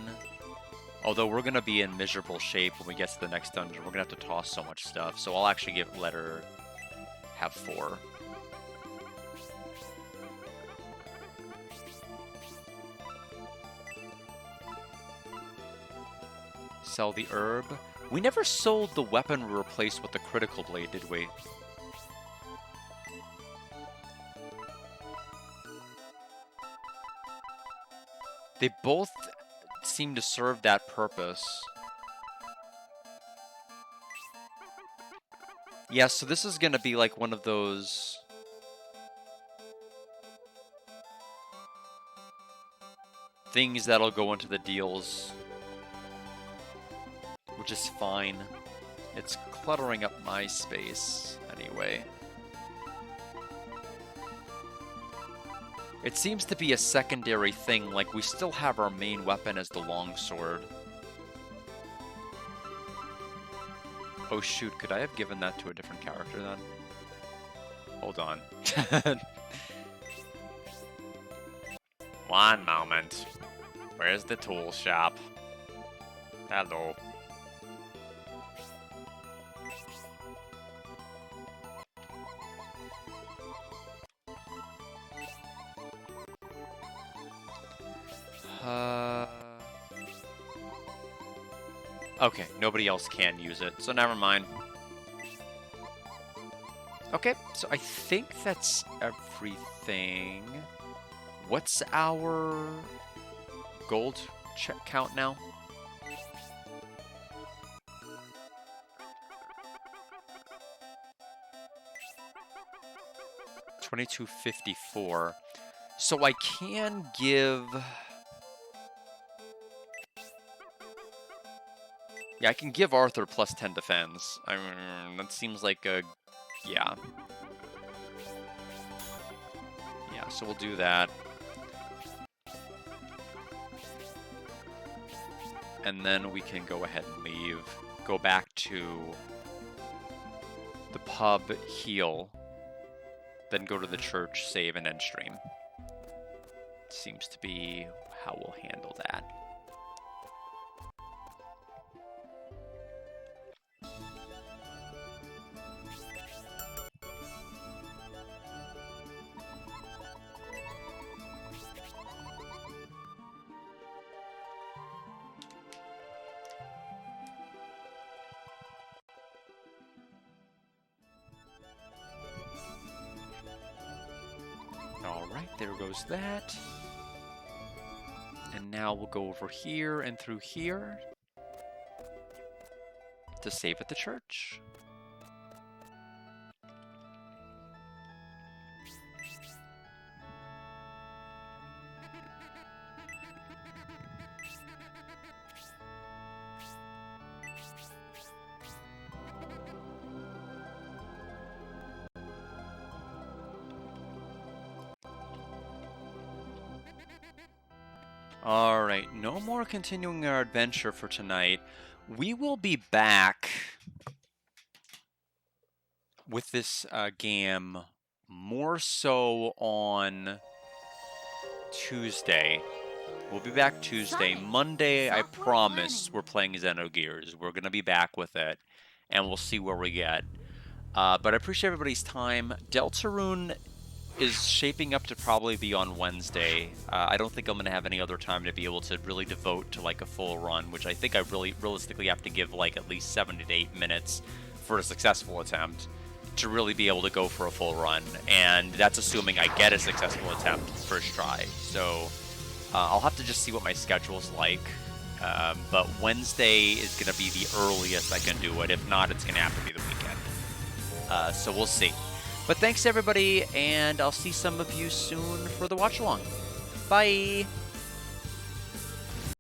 Although we're going to be in miserable shape when we get to the next dungeon, we're going to have to toss so much stuff, so I'll actually let her have 4. Sell the herb. We never sold the weapon we replaced with the critical blade, did we? They both seem to serve that purpose. Yeah, so this is gonna be like one of those... things that'll go into the deals. Which is fine. It's cluttering up my space anyway. It seems to be a secondary thing, like we still have our main weapon as the longsword. Oh shoot, could I have given that to a different character then? Hold on. One moment. Where's the tool shop? Hello. Okay, nobody else can use it, so never mind. Okay, so I think that's everything. What's our gold count now? $22.54. So I can give... Yeah, I can give Arthur plus 10 defense. I mean, that seems like a... yeah. Yeah, so we'll do that. And then we can go ahead and leave. Go back to the pub, heal. Then go to the church, save, and end stream. Seems to be how we'll handle that. There goes that. And now we'll go over here and through here to save at the church. Alright, no more continuing our adventure for tonight. We will be back with this game more so on Tuesday. We'll be back Tuesday. Sonic, Monday, I software promise, planning. we're playing Xenogears. We're going to be back with it, and we'll see where we get. But I appreciate everybody's time. Deltarune is shaping up to probably be on Wednesday. I don't think I'm going to have any other time to be able to really devote to like a full run, which I think I really realistically have to give like at least 7 to 8 minutes for a successful attempt to really be able to go for a full run. And that's assuming I get a successful attempt first try. So I'll have to just see what my schedule's like. But Wednesday is going to be the earliest I can do it. If not, it's going to have to be the weekend. So we'll see. But thanks everybody, and I'll see some of you soon for the watch along. Bye!